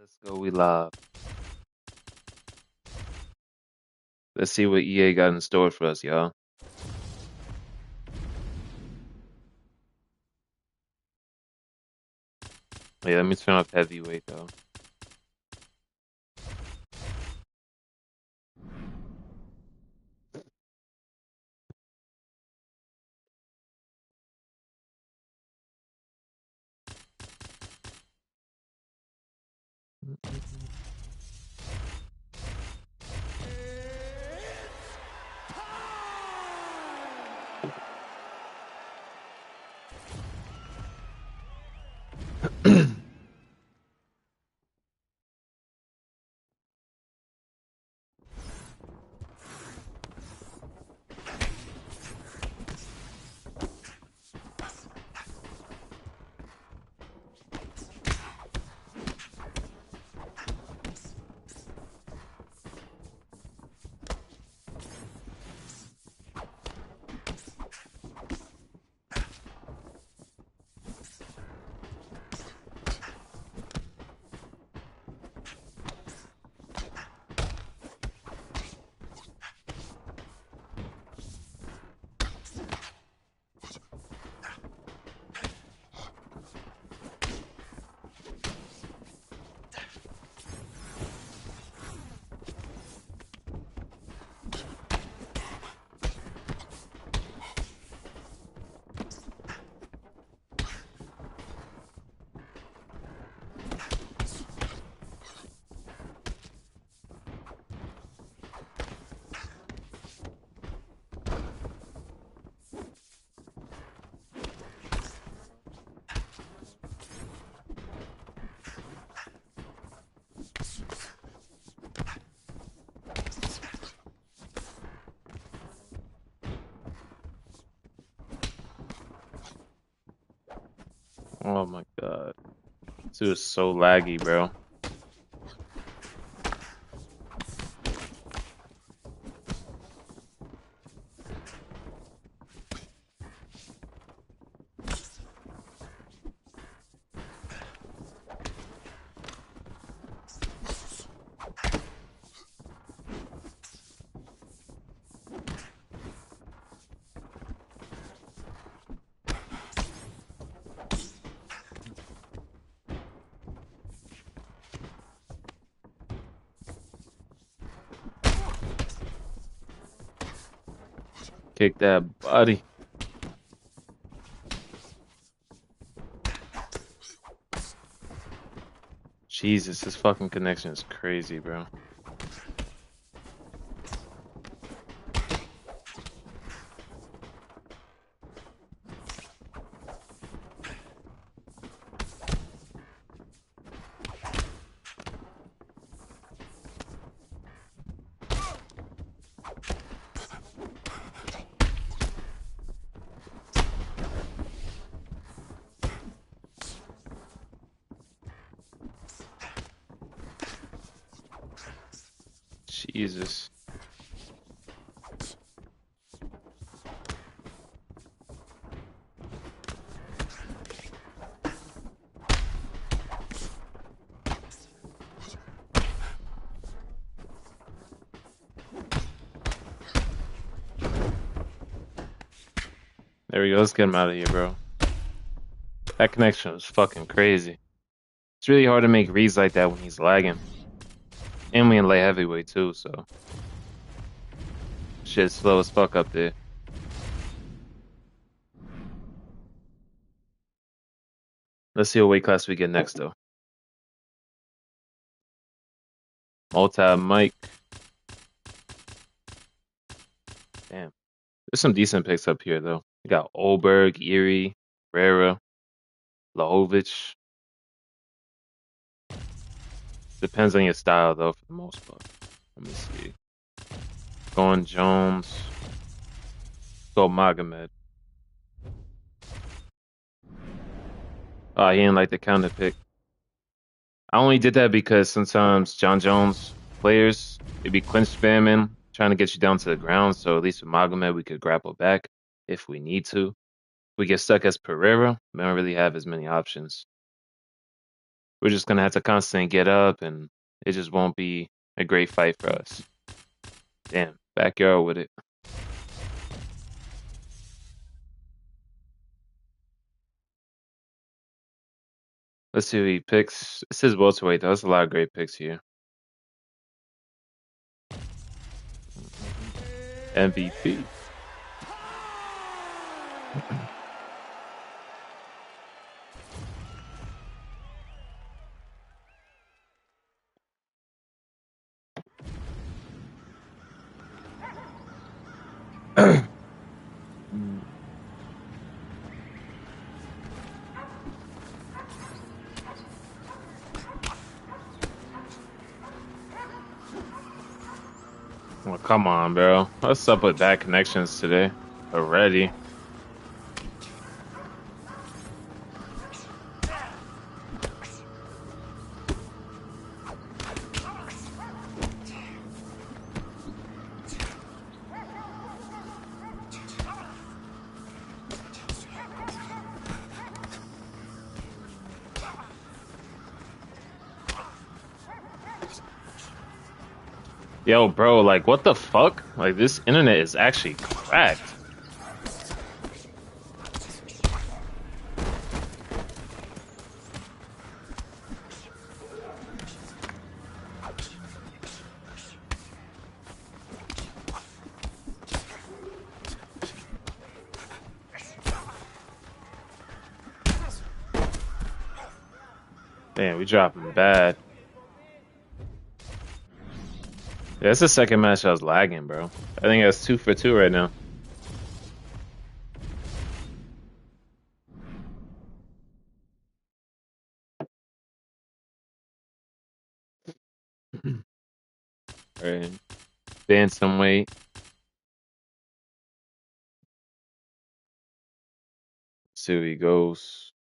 Let's go, we live. Let's see what EA got in store for us, y'all. Wait, let me turn off heavyweight though. Oh my god. This is so laggy, bro. Kick that body. Jesus, this fucking connection is crazy, bro. Jesus. There we go. Let's get him out of here, bro. That connection was fucking crazy. It's really hard to make reads like that when he's lagging. And we in light heavyweight too, so. Shit's slow as fuck up there. Let's see what weight class we get next though. Multi-mic. Damn. There's some decent picks up here though. We got Olberg, Erie, Rera, Lahovich. Depends on your style though for the most part. Let me see. Going Jones. Go Magomed. Oh, he didn't like the counter pick. I only did that because sometimes John Jones players, they be clinch spamming, trying to get you down to the ground. So at least with Magomed, we could grapple back if we need to. We get stuck as Pereira, we don't really have as many options. we're just gonna have to constantly get up, and it just won't be a great fight for us. Damn, backyard with it. Let's see who he picks. This is welterweight though. There's a lot of great picks here. MVP. Well, come on, bro. What's up with bad connections today already? Yo, bro, like, what the fuck? Like, this internet is actually cracked. Damn, we dropping bad. Yeah, it's the second match I was lagging, bro. I think that's 2 for 2 right now. Alright. Bantamweight. See who he goes.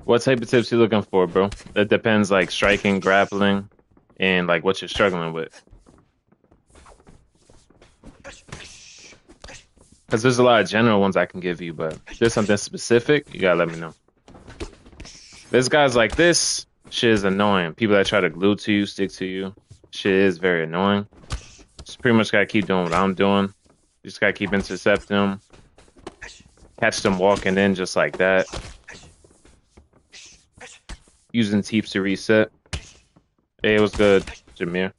What type of tips you looking for, bro? That depends, like striking, grappling, and like what you're struggling with. Because there's a lot of general ones I can give you, but if there's something specific, you gotta let me know. There's guys like this, shit is annoying. People that try to glue to you, stick to you, shit is very annoying. Just pretty much gotta keep doing what I'm doing. You just gotta keep intercepting them. Catch them walking in just like that. Using teeps to reset. Hey, it was good, Jameer.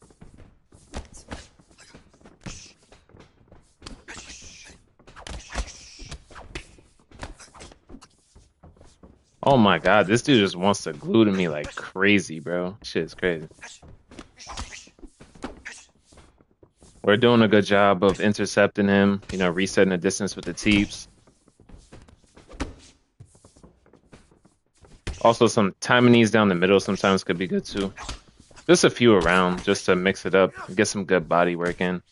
Oh my god, this dude just wants to glue to me like crazy, bro. Shit is crazy. We're doing a good job of intercepting him, you know, resetting the distance with the teeps. Also, some timing knees down the middle sometimes could be good too. Just a few around, just to mix it up and get some good body work in.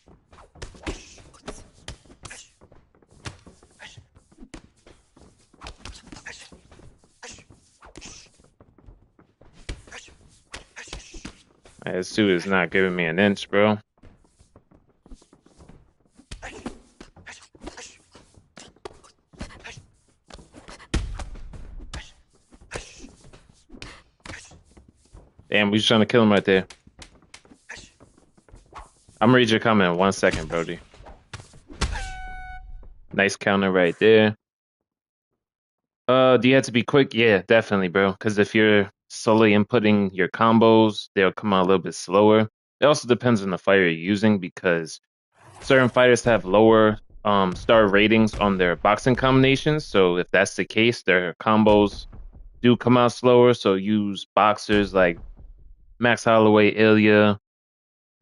This dude is not giving me an inch, bro. Damn, we just trying to kill him right there. I'm gonna read your comment in 1 second, Brody. Nice counter right there. Do you have to be quick? Yeah, definitely, bro. Because if you're slowly inputting your combos, they'll come out a little bit slower. It also depends on the fighter you're using because certain fighters have lower star ratings on their boxing combinations. So if that's the case, their combos do come out slower. So use boxers like Max Holloway, Ilya.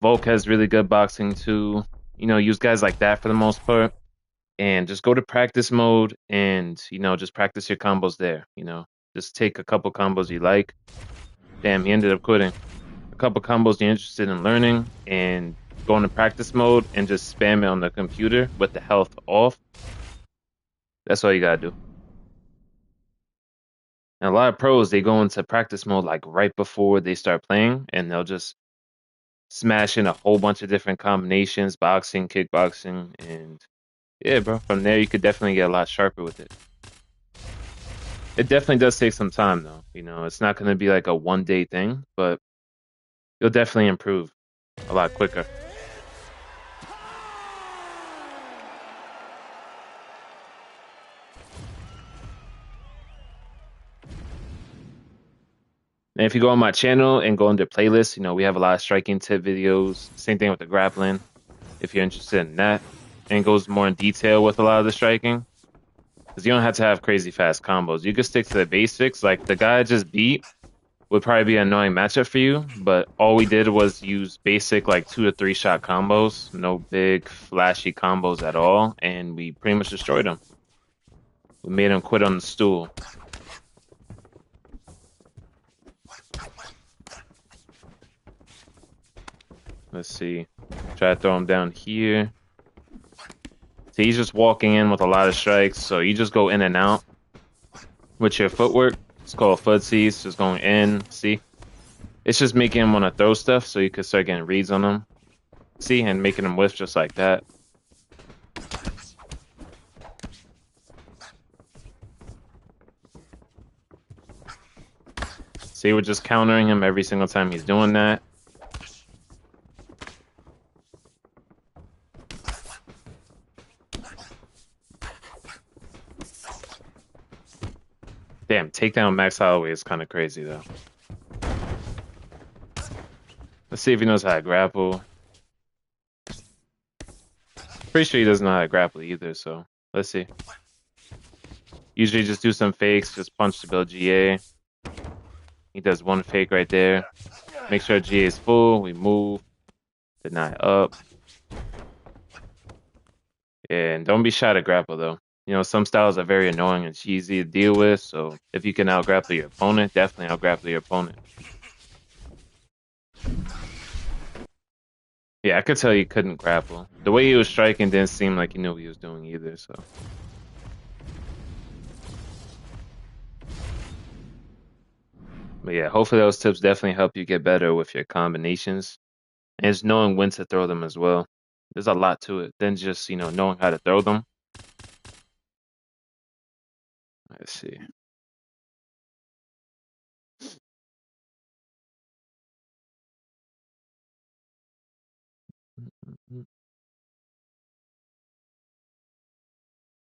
Volk has really good boxing too. You know, use guys like that for the most part. And just go to practice mode and, you know, just practice your combos there. You know, just take a couple combos you like. Damn, he ended up quitting. A couple combos you're interested in learning and go into practice mode and just spam it on the computer with the health off. That's all you gotta do. And a lot of pros, they go into practice mode like right before they start playing and they'll just smash in a whole bunch of different combinations, boxing, kickboxing, and yeah, bro. From there, you could definitely get a lot sharper with it. It definitely does take some time, though. You know, it's not going to be like a 1 day thing, but you'll definitely improve a lot quicker. And if you go on my channel and go into playlists, you know, we have a lot of striking tip videos. Same thing with the grappling, if you're interested in that. And goes more in detail with a lot of the striking. Because you don't have to have crazy fast combos. You can stick to the basics. Like the guy I just beat would probably be an annoying matchup for you, but all we did was use basic like 2 to 3 shot combos, no big flashy combos at all, and we pretty much destroyed him. We made him quit on the stool. Let's see. Try to throw him down here. So he's just walking in with a lot of strikes, so you just go in and out with your footwork. It's called footsies, just going in, see? It's just making him want to throw stuff so you can start getting reads on him. See, and making him whiff just like that. See, we're just countering him every single time he's doing that. Damn, takedown Max Holloway is kind of crazy, though. Let's see if he knows how to grapple. Pretty sure he doesn't know how to grapple either, so let's see. Usually just do some fakes, just punch to build GA. He does one fake right there. Make sure GA is full, we move. Deny up. And don't be shy to grapple, though. You know, some styles are very annoying and cheesy to deal with, so if you can out-grapple your opponent, definitely out-grapple your opponent. Yeah, I could tell he couldn't grapple. The way he was striking didn't seem like he knew what he was doing either, so. But yeah, hopefully those tips definitely help you get better with your combinations. And it's knowing when to throw them as well. There's a lot to it than just, you know, knowing how to throw them. Let's see.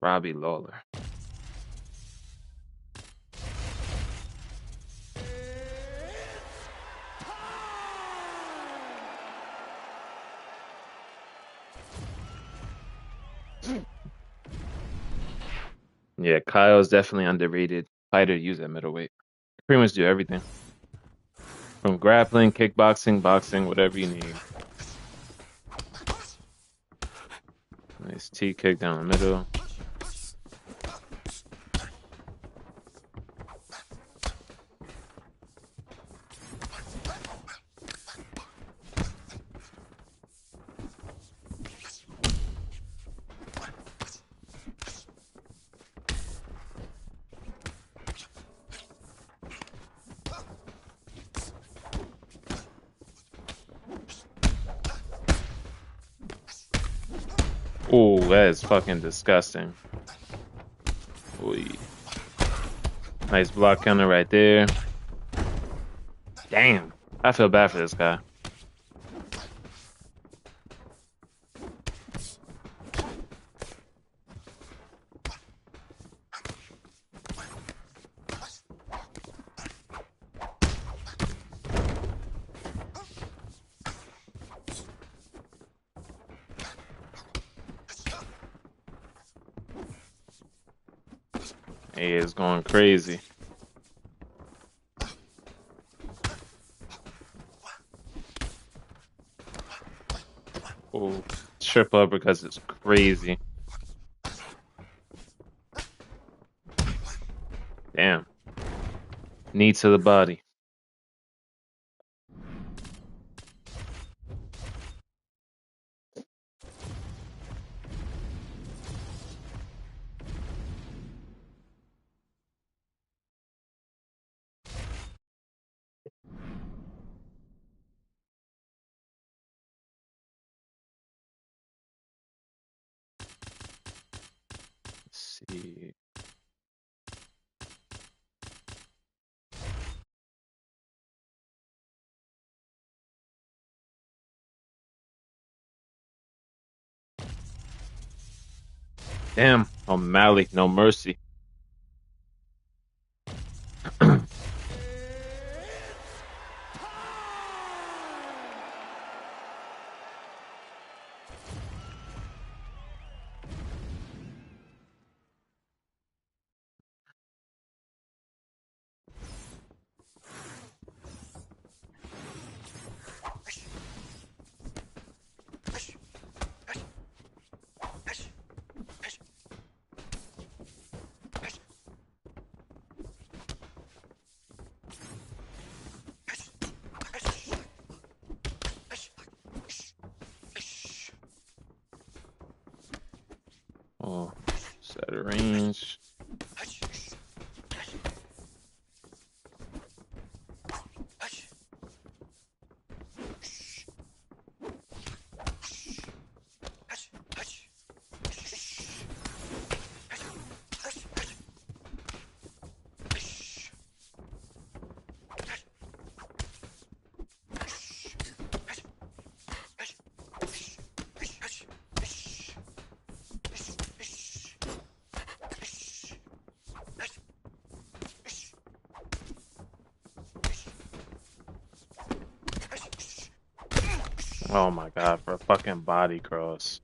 Robbie Lawler. Yeah, Kyle's definitely underrated fighter to use at middleweight. Pretty much do everything. From grappling, kickboxing, boxing, whatever you need. Nice T kick down the middle. Oh, that is fucking disgusting. Oy. Nice block counter right there. Damn. I feel bad for this guy. He is going crazy. Oh, triple uppercuts is crazy. Damn. Knee to the body. Let's see. Damn. O'Malley, no mercy. Oh, set a range. Oh my god, for a fucking body cross.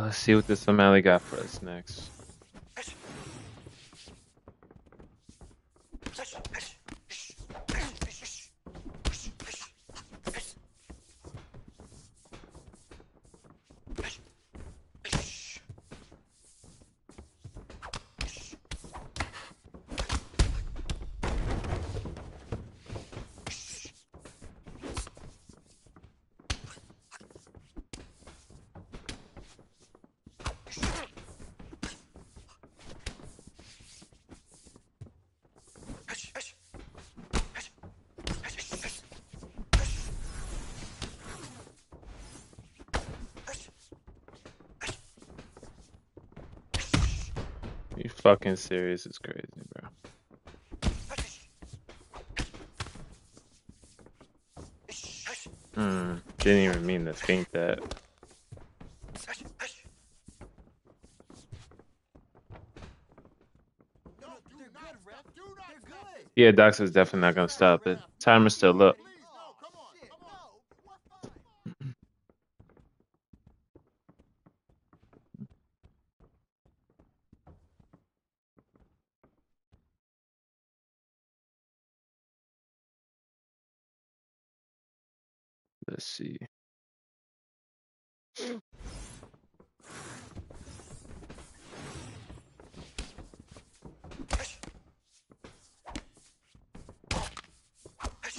Let's see what this O'Malley got for us next. You fucking serious? It's crazy, bro. Didn't even mean to feint that. Yeah, Dox is definitely not gonna stop it. Timer's still up. Let's see.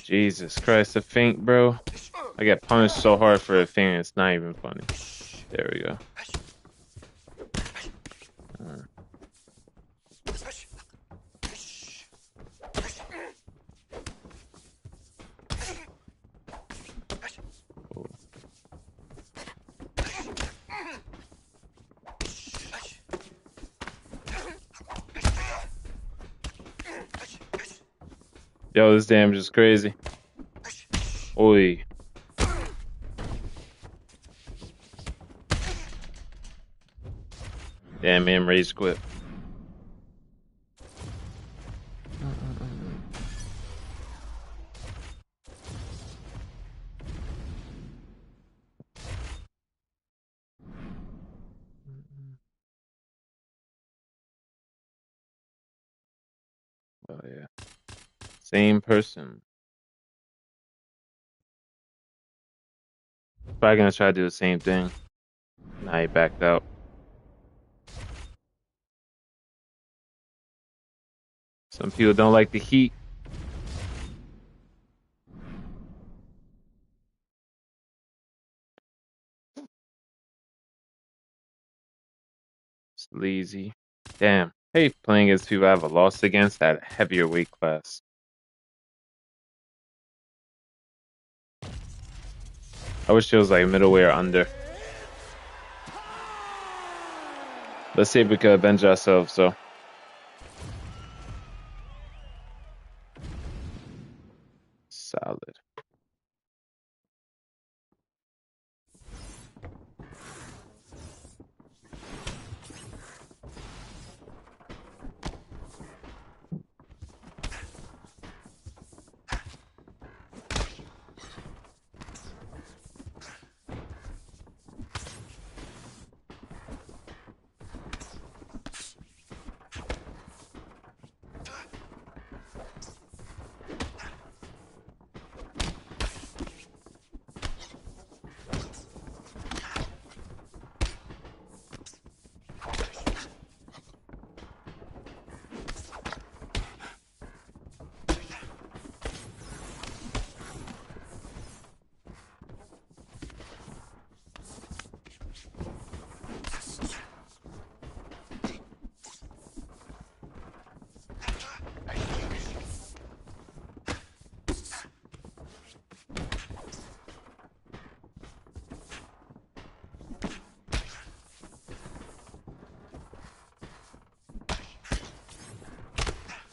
Jesus Christ, the feint, bro. I get punished so hard for a feint, it's not even funny. There we go. Yo, this damage is crazy. Oi. Damn, man, rage quit. Oh, yeah. Same person. Probably gonna try to do the same thing. Nah, he backed out. Some people don't like the heat. Sleazy. Damn. Hey, playing against people I have a loss against at a heavier weight class. I wish it was like middleweight or under. Let's see if we can avenge ourselves, so. Solid.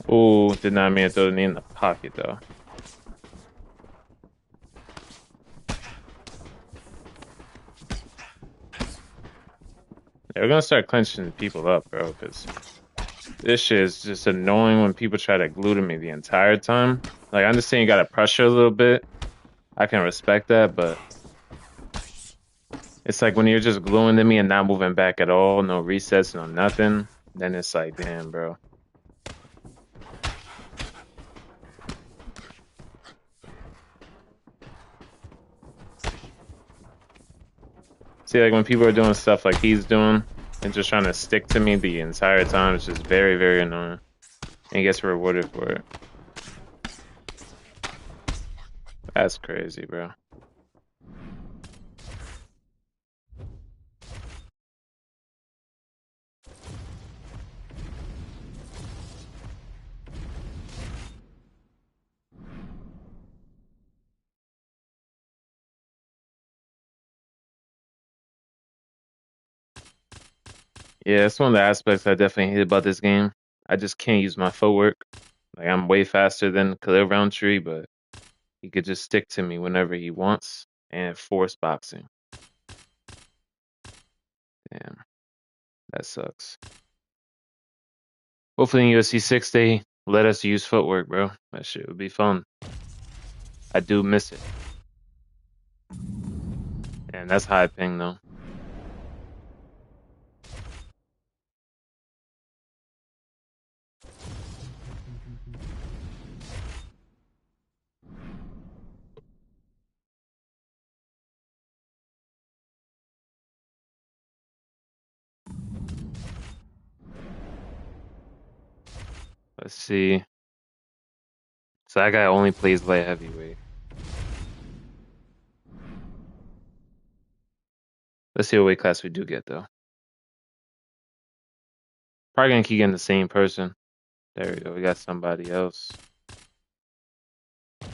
Oh, did not mean to throw the knee in the pocket though. Yeah, we're gonna start clenching people up, bro, because this shit is just annoying when people try to glue to me the entire time. Like, I understand you gotta pressure a little bit. I can respect that, but It's like when you're just gluing to me and not moving back at all, no resets, no nothing, then it's like, damn, bro. See, like when people are doing stuff like he's doing and just trying to stick to me the entire time, it's just very, very annoying. And he gets rewarded for it. That's crazy, bro. Yeah, that's one of the aspects I definitely hate about this game. I just can't use my footwork. Like I'm way faster than Khalil Roundtree, but he could just stick to me whenever he wants and force boxing. Damn, that sucks. Hopefully in UFC 6 they let us use footwork, bro. That shit would be fun. I do miss it. And that's high ping though. Let's see. So that guy only plays light heavyweight. Let's see what weight class we do get though. Probably gonna keep getting the same person. There we go. We got somebody else.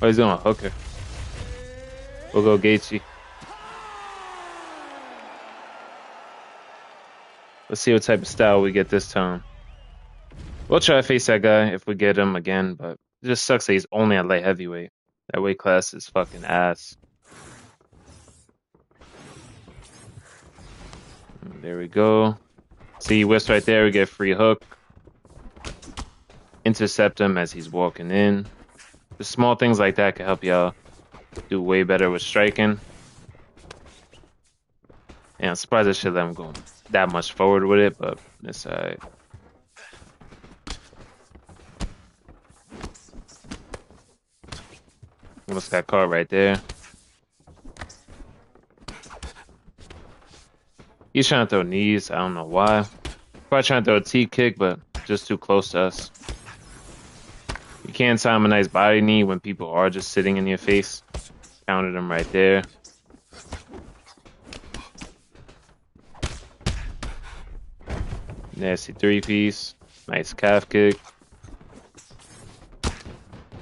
Oh, he's going hooker. We'll go Gaethje. Let's see what type of style we get this time. We'll try to face that guy if we get him again, but it just sucks that he's only at light heavyweight. That weight class is fucking ass. There we go. See, whiffs right there. We get a free hook. Intercept him as he's walking in. The small things like that can help y'all do way better with striking. And I'm surprised I should let him go that much forward with it, but it's alright. Almost got caught right there. He's trying to throw knees. I don't know why. Probably trying to throw a T-kick, but just too close to us. You can't time a nice body knee when people are just sitting in your face. Counted him right there. Nasty three-piece. Nice calf kick.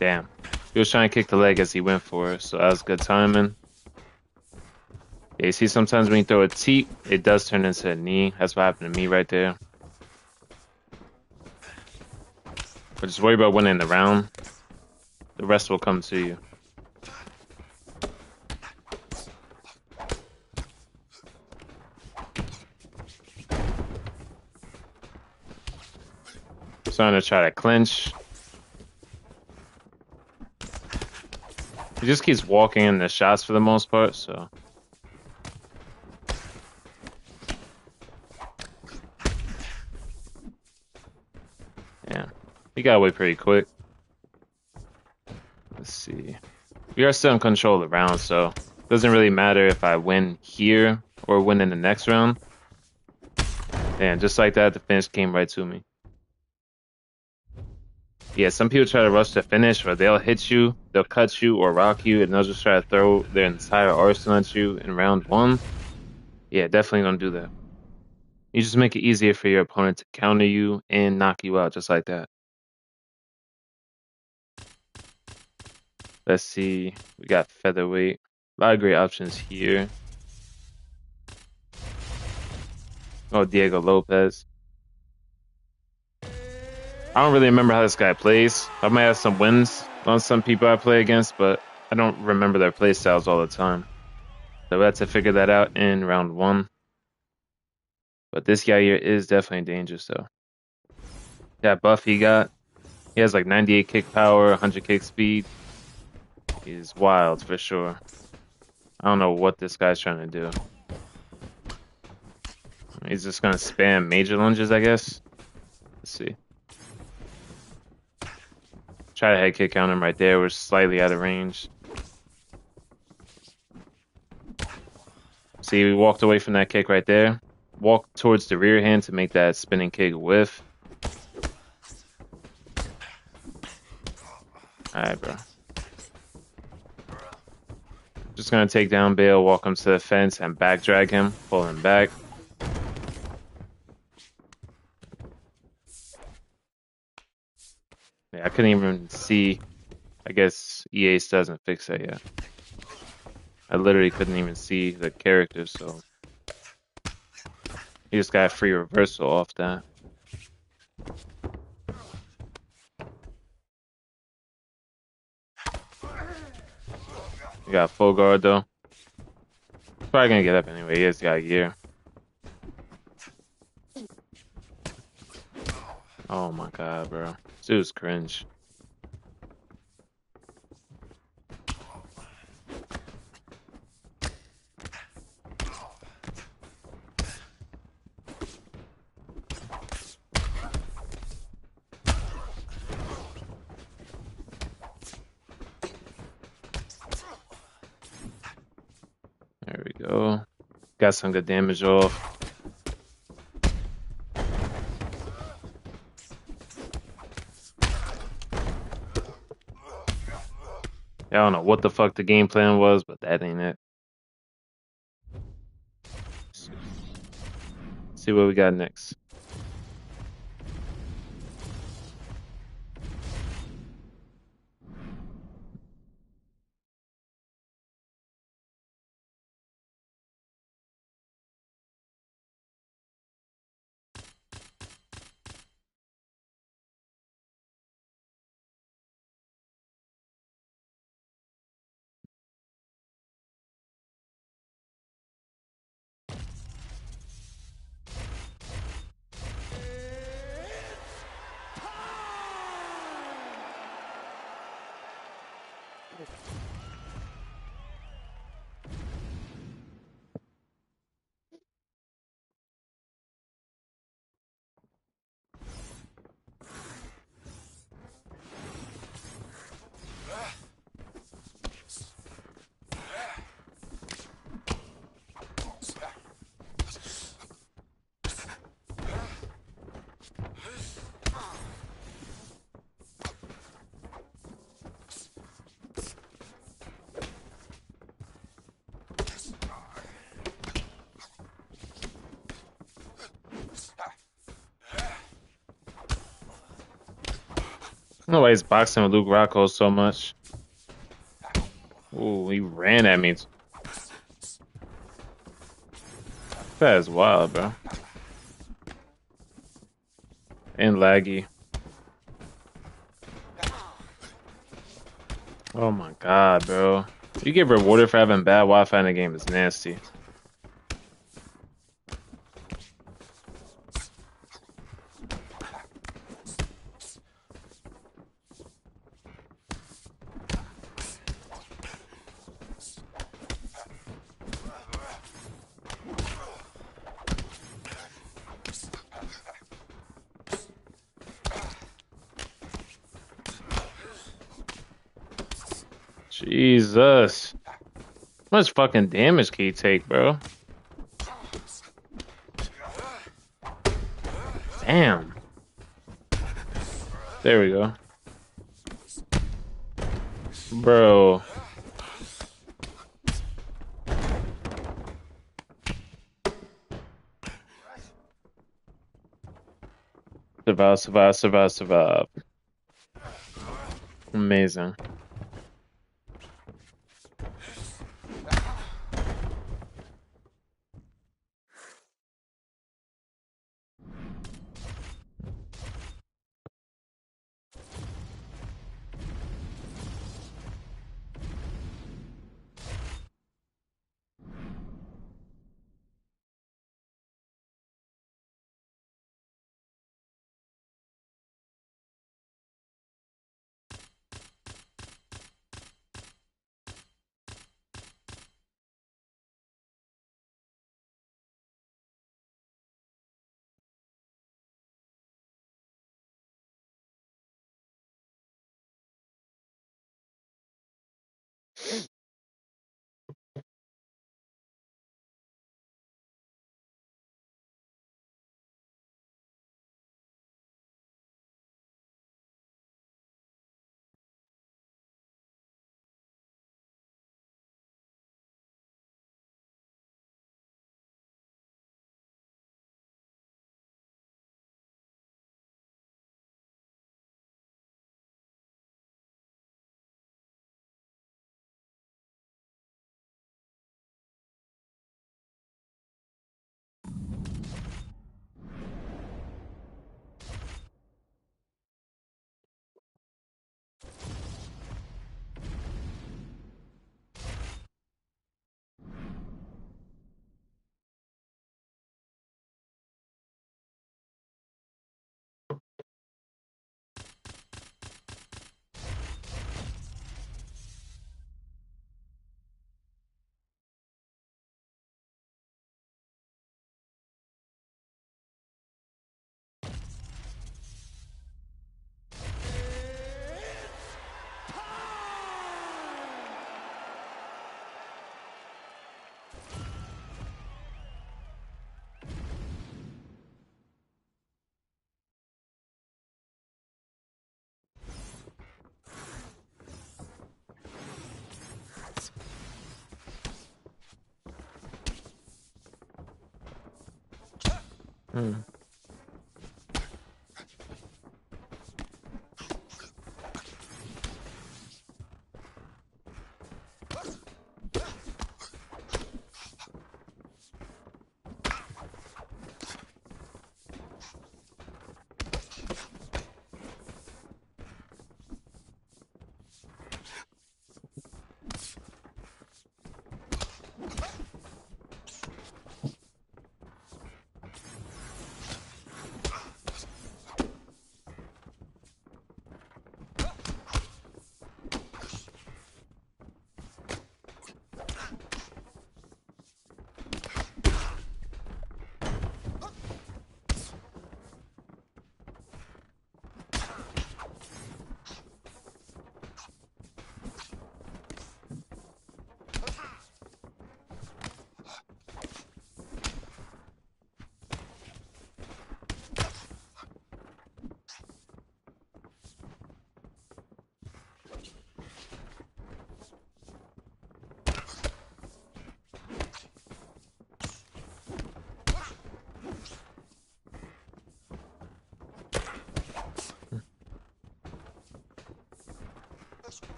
Damn. He was trying to kick the leg as he went for it, so that was good timing. Yeah, you see sometimes when you throw a T, it does turn into a knee. That's what happened to me right there. But just worry about winning the round. The rest will come to you. Starting to try to clinch. He just keeps walking in the shots for the most part, so. Yeah, he got away pretty quick. Let's see. We are still in control of the round, so it doesn't really matter if I win here or win in the next round. And just like that, the finish came right to me. Yeah, some people try to rush the finish, or they'll hit you, they'll cut you or rock you, and they'll just try to throw their entire arsenal at you in round one. Yeah, definitely don't do that. You just make it easier for your opponent to counter you and knock you out just like that. Let's see. We got featherweight. A lot of great options here. Oh, Diego Lopez. I don't really remember how this guy plays. I might have some wins on some people I play against, but I don't remember their play styles all the time. So we have to figure that out in round one. But this guy here is definitely dangerous, though. That buff he got, he has like 98 kick power, 100 kick speed. He's wild for sure. I don't know what this guy's trying to do. He's just gonna spam major lunges, I guess. Let's see. Try to head kick on him right there. We're slightly out of range. See, we walked away from that kick right there. Walk towards the rear hand to make that spinning kick whiff. Alright, bro. Just gonna take down Bale, walk him to the fence, and back drag him, pull him back. Yeah, I couldn't even see. I guess EA still hasn't fixed that yet. I literally couldn't even see the characters, so he just got a free reversal off that. We got full guard though. Probably gonna get up anyway. He has got a gear. Oh my god, bro. This dude's cringe. There we go. Got some good damage off. I don't know what the fuck the game plan was, but that ain't it. Let's see what we got next. I don't know why he's boxing with Luke Rocco so much. Ooh, he ran at me. That is wild, bro. And laggy. Oh my god, bro. You get rewarded for having bad Wi-Fi in the game is nasty. Jesus. How much fucking damage can you take, bro? Damn. There we go. Bro. Survive, survive, survive, survive. Amazing. Hmm.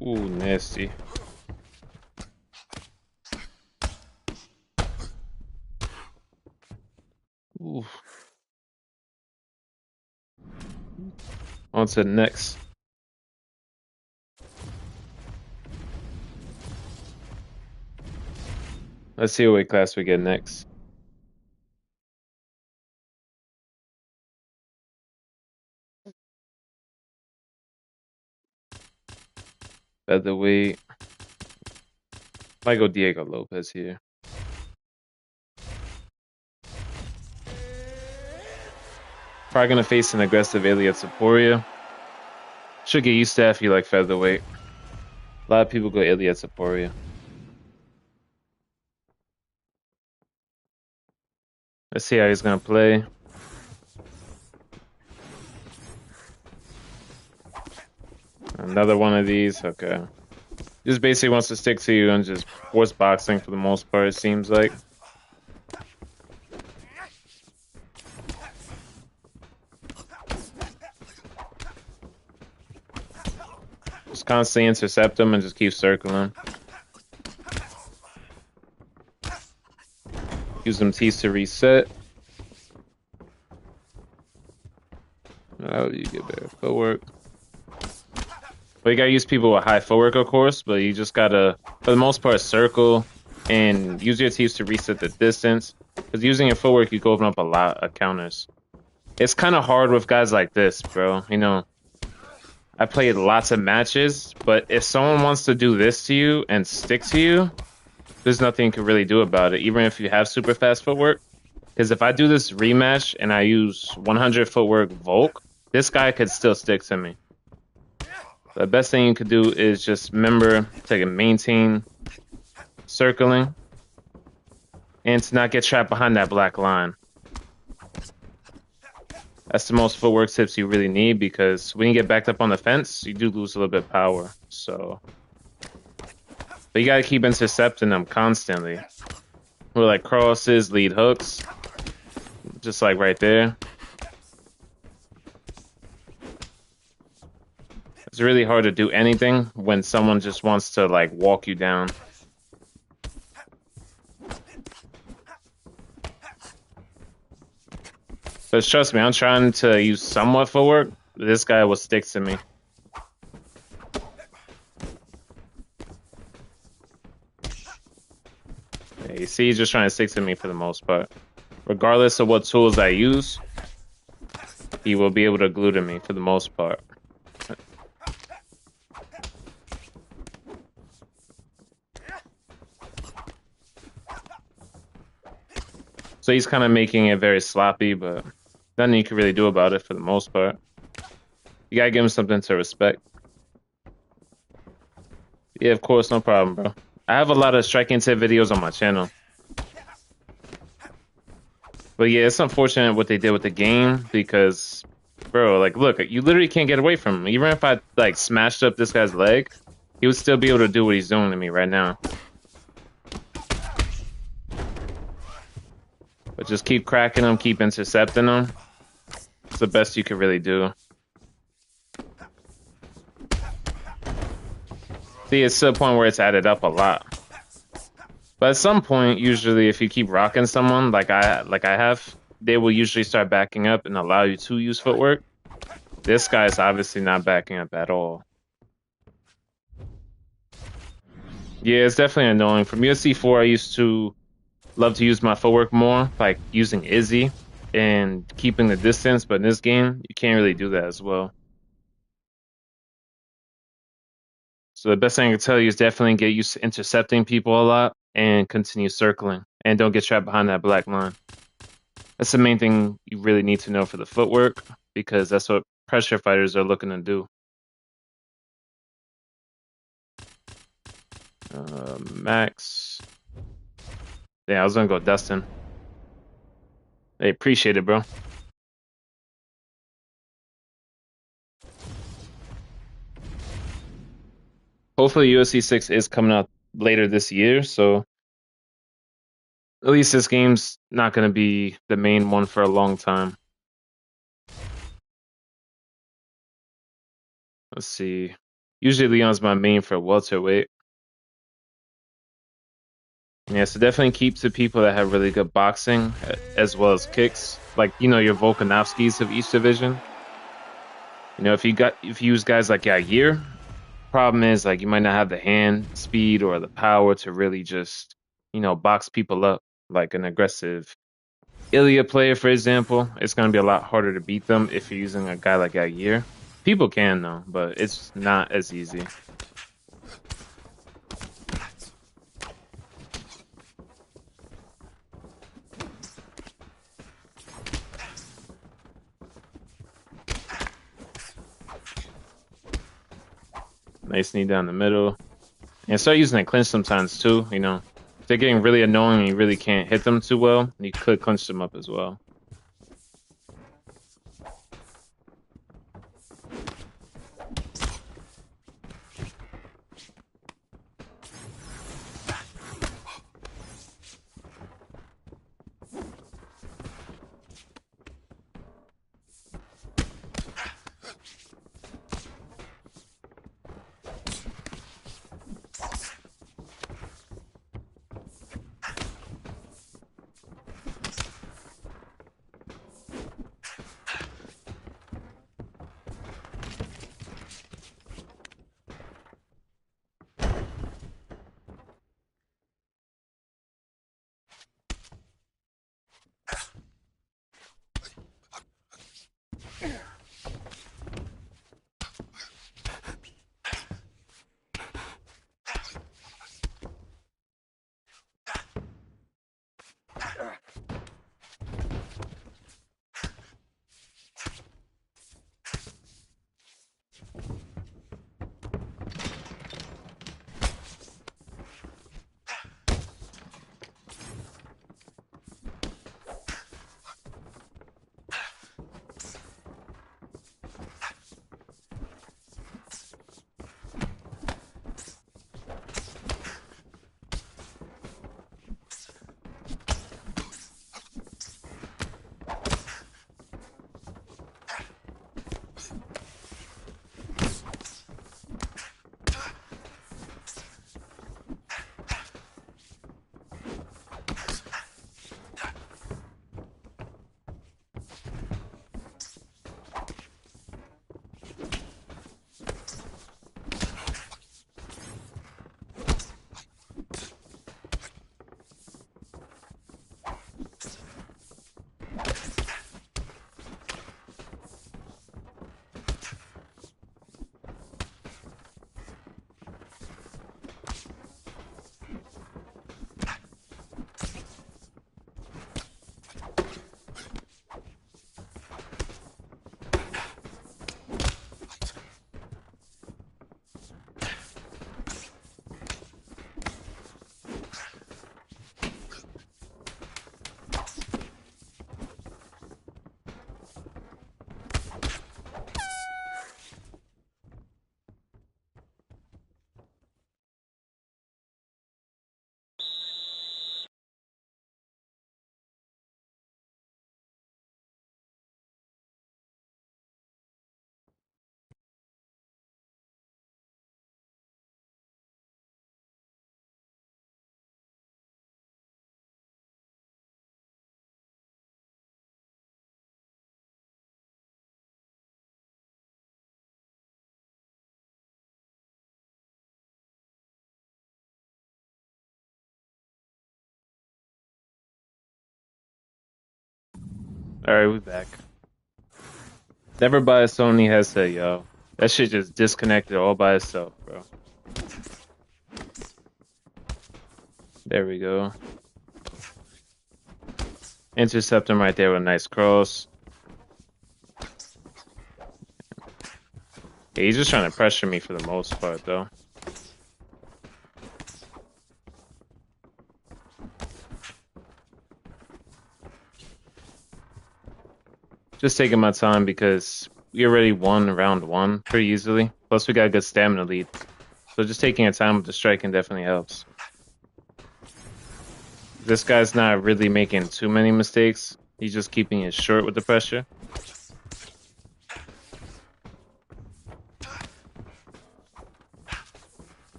Ooh, nasty. Ooh. On to the next. Let's see what weight class we get next. Featherweight. Might go Diego Lopez here. Probably gonna face an aggressive Elliot Saporia. Should get used to that if you like featherweight. A lot of people go Elliot Saporia. Let's see how he's gonna play. Another one of these. Okay. Just basically wants to stick to you and just force boxing for the most part, it seems like. Just constantly intercept him and just keep circling. Use them tees to reset. Oh, you get better footwork. But you gotta use people with high footwork, of course, but you just gotta, for the most part, circle and use your tees to reset the distance. Because using your footwork, you can open up a lot of counters. It's kind of hard with guys like this, bro. You know, I played lots of matches, but if someone wants to do this to you and stick to you, there's nothing you can really do about it, even if you have super fast footwork. Because if I do this rematch and I use 100 footwork Volk, this guy could still stick to me. The best thing you could do is just remember to maintain circling and to not get trapped behind that black line. That's the most footwork tips you really need, because when you get backed up on the fence, you do lose a little bit of power. So, but you gotta keep intercepting them constantly. With like crosses, lead hooks, just like right there. It's really hard to do anything when someone just wants to like walk you down. But trust me, I'm trying to use somewhat footwork. This guy will stick to me. Yeah, you see, he's just trying to stick to me for the most part. Regardless of what tools I use, he will be able to glue to me for the most part. So he's kind of making it very sloppy, but nothing you can really do about it for the most part. You gotta give him something to respect. Yeah, of course, no problem, bro. I have a lot of striking tip videos on my channel. But yeah, it's unfortunate what they did with the game, because, bro, like, look, you literally can't get away from him. Even if I, like, smashed up this guy's leg, he would still be able to do what he's doing to me right now. But just keep cracking them, keep intercepting them. It's the best you can really do. See, it's to the point where it's added up a lot. But at some point, usually, if you keep rocking someone like I have, they will usually start backing up and allow you to use footwork. This guy's obviously not backing up at all. Yeah, it's definitely annoying. From UFC 4, I used to love to use my footwork more, like using Izzy and keeping the distance. But in this game, you can't really do that as well. So the best thing I can tell you is definitely get used to intercepting people a lot and continue circling. And don't get trapped behind that black line. That's the main thing you really need to know for the footwork, because that's what pressure fighters are looking to do. Max. Yeah, I was gonna go Dustin. Hey, appreciate it, bro. Hopefully UFC 6 is coming out later this year, so at least this game's not gonna be the main one for a long time. Let's see. Usually Leon's my main for welterweight. Yeah, so definitely keep to people that have really good boxing as well as kicks. Like, your Volkanovskis of each division. If you use guys like Yair, problem is like you might not have the hand speed or the power to really just, box people up like an aggressive Ilya player, for example. It's gonna be a lot harder to beat them if you're using a guy like Yair. People can though, but it's not as easy. Nice knee down the middle. And start using a clinch sometimes too, If they're getting really annoying and you really can't hit them too well, you could clinch them up as well. Alright, we back. Never buy a Sony headset, yo. That shit just disconnected all by itself, bro. There we go. Intercept him right there with a nice cross. Yeah, he's just trying to pressure me for the most part, though. Just taking my time because we already won round one pretty easily. Plus, we got a good stamina lead. So just taking your time with the striking definitely helps. This guy's not really making too many mistakes. He's just keeping it short with the pressure.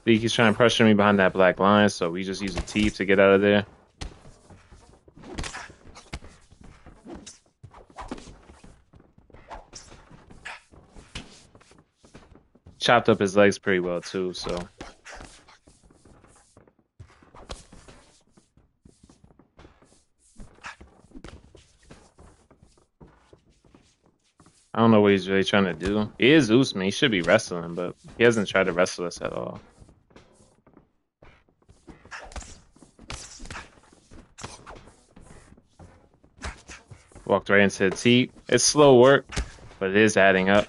He's trying to pressure me behind that black line, so we just use a T to get out of there. Chopped up his legs pretty well too, so. I don't know what he's really trying to do. He is Usman. He should be wrestling, but he hasn't tried to wrestle us at all. Walked right into the T. It's slow work, but it is adding up.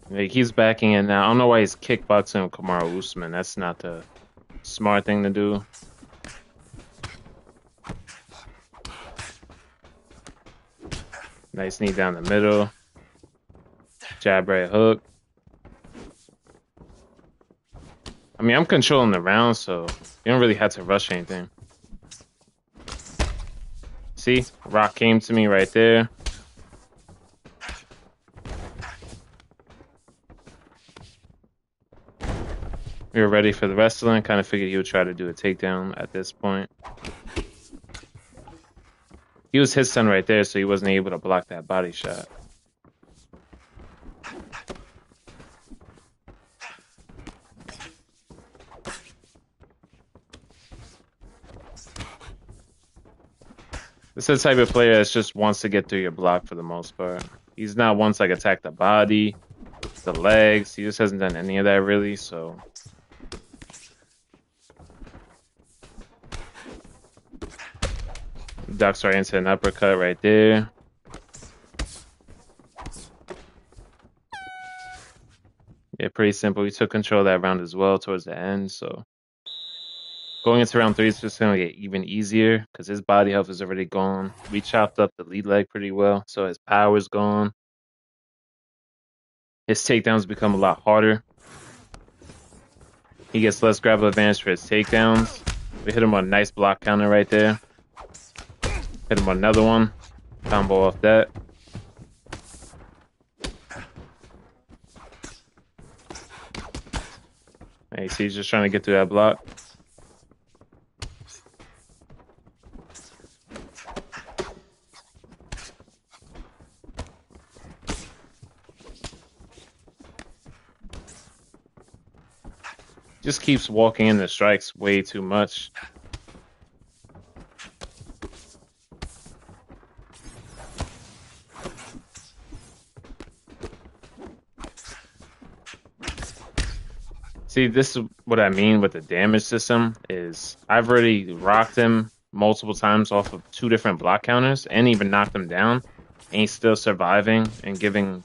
Like, he's backing in now. I don't know why he's kickboxing with Kamaru Usman. That's not the smart thing to do. Nice knee down the middle. Jab right hook. I mean, I'm controlling the round, so you don't really have to rush anything. See? Rock came to me right there. We were ready for the wrestling. Kind of figured he would try to do a takedown at this point. He was his son right there, so he wasn't able to block that body shot. This is the type of player that just wants to get through your block for the most part. He's not once like attack the body, the legs. He just hasn't done any of that really, so. Ducks right into an uppercut right there. Yeah, pretty simple. We took control of that round as well towards the end, so. Going into round 3 is just going to get even easier because his body health is already gone. We chopped up the lead leg pretty well, so his power's gone. His takedowns become a lot harder. He gets less grapple advantage for his takedowns. We hit him on a nice block counter right there. Hit him on another one. Combo off that. And you see he's just trying to get through that block. Just keeps walking in the strikes way too much. See, this is what I mean with the damage system is I've already rocked him multiple times off of 2 different block counters and even knocked him down, and he's still surviving and giving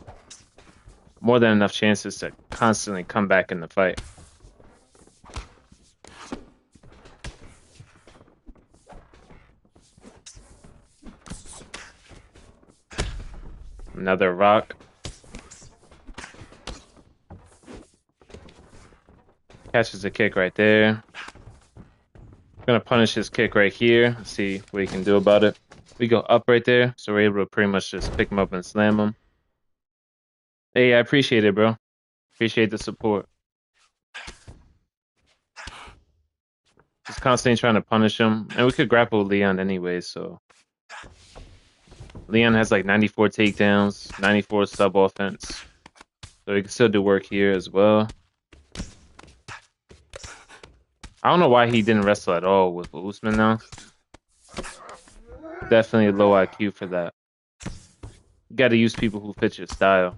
more than enough chances to constantly come back in the fight. Another rock. Catches a kick right there. Gonna punish his kick right here. See what he can do about it. We go up right there, so we're able to pretty much just pick him up and slam him. Hey, I appreciate it, bro. Appreciate the support. Just constantly trying to punish him. And we could grapple Leon anyway, so Leon has like 94 takedowns, 94 sub offense. So he can still do work here as well. I don't know why he didn't wrestle at all with Usman now. Definitely low IQ for that. You got to use people who fit your style.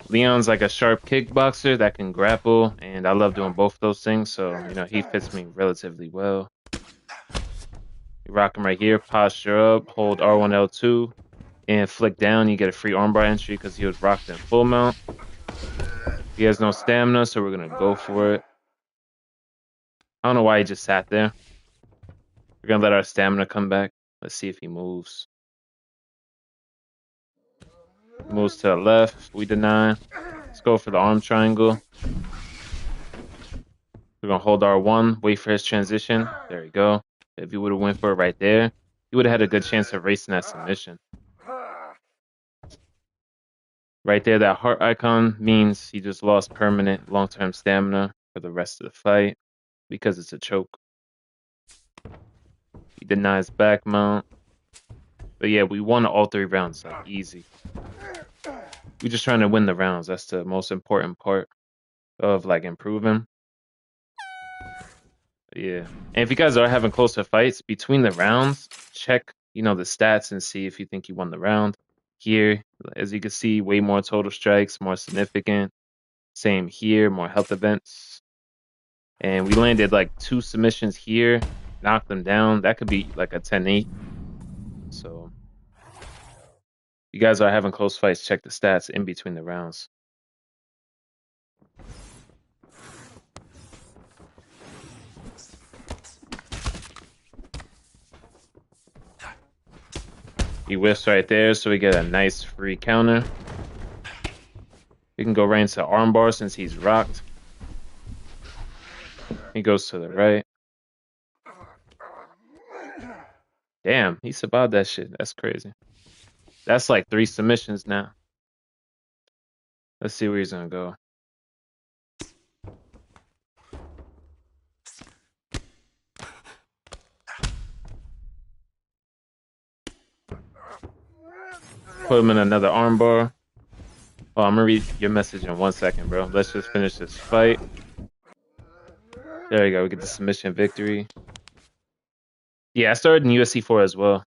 Leon's like a sharp kickboxer that can grapple, and I love doing both of those things. So, you know, he fits me relatively well. You rock him right here, posture up, hold R1, L2, and flick down. You get a free armbar entry because he was rocked in full mount. He has no stamina, so we're going to go for it. I don't know why he just sat there. We're going to let our stamina come back. Let's see if he moves. Moves to the left. We deny. Let's go for the arm triangle. We're going to hold R1, wait for his transition. There we go. If he would have went for it right there, he would have had a good chance of racing that submission. Right there, that heart icon means he just lost permanent long-term stamina for the rest of the fight because it's a choke. He denies back mount. But yeah, we won all 3 rounds, like easy. We're just trying to win the rounds. That's the most important part of like improving. Yeah. And if you guys are having closer fights between the rounds, check, you know, the stats and see if you think you won the round. Here, as you can see, way more total strikes, more significant. Same here, more health events. And we landed like 2 submissions here, knocked them down. That could be like a 10-8. So you guys are having close fights, check the stats in between the rounds. He whiffs right there, so we get a nice free counter. We can go right into armbar since he's rocked. He goes to the right. Damn, he survived that shit. That's crazy. That's like 3 submissions now. Let's see where he's gonna go. Put him in another armbar. Oh, I'm gonna read your message in 1 second, bro. Let's just finish this fight. There you go. We get the submission victory. Yeah, I started in UFC 4 as well.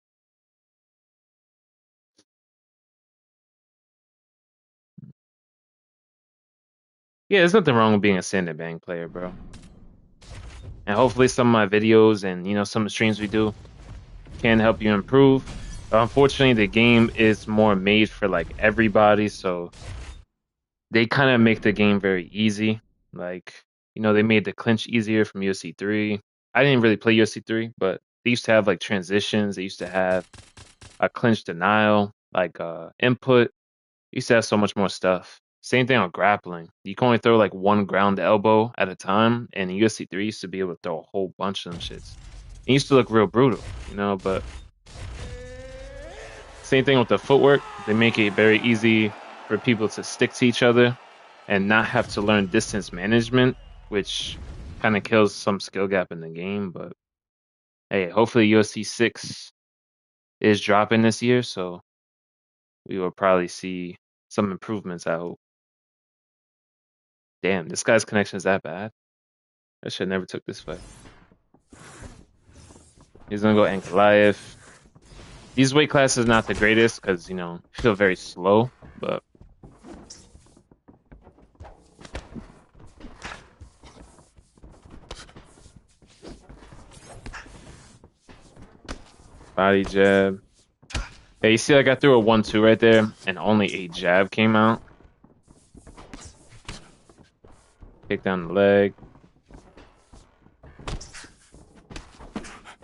Yeah, there's nothing wrong with being a stand and bang player, bro. And hopefully some of my videos and, you know, some of the streams we do can help you improve. Unfortunately, the game is more made for like everybody, so they kind of make the game very easy. Like, you know, they made the clinch easier from UFC 3. I didn't really play UFC 3, but they used to have like transitions. They used to have a clinch denial, like input. They used to have so much more stuff. Same thing on grappling. You can only throw like 1 ground elbow at a time, and in UFC 3 used to be able to throw a whole bunch of them shits. It used to look real brutal, you know, but same thing with the footwork. They make it very easy for people to stick to each other and not have to learn distance management, which kind of kills some skill gap in the game. But hey, hopefully UFC 6 is dropping this year, so we will probably see some improvements, I hope. Damn, this guy's connection is that bad? I should never took this fight. He's gonna go Ankalaev. These weight classes not the greatest because, you know, I feel very slow, but body jab. Hey, you see, like I threw a 1-2 right there, and only a jab came out. Kick down the leg.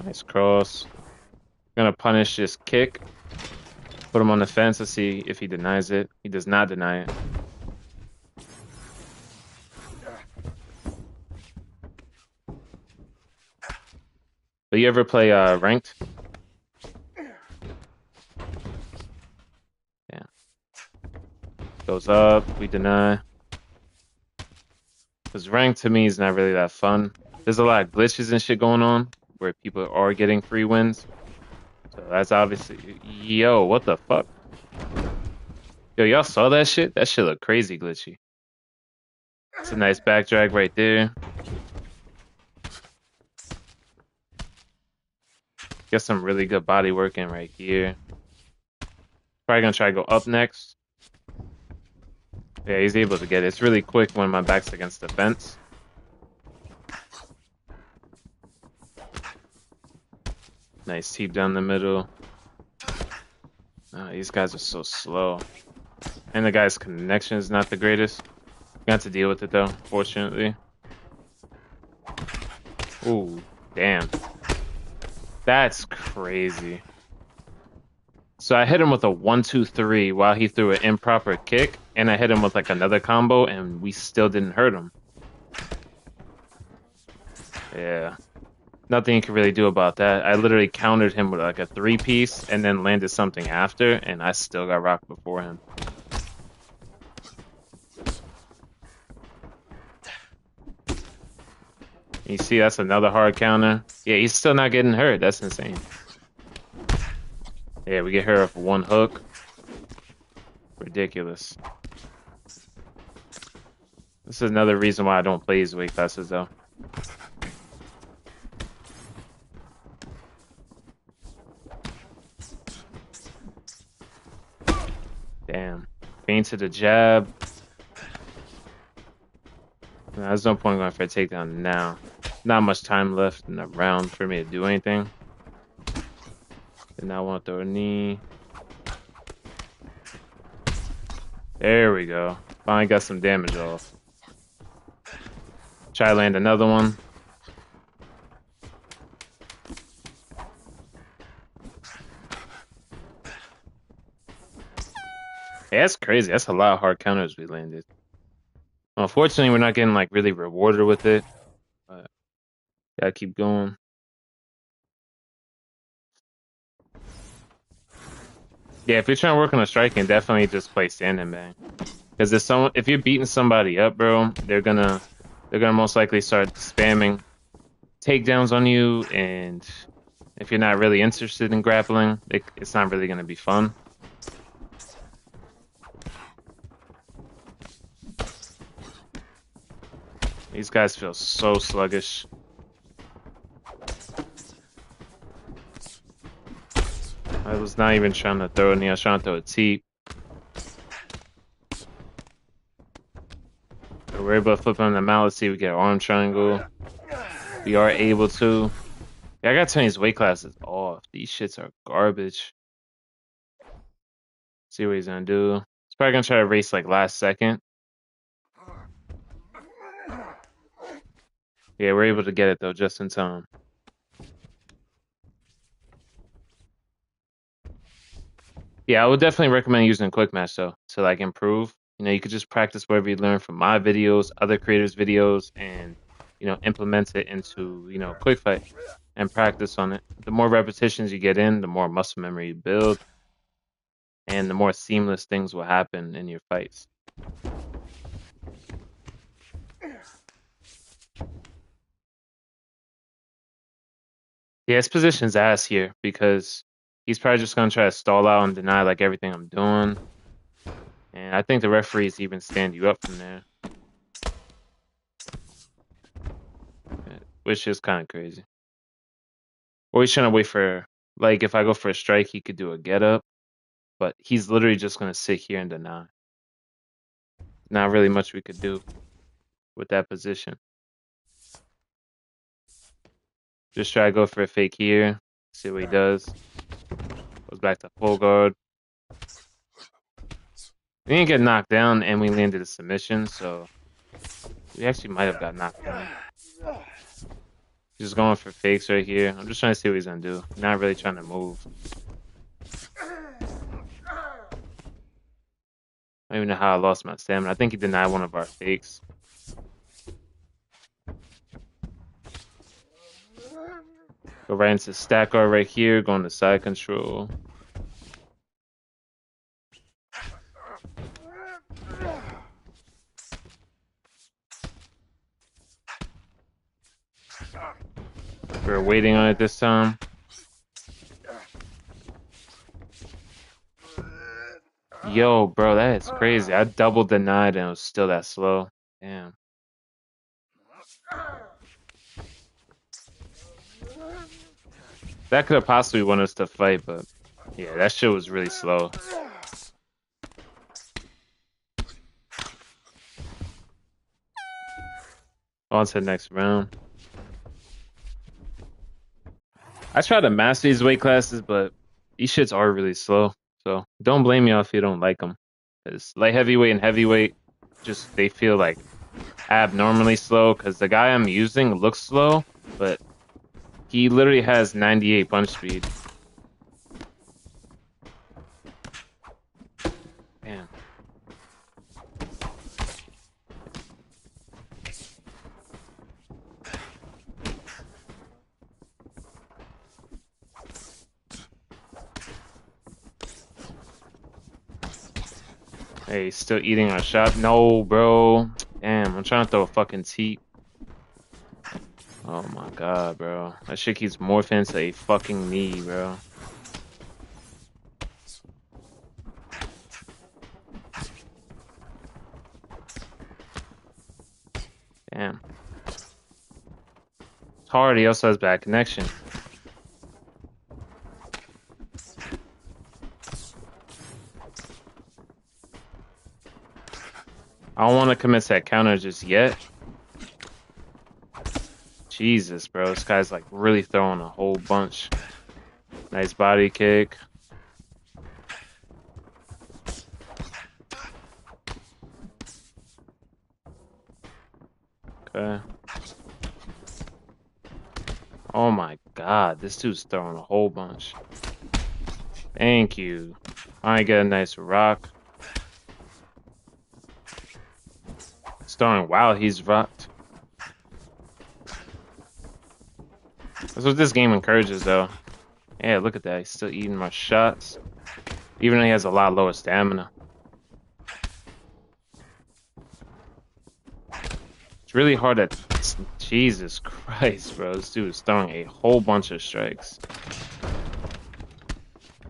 Nice cross. Gonna punish this kick. Put him on the fence to see if he denies it. He does not deny it. But you ever play ranked? Yeah. Goes up, we deny. Because ranked to me is not really that fun. There's a lot of glitches and shit going on where people are getting free wins. That's obviously. Yo, what the fuck? Yo, y'all saw that shit? That shit look crazy glitchy. It's a nice back drag right there. Get some really good body work in right here. Probably gonna try to go up next. Yeah, he's able to get it. It's really quick when my back's against the fence. Nice teep down the middle. These guys are so slow. And the guy's connection is not the greatest. You have to deal with it though, fortunately. Ooh, damn. That's crazy. So I hit him with a 1-2-3 while he threw an improper kick, and I hit him with like another combo, and we still didn't hurt him. Yeah. Nothing you can really do about that. I literally countered him with like a 3-piece and then landed something after, and I still got rocked before him. You see, that's another hard counter. Yeah, he's still not getting hurt. That's insane. Yeah, we get her off one hook. Ridiculous. This is another reason why I don't play these weight classes, though. Damn. Feint to the jab. There's no point going for a takedown now. Not much time left in the round for me to do anything. And now I want to throw a knee. There we go. Finally got some damage off. Try to land another one. Yeah, that's crazy. That's a lot of hard counters we landed. Unfortunately, we're not getting like really rewarded with it. But gotta keep going. Yeah, if you're trying to work on a striking, definitely just play stand and bang. Because if you're beating somebody up, bro, they're gonna most likely start spamming takedowns on you, and if you're not really interested in grappling, it's not really gonna be fun. These guys feel so sluggish. I was not even trying to throw a knee, I was trying to throw a teep. So we're able to flip on the mallet, see we get arm triangle. We are able to. Yeah, I gotta turn these weight classes off. These shits are garbage. See what he's gonna do. He's probably gonna try to race like last second. Yeah, we're able to get it though, just in time. Yeah, I would definitely recommend using a quick match though to like improve. You know, you could just practice whatever you learn from my videos, other creators' videos, and implement it into quick fight and practice on it. The more repetitions you get in, the more muscle memory you build, and the more seamless things will happen in your fights. Yeah, his position's ass here because he's probably just gonna try to stall out and deny like everything I'm doing. And I think the referees even stand you up from there. Which is kind of crazy. Or he's trying to wait for, like, if I go for a strike, he could do a get up. But he's literally just gonna sit here and deny. Not really much we could do with that position. Just try to go for a fake here. See what he does. Goes back to full guard. We didn't get knocked down, and we landed a submission, so we actually might have got knocked down. Just going for fakes right here. I'm just trying to see what he's gonna do. Not really trying to move. I don't even know how I lost my stamina. I think he denied one of our fakes. Go right into stack guard right here. Going to side control. We're waiting on it this time. Yo, bro, that is crazy. I double denied and it was still that slow. Damn. That could have possibly won us the fight, but yeah, that shit was really slow. On to the next round. I try to master these weight classes, but these shits are really slow. So don't blame me if you don't like them. Because light heavyweight and heavyweight, just they feel like abnormally slow. Because the guy I'm using looks slow, but he literally has 98 punch speed. Damn. Hey, he's still eating our shot. No, bro. Damn, I'm trying to throw a fucking teep. Oh my god, bro. That shit keeps morphing into a fucking knee, bro. Damn. It's hard. He also has bad connection. I don't want to commit to that counter just yet. Jesus, bro. This guy's like really throwing a whole bunch. Nice body kick. Okay. Oh my god. This dude's throwing a whole bunch. Thank you. I get a nice rock. Starring while he's rocked. That's what this game encourages, though. Yeah, look at that. He's still eating my shots. Even though he has a lot lower stamina. It's really hard to... Jesus Christ, bro. This dude is throwing a whole bunch of strikes.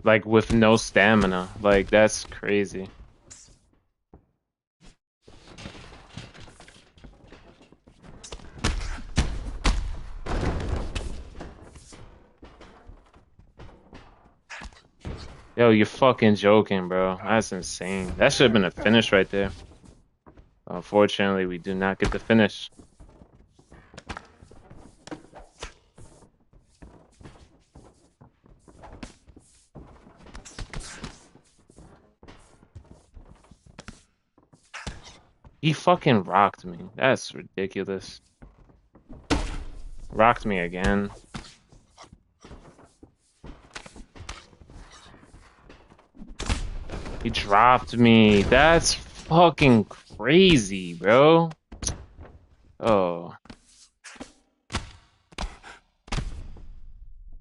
Like, with no stamina. Like, that's crazy. Yo, you're fucking joking, bro. That's insane. That should have been a finish right there. Unfortunately, we do not get the finish. He fucking rocked me. That's ridiculous. Rocked me again. He dropped me. That's fucking crazy, bro. Oh.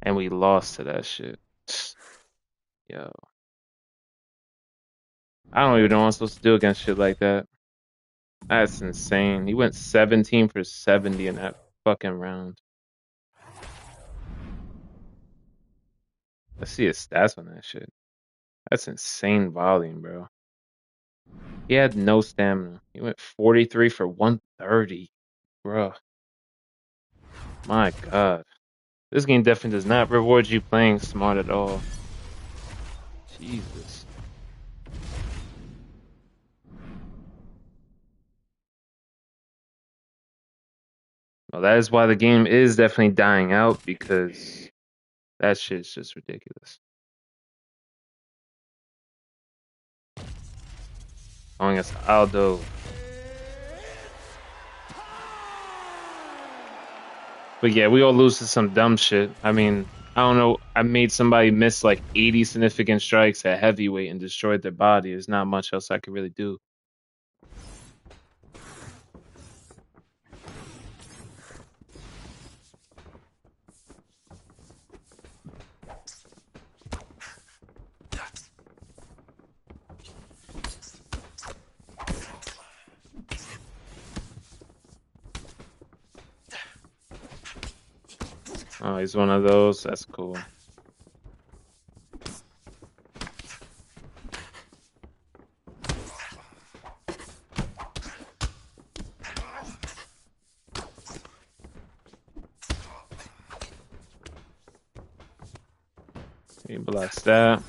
And we lost to that shit. Yo. I don't even know what I'm supposed to do against shit like that. That's insane. He went 17 for 70 in that fucking round. Let's see his stats on that shit. That's insane volume, bro. He had no stamina. He went 43 for 130. Bruh. My god. This game definitely does not reward you playing smart at all. Jesus. Well, that is why the game is definitely dying out, because that shit's just ridiculous. Going us Aldo. But yeah, we all lose to some dumb shit. I mean, I don't know. I made somebody miss like 80 significant strikes at heavyweight and destroyed their body. There's not much else I could really do. Oh, he's one of those. That's cool. He blocks that.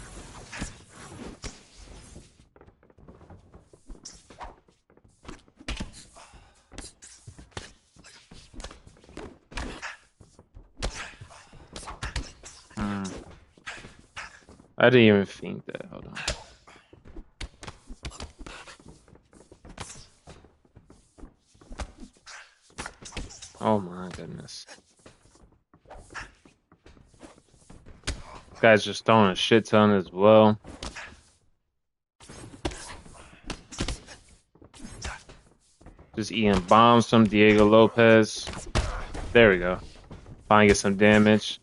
Hmm. I didn't even think that. Hold on. Oh my goodness. Guy's just throwing a shit ton as well. Just eating bombs from Diego Lopez. There we go. Finally get some damage.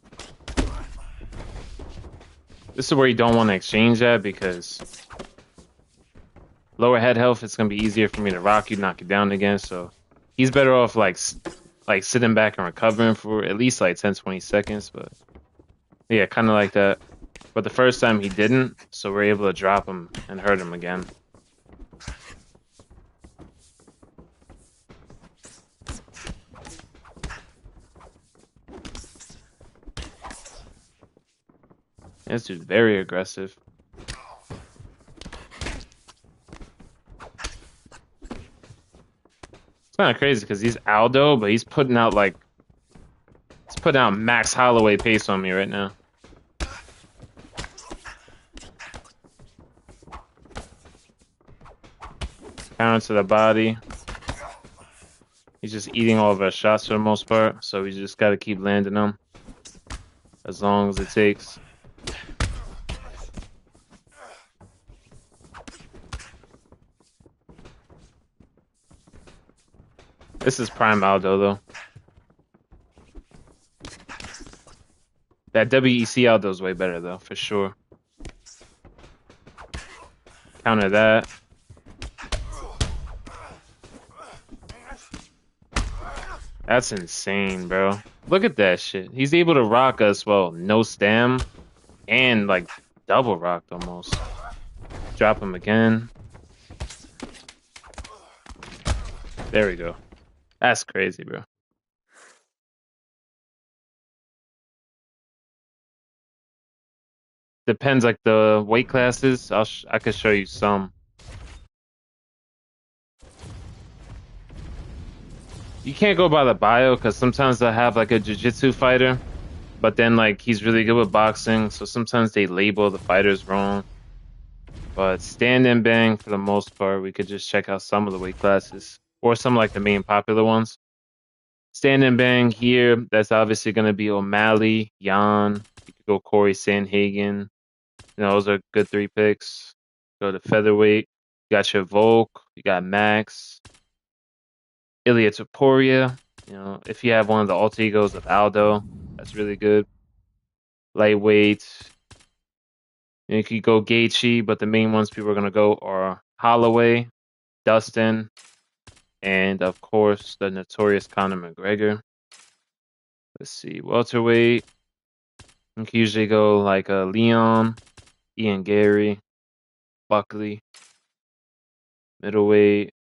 This is where you don't want to exchange that because lower head health, it's going to be easier for me to rock you, knock you down again. So he's better off like sitting back and recovering for at least like 10, 20 seconds. But yeah, kind of like that. But the first time he didn't, so we're able to drop him and hurt him again. This dude's very aggressive. It's kind of crazy because he's Aldo, but he's putting out Max Holloway pace on me right now. Counter to the body. He's just eating all of our shots for the most part, so we just got to keep landing them as long as it takes. This is prime Aldo, though. That WEC Aldo is way better, though, for sure. Counter that. That's insane, bro. Look at that shit. He's able to rock us, well, no stam, and like double rocked almost. Drop him again. There we go. That's crazy, bro. Depends like the weight classes. I could show you some. You can't go by the bio because sometimes they'll have like a jiu-jitsu fighter, but then like he's really good with boxing, so sometimes they label the fighters wrong. But stand and bang for the most part, we could just check out some of the weight classes or some like the main popular ones. Stand and bang here, that's obviously going to be O'Malley, Jan. You could go Corey Sandhagen. You know, those are good 3 picks. Go to featherweight. You got your Volk. You got Max. Ilya Topuria. You know, if you have one of the alter egos of Aldo, that's really good. Lightweight. You could go Gaethje, but the main ones people are gonna go are Holloway, Dustin, and of course the notorious Conor McGregor. Let's see, welterweight. You can usually go like Leon, Ian Gary, Buckley. Middleweight,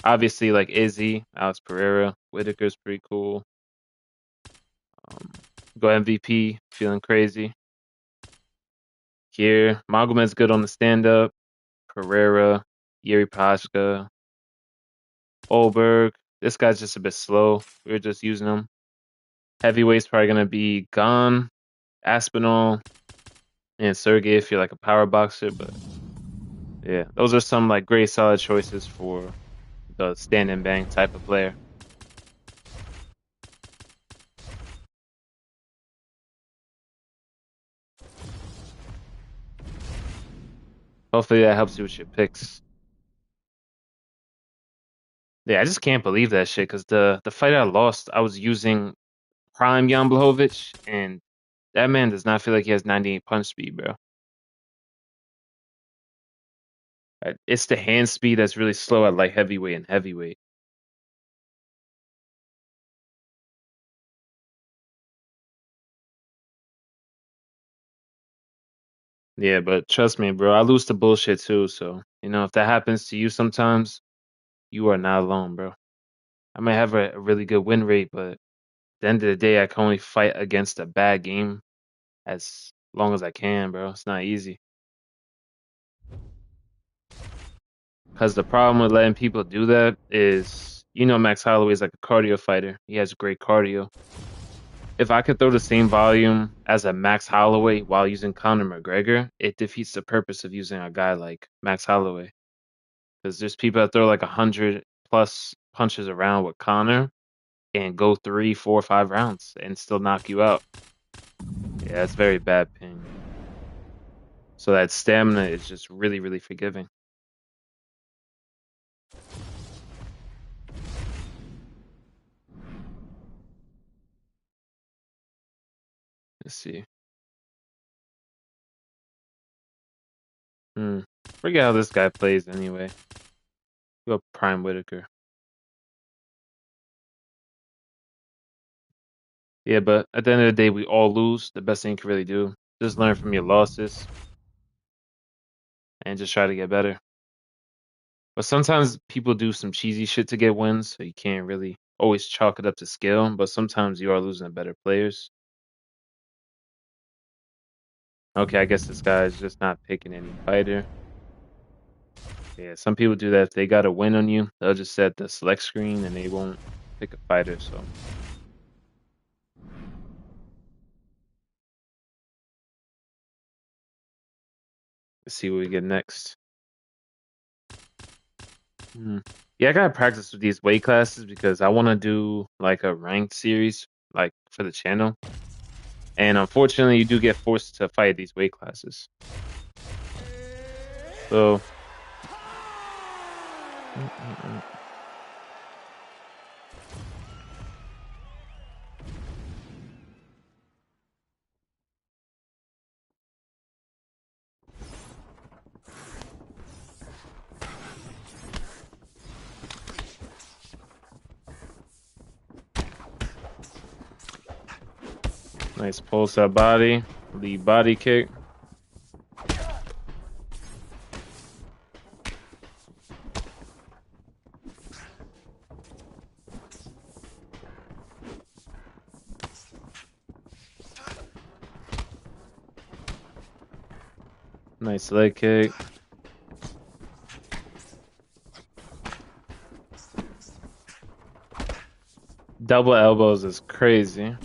obviously like Izzy, Alex Pereira, Whitaker's pretty cool. Go MVP, feeling crazy. Here, Magomed's good on the stand-up. Pereira, Yuri Pashka, Olberg. This guy's just a bit slow. We are just using him. Heavyweight's probably gonna be Gon, Aspinall, and Sergey if you're like a power boxer. But yeah, those are some like great solid choices for the stand and bang type of player. Hopefully that helps you with your picks. Yeah, I just can't believe that shit because the fight I lost, I was using prime Jan Blachowicz, and that man does not feel like he has 98 punch speed, bro. It's the hand speed that's really slow at light heavyweight and heavyweight. Yeah, but trust me, bro, I lose to bullshit too. So, you know, if that happens to you sometimes, you are not alone, bro. I might have a really good win rate, but at the end of the day, I can only fight against a bad game as long as I can, bro. It's not easy. Because the problem with letting people do that is, Max Holloway is like a cardio fighter. He has great cardio. If I could throw the same volume as a Max Holloway while using Conor McGregor, it defeats the purpose of using a guy like Max Holloway. Because there's people that throw like 100+ punches around with Conor and go 3, 4, 5 rounds and still knock you out. Yeah, it's very bad ping. So that stamina is just really, really forgiving. Let's see. Forget how this guy plays anyway. Go Prime Whitaker. Yeah, but at the end of the day, we all lose. The best thing you can really do, just learn from your losses and just try to get better. But sometimes people do some cheesy shit to get wins, so you can't really always chalk it up to skill. But sometimes you are losing to better players. Okay, I guess this guy is just not picking any fighter. Yeah, some people do that. If they got a win on you, they'll just set the select screen and they won't pick a fighter. So let's see what we get next. Yeah, I gotta practice with these weight classes because I want to do like a ranked series, like for the channel. And unfortunately, you do get forced to fight these weight classes. So, nice pulse up body, lead body kick. Nice leg kick. Double elbows is crazy.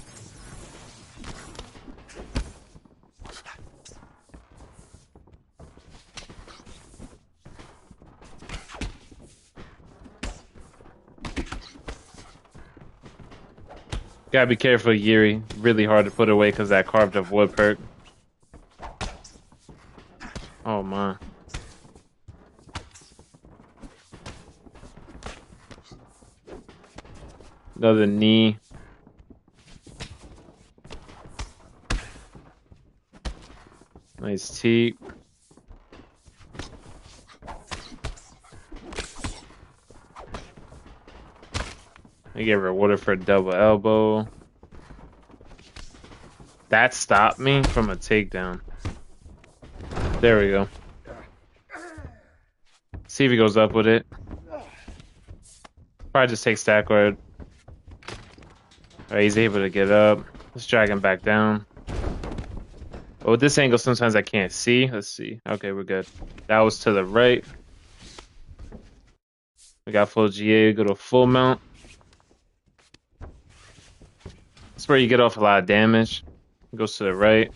Gotta be careful, Yuri. Really hard to put away because that carved up wood perk. Oh my. Another knee. Nice teep. I get rewarded for a double elbow. That stopped me from a takedown. There we go. See if he goes up with it. Probably just take stack guard. Alright, he's able to get up. Let's drag him back down. But with this angle, sometimes I can't see. Let's see. Okay, we're good. That was to the right. We got full GA, go to full mount. That's where you get off a lot of damage. Goes to the right.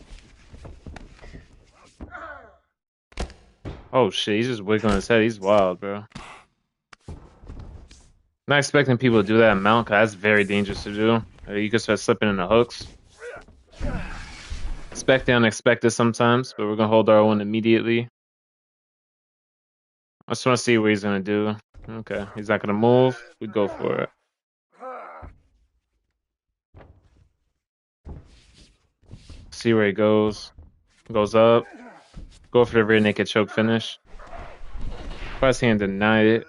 Oh shit, he's just wiggling his head. He's wild, bro. Not expecting people to do that in mount, because that's very dangerous to do. You can start slipping in the hooks. Expect the unexpected sometimes, but we're going to hold our own immediately. I just want to see what he's going to do. Okay, he's not going to move. We go for it. See where he goes. Goes up. Go for the rear naked choke finish. Press hand denied it.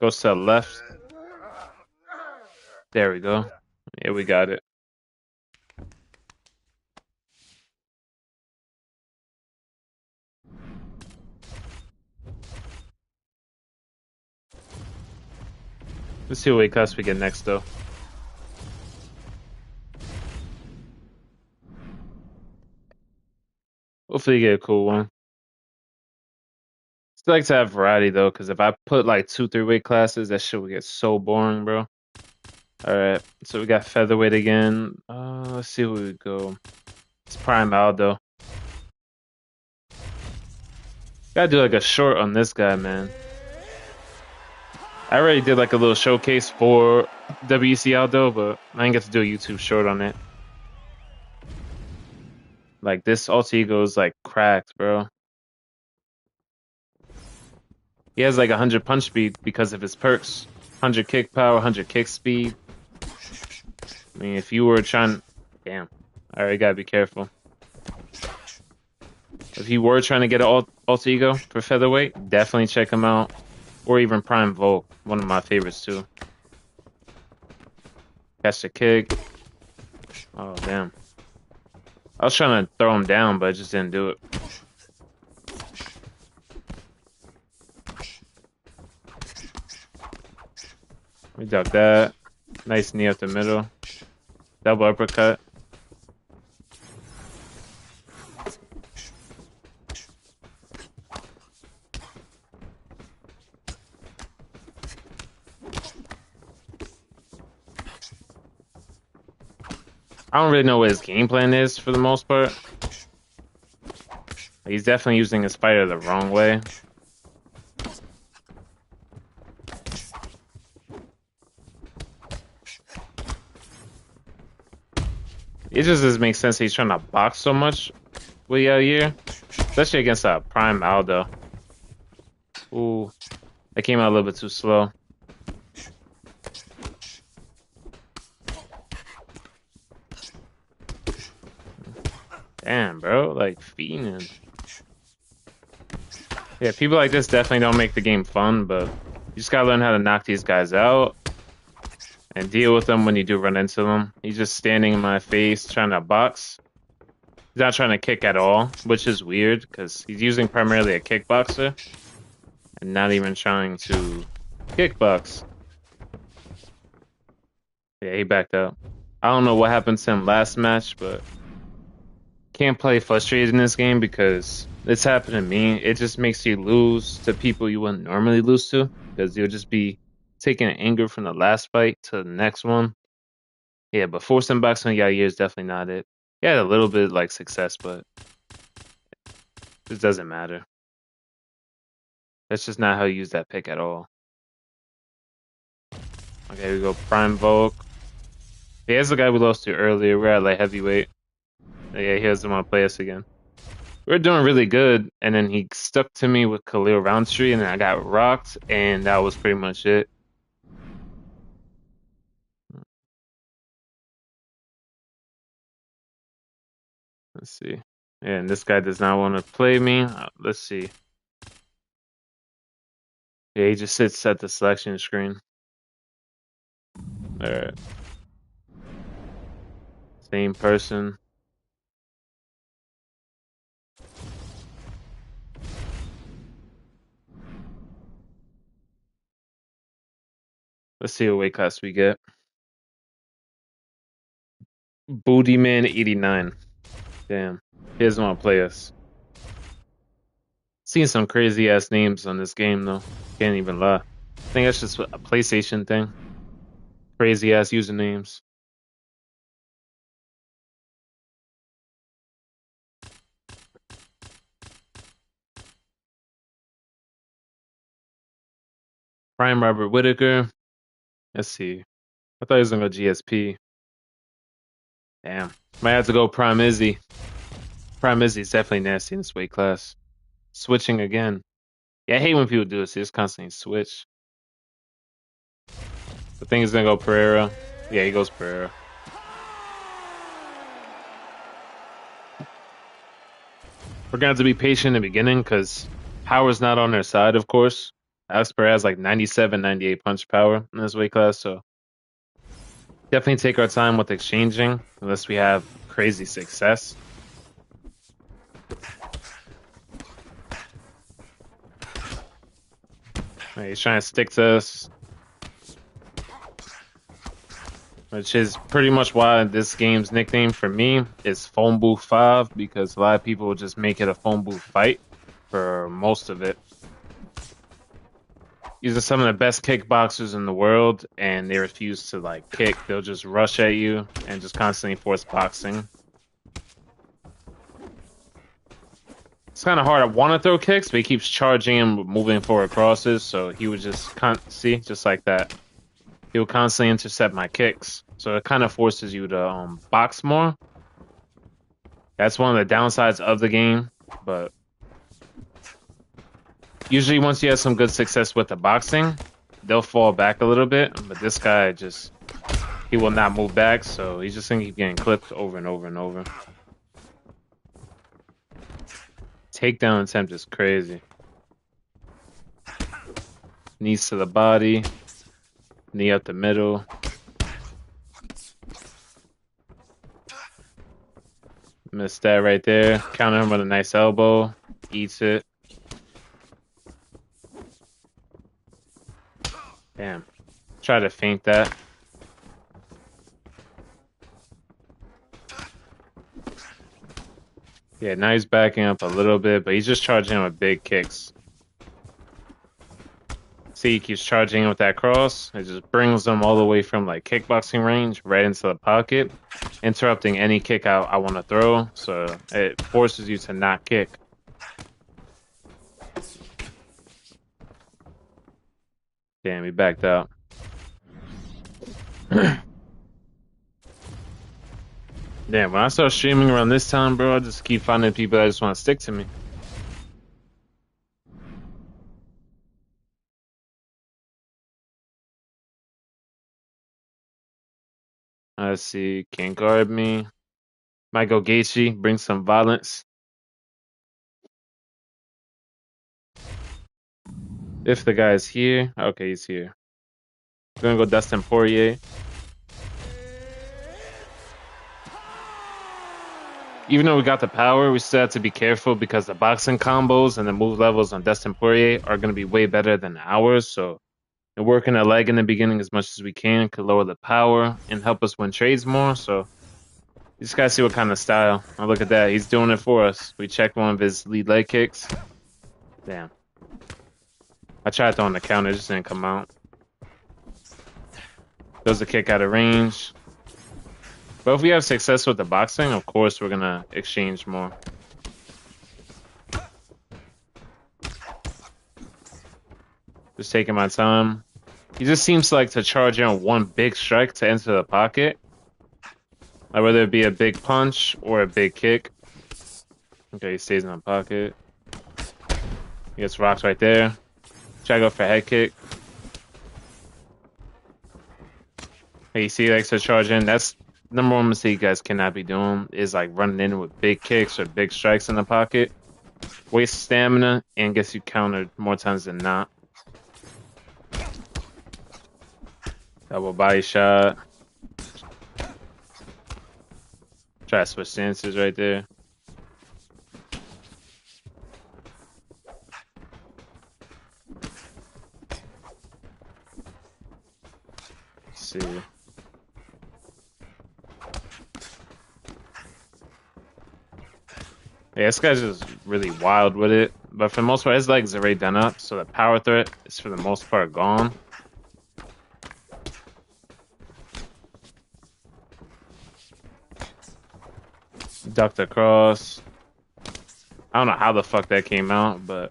Goes to the left. There we go. Yeah, we got it. Let's see what weight class we get next, though. Hopefully you get a cool one. Still like to have variety though, because if I put like 2, 3 weight classes, that shit would get so boring, bro. All right, so we got featherweight again. Let's see where we go. It's Prime Aldo. Gotta do like a short on this guy, man. I already did like a little showcase for WEC Aldo, but I didn't get to do a YouTube short on it. Like this alter ego is like cracked, bro. He has like 100 punch speed because of his perks. 100 kick power, 100 kick speed. I mean, if you were trying... Damn. Alright, gotta be careful. If you were trying to get an alter ego for featherweight, definitely check him out. Or even Prime Volk, one of my favorites too. Catch the kick. Oh, damn. I was trying to throw him down, but I just didn't do it. We duck that. Nice knee up the middle. Double uppercut. I don't really know what his game plan is for the most part. He's definitely using his fighter the wrong way. It just doesn't make sense that he's trying to box so much with Yair, especially against a Prime Aldo. Ooh, that came out a little bit too slow. Damn, bro, like fiending. Yeah, people like this definitely don't make the game fun, but you just gotta learn how to knock these guys out and deal with them when you do run into them. He's just standing in my face trying to box. He's not trying to kick at all, which is weird because he's using primarily a kickboxer and not even trying to kickbox. Yeah, he backed up. I don't know what happened to him last match, but can't play frustrated in this game because it's happened to me. It just makes you lose to people you wouldn't normally lose to because you'll just be taking anger from the last fight to the next one. Yeah, but forcing boxing on Yair is definitely not it. He had a little bit like success, but it doesn't matter. That's just not how you use that pick at all. Okay, we go Prime Volk. Here's the guy we lost to earlier. We're at like heavyweight. Yeah, he doesn't want to play us again. We're doing really good, and then he stuck to me with Khalil Roundtree, and then I got rocked, and that was pretty much it. Let's see. And this guy does not want to play me. Let's see. Yeah, he just sits at the selection screen. Alright. Same person. Let's see what weight class we get. Booty Man 89. Damn. He doesn't want to play us. Seen some crazy ass names on this game though. Can't even lie. I think that's just a PlayStation thing. Crazy ass usernames. Prime Robert Whitaker. Let's see. I thought he was gonna go GSP. Damn. Might have to go Prime Izzy. Prime Izzy is definitely nasty in this weight class. Switching again. Yeah, I hate when people do this. They just constantly switch. The thing is gonna go Pereira. Yeah, he goes Pereira. We're gonna have to be patient in the beginning because power's not on their side, of course. Alex Pereira has like 97, 98 punch power in this weight class, so definitely take our time with exchanging unless we have crazy success. Right, he's trying to stick to us. which is pretty much why this game's nickname for me is Phone Booth 5, because a lot of people just make it a phone booth fight for most of it. These are some of the best kickboxers in the world, and they refuse to like kick. They'll just rush at you and just constantly force boxing. It's kind of hard. I want to throw kicks, but he keeps charging and moving forward crosses, so he would just see, just like that. He will constantly intercept my kicks, so it kind of forces you to box more. That's one of the downsides of the game, but usually once you have some good success with the boxing, they'll fall back a little bit, but this guy just, he will not move back, so he's just gonna keep getting clipped over and over and over. Takedown attempt is crazy. Knees to the body, knee up the middle. Missed that right there. Counter him with a nice elbow. Eats it. Damn. Try to feint that. Yeah, now he's backing up a little bit, but he's just charging him with big kicks. See, he keeps charging him with that cross. It just brings him all the way from like kickboxing range right into the pocket, interrupting any kick I want to throw. So it forces you to not kick. Damn, he backed out. Damn, when I start streaming around this time, bro, I just keep finding people that just want to stick to me. Let's see, can't guard me. Michael Gaethje, bring some violence. If the guy is here, okay, he's here. We're gonna go Dustin Poirier. Even though we got the power, we still have to be careful because the boxing combos and the move levels on Dustin Poirier are going to be way better than ours. So working a leg in the beginning as much as we can could lower the power and help us win trades more. So you just got to see what kind of style. Oh, look at that. He's doing it for us. We checked one of his lead leg kicks. Damn. I tried throwing the counter. It just didn't come out. Throws the kick out of range. But if we have success with the boxing, of course, we're going to exchange more. Just taking my time. He just seems like to charge in one big strike to enter the pocket. Like whether it be a big punch or a big kick. Okay, he stays in the pocket. He gets rocked right there. Try to go for a head kick. Hey, you see he likes to charge in. That's number one mistake you guys cannot be doing is like running in with big kicks or big strikes in the pocket. Waste stamina and gets you countered more times than not. Double body shot. Try to switch stances right there. Let's see. Yeah, this guy's just really wild with it. But for the most part, his legs are already done up, so the power threat is for the most part gone. Ducked across. I don't know how the fuck that came out, but...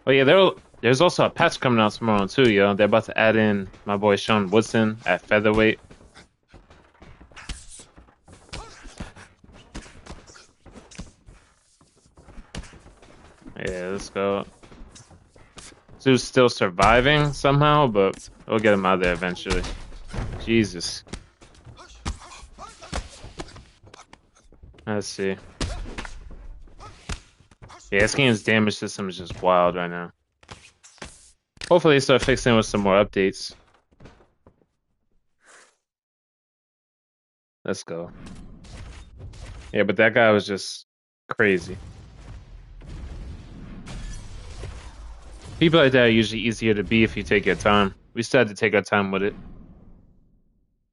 Oh yeah, there's also a patch coming out tomorrow too, yo. They're about to add in my boy Sean Woodson at featherweight. Yeah, let's go. Sue's still surviving somehow, but we'll get him out of there eventually. Jesus. Let's see. Yeah, this game's damage system is just wild right now. Hopefully they start fixing it with some more updates. Let's go. Yeah, but that guy was just crazy. People like that are usually easier to beat if you take your time. We still had to take our time with it.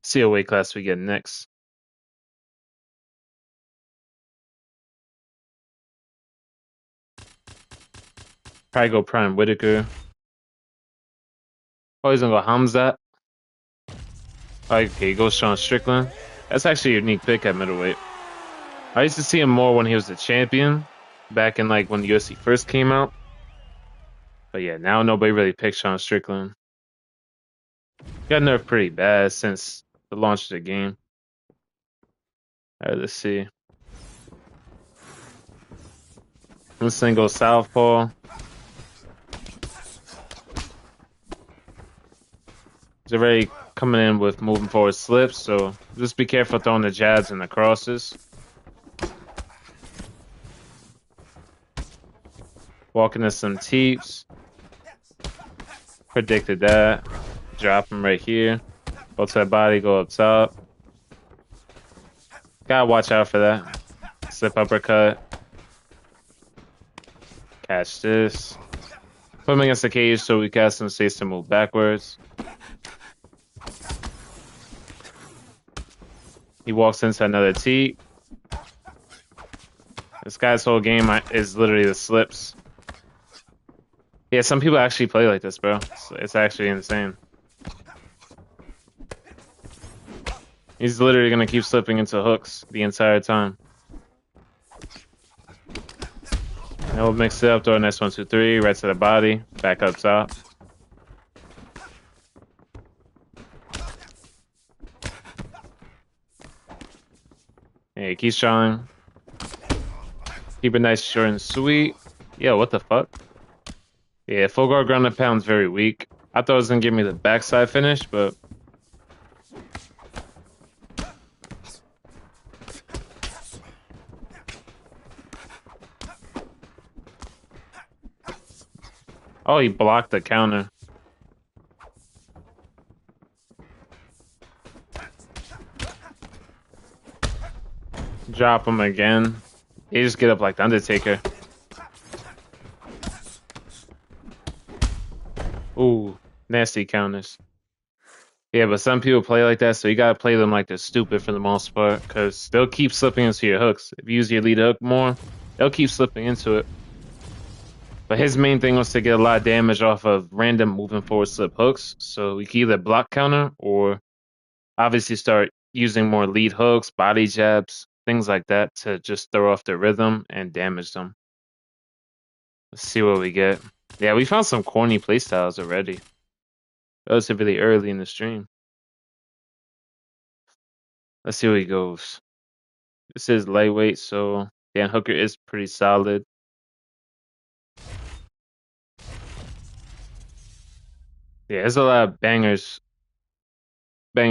See what weight class we get next. Probably go Prime Whitaker. Oh, he's gonna go Hamzat. Okay, go Sean Strickland. That's actually a unique pick at middleweight. I used to see him more when he was a champion, back in like when the UFC first came out. But yeah, now nobody really picks Sean Strickland. Got nerfed pretty bad since the launch of the game. Alright, let's see. This thing goes southpaw. He's already coming in with moving forward slips, so just be careful throwing the jabs and the crosses. Walking into some teeps. Predicted that. Drop him right here. Go to the body, go up top. Gotta watch out for that. Slip uppercut. Catch this. Put him against the cage so we got some space to move backwards. He walks into another tee. This guy's whole game is literally the slips. Yeah, some people actually play like this, bro. It's actually insane. He's literally gonna keep slipping into hooks the entire time. And we'll mix it up, throw a nice 1, 2, 3, right to the body, back up top. Hey, keep strong. Keep it nice, short, and sweet. Yo, what the fuck? Yeah, full guard ground and pound's very weak. I thought it was gonna give me the backside finish, but oh, he blocked the counter. Drop him again. He just get up like the Undertaker. Ooh, nasty counters. Yeah, but some people play like that, so you gotta play them like they're stupid for the most part, because they'll keep slipping into your hooks. If you use your lead hook more, they'll keep slipping into it. But his main thing was to get a lot of damage off of random moving forward slip hooks, so we can either block counter or obviously start using more lead hooks, body jabs, things like that to just throw off their rhythm and damage them. Let's see what we get. Yeah, we found some corny playstyles already. Relatively early in the stream. Let's see where he goes. This is lightweight, so Dan Hooker is pretty solid. Yeah, there's a lot of banger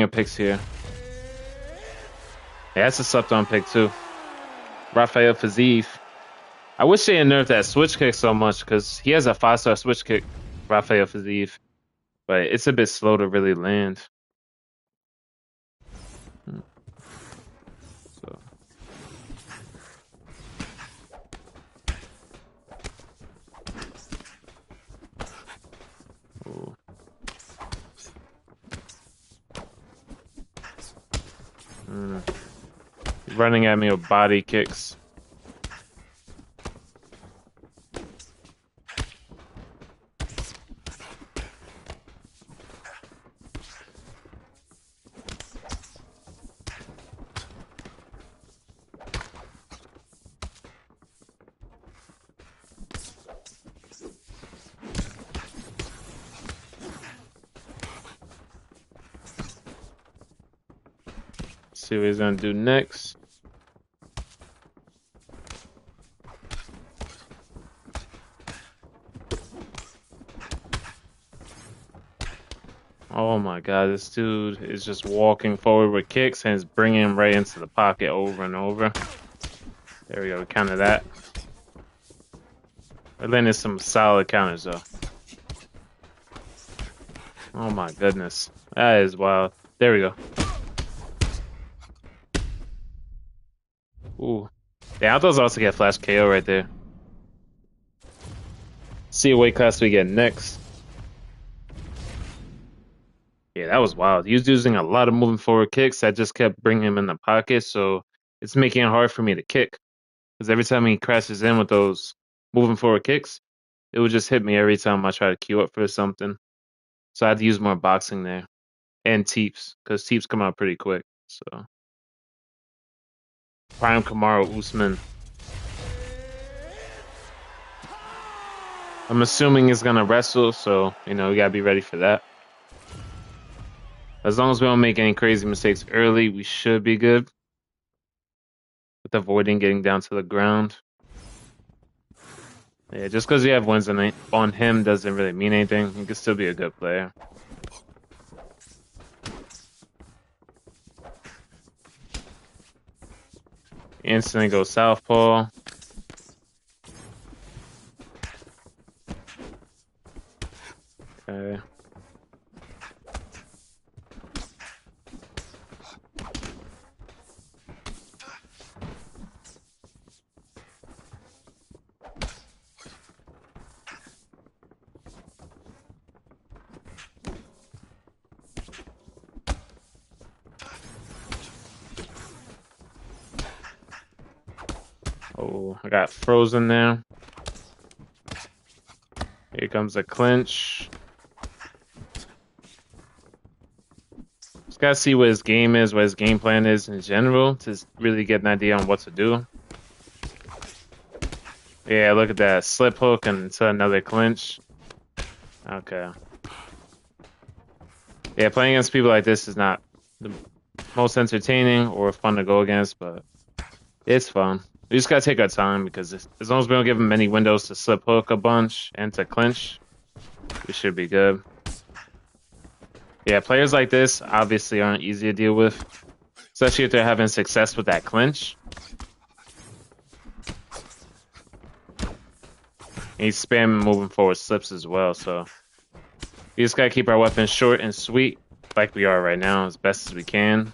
picks here. Yeah, that's a slept on pick too. Rafael Fiziev. I wish they had nerfed that switch kick so much because he has a 5-star switch kick, Rafael Fiziev. But it's a bit slow to really land. So. Ooh. Running at me with body kicks. See what he's gonna do next. Oh my god, this dude is just walking forward with kicks and is bringing him right into the pocket over and over. There we go, we counter that. We're landing some solid counters though. Oh my goodness, that is wild. There we go. Ooh. Yeah, I thought I was about to get flash KO right there. See what weight class we get next. Yeah, that was wild. He was using a lot of moving forward kicks. I just kept bringing him in the pocket, so it's making it hard for me to kick. Because every time he crashes in with those moving forward kicks, it would just hit me every time I try to queue up for something. So I had to use more boxing there. And teeps, because teeps come out pretty quick. So Prime Kamaru Usman. I'm assuming he's gonna wrestle, so we gotta be ready for that. As long as we don't make any crazy mistakes early, we should be good with avoiding getting down to the ground. Yeah, just because you have wins on him doesn't really mean anything. He could still be a good player. Instantly go southpaw. Okay. Oh, I got frozen there. Here comes a clinch. Just gotta see what his game is, what his game plan is in general to really get an idea on what to do. Yeah, look at that. Slip hook and to another clinch. Okay. Yeah, playing against people like this is not the most entertaining or fun to go against, but it's fun. We just gotta take our time because as long as we don't give them many windows to slip hook a bunch and to clinch, we should be good. Yeah, players like this obviously aren't easy to deal with, especially if they're having success with that clinch. And he's spamming moving forward slips as well, so we just gotta keep our weapons short and sweet, like we are right now, as best as we can.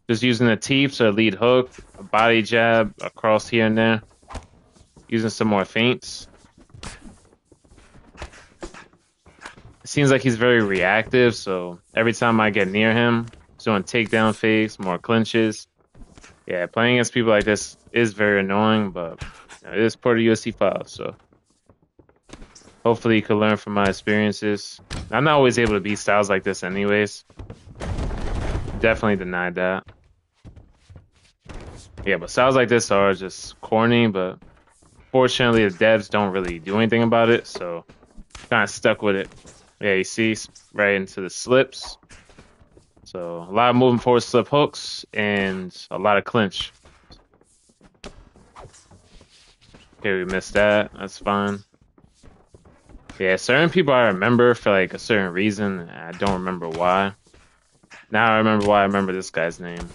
Just using the teeps or lead hook, a body jab across here and there. Using some more feints. It seems like he's very reactive, so every time I get near him, he's doing takedown fakes, more clinches. Yeah, playing against people like this is very annoying, but it is part of UFC 5, so hopefully you can learn from my experiences. I'm not always able to beat styles like this anyways. Definitely denied that. Yeah, but styles like this are just corny, but fortunately the devs don't really do anything about it, so kind of stuck with it. Yeah, you see right into the slips. So a lot of moving forward slip hooks and a lot of clinch. Okay, we missed that. That's fine. Yeah, certain people I remember for like a certain reason. I don't remember why. Now I remember why I remember this guy's name.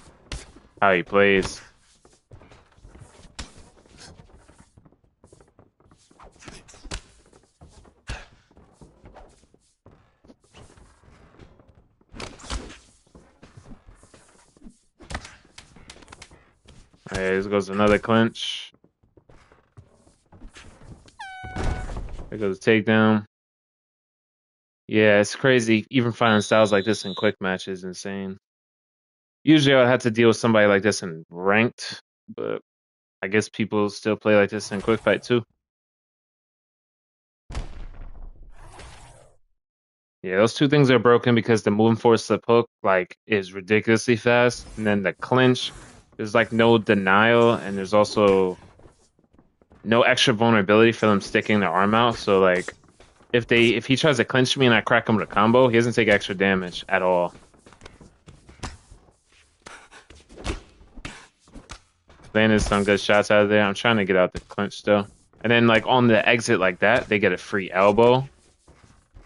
How he plays. Alright, this goes another clinch. There goes a takedown. Yeah, it's crazy. Even finding styles like this in quick match is insane. Usually I'd have to deal with somebody like this in ranked, but I guess people still play like this in quick fight too. Yeah, those two things are broken because the moving forward slip hook like is ridiculously fast, and then the clinch, there's like no denial, and there's also no extra vulnerability for them sticking their arm out. So like if he tries to clinch me and I crack him with a combo, he doesn't take extra damage at all. Landed some good shots out of there. I'm trying to get out the clinch still. And then like on the exit like that, they get a free elbow.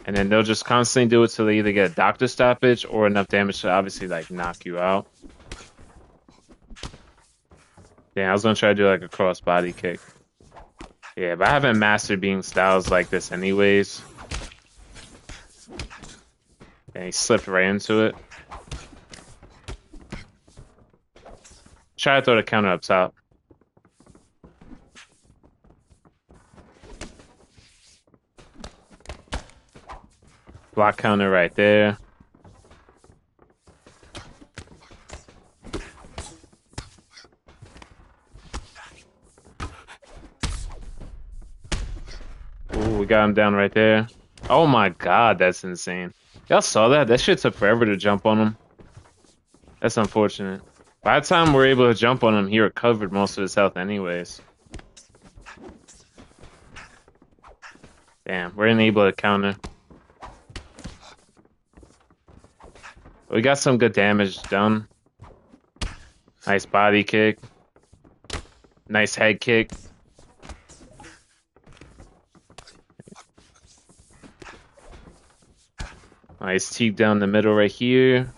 And then they'll just constantly do it till they either get a doctor stoppage or enough damage to obviously like knock you out. Yeah, I was gonna try to do like a cross body kick. Yeah, but I haven't mastered being styles like this anyways. And he slipped right into it. Try to throw the counter up top. Block counter right there. Ooh, we got him down right there. Oh my God, that's insane. Y'all saw that? That shit took forever to jump on him. That's unfortunate. By the time we're able to jump on him, he recovered most of his health anyways. Damn, we're unable to counter. We got some good damage done. Nice body kick. Nice head kick. Nice teep down the middle right here.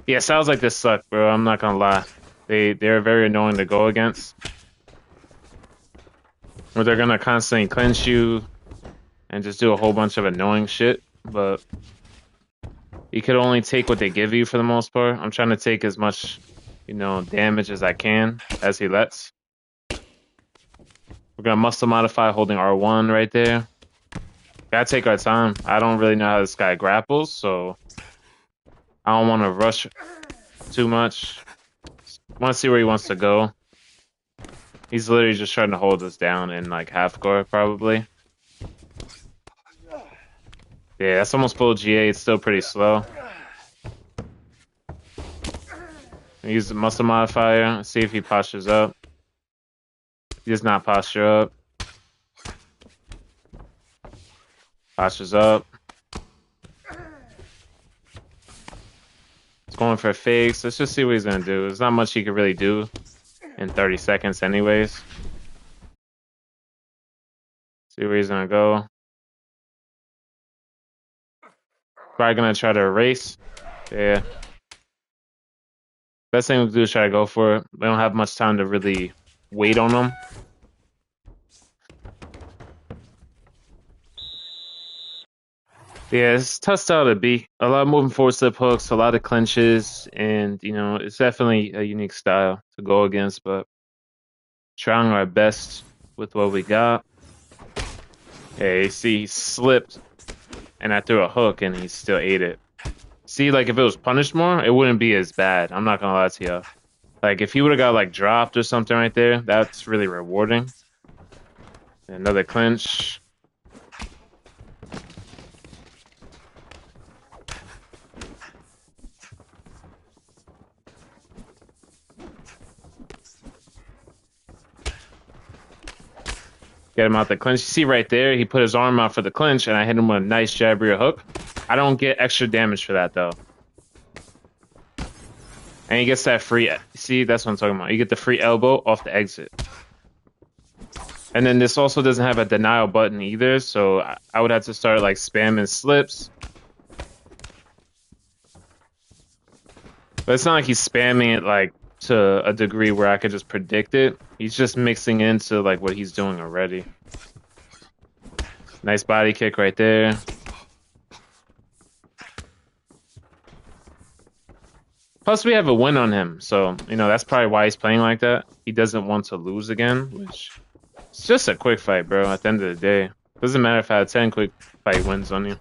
Yeah, sounds like this suck, bro. I'm not gonna lie. They're very annoying to go against. Or they're gonna constantly clinch you and just do a whole bunch of annoying shit. But you could only take what they give you for the most part. I'm trying to take as much, damage as I can as he lets. We're gonna muscle modify holding R1 right there. Gotta take our time. I don't really know how this guy grapples, so I don't want to rush too much. Want to see where he wants to go. He's literally just trying to hold us down in like half guard, probably. Yeah, that's almost full GA. It's still pretty slow. Use the muscle modifier. See if he postures up. He does not posture up. Postures up. He's going for fakes. Let's just see what he's gonna do. There's not much he could really do in 30 seconds anyways. See where he's gonna go. Probably gonna try to erase. Yeah. Best thing we can do is try to go for it. We don't have much time to really wait on him. Yeah, it's a tough style to beat. A lot of moving forward slip hooks, a lot of clinches, and it's definitely a unique style to go against, but trying our best with what we got. Yeah, you see, he slipped, and I threw a hook, and he still ate it. See, like, if it was punished more, it wouldn't be as bad. I'm not gonna lie to you. Like, if he would have got, like, dropped or something right there, that's really rewarding. Another clinch. Get him out the clinch. You see right there, he put his arm out for the clinch, and I hit him with a nice jab rear hook. I don't get extra damage for that, though. And he gets that free... See, that's what I'm talking about. You get the free elbow off the exit. And then this also doesn't have a denial button either, so I would have to start, like, spamming slips. But it's not like he's spamming it, like, to a degree where I could just predict it. He's just mixing into like what he's doing already. Nice body kick right there. Plus we have a win on him, so that's probably why he's playing like that. He doesn't want to lose again, which it's just a quick fight, bro. At the end of the day, doesn't matter if I had 10 quick fight wins on you.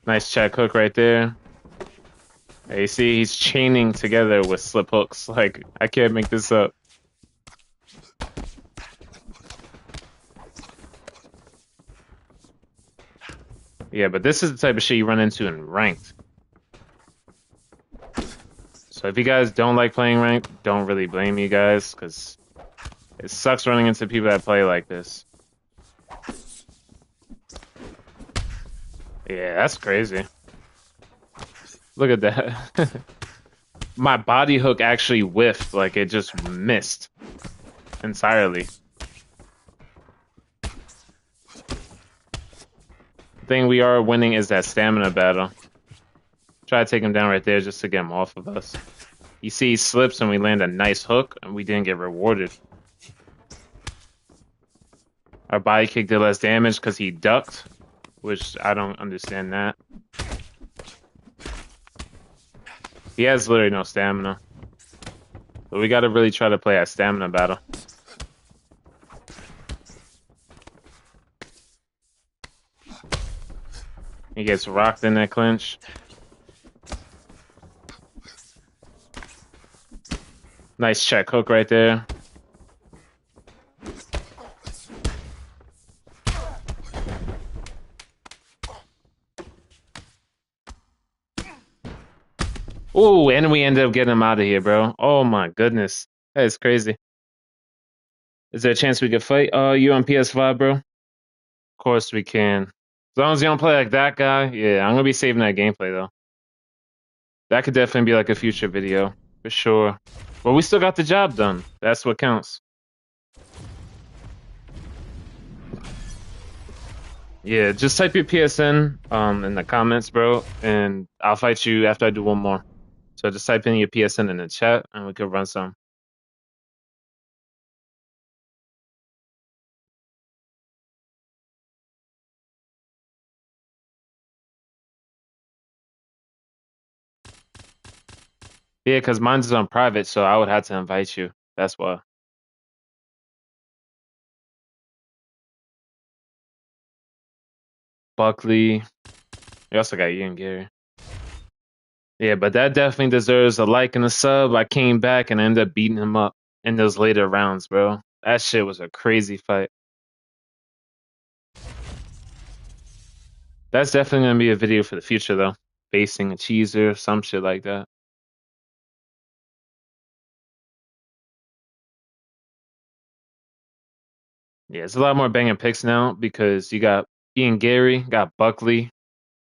Nice check hook right there. Hey, you see, he's chaining together with slip hooks. Like, I can't make this up. Yeah, but this is the type of shit you run into in ranked. So if you guys don't like playing ranked, don't really blame you guys, because it sucks running into people that play like this. Yeah, that's crazy. Look at that. My body hook actually whiffed, like it just missed entirely. The thing we are winning is that stamina battle. Try to take him down right there just to get him off of us. You see he slips and we land a nice hook and we didn't get rewarded. Our body kick did less damage because he ducked, which I don't understand that. He has literally no stamina. But we got to really try to play a stamina battle. He gets rocked in that clinch. Nice check hook right there. Ooh, and we ended up getting him out of here, bro. Oh my goodness. That is crazy. Is there a chance we could fight? You on PS5, bro? Of course we can. As long as you don't play like that guy, yeah, I'm gonna be saving that gameplay though. That could definitely be like a future video, for sure. But we still got the job done. That's what counts. Yeah, just type your PSN in the comments, bro, and I'll fight you after I do one more. So just type in your PSN in the chat and we could run some. Yeah, because mine's on private, so I would have to invite you. That's why. Buckley. We also got Ian Gary. Yeah, but that definitely deserves a like and a sub. I came back and I ended up beating him up in those later rounds, bro. That shit was a crazy fight. That's definitely gonna be a video for the future, though. Facing a cheeser, some shit like that. Yeah, it's a lot more banging picks now because you got Ian Gary, got Buckley.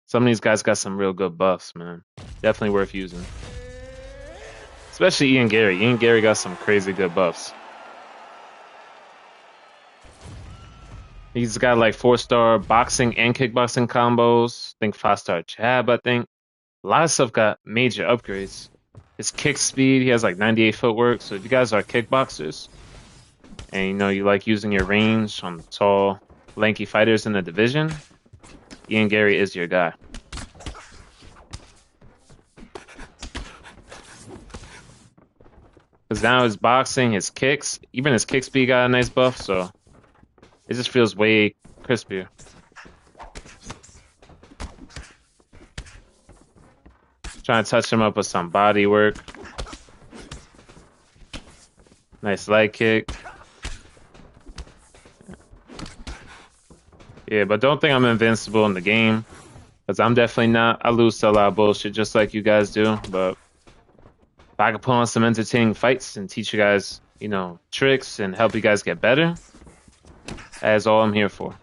Some of these guys got some real good buffs, man. Definitely worth using. Especially Ian Gary. Ian Gary got some crazy good buffs. He's got like 4-star boxing and kickboxing combos. I think 5-star jab, I think. A lot of stuff got major upgrades. His kick speed, he has like 98 footwork. So if you guys are kickboxers and you know you like using your range on tall, lanky fighters in the division, Ian Gary is your guy. Because now his boxing, his kicks, even his kick speed got a nice buff, so it just feels way crispier. Trying to touch him up with some body work. Nice leg kick. Yeah, but don't think I'm invincible in the game. Because I'm definitely not. I lose to a lot of bullshit just like you guys do. But if I could put on some entertaining fights and teach you guys, you know, tricks and help you guys get better, that's all I'm here for.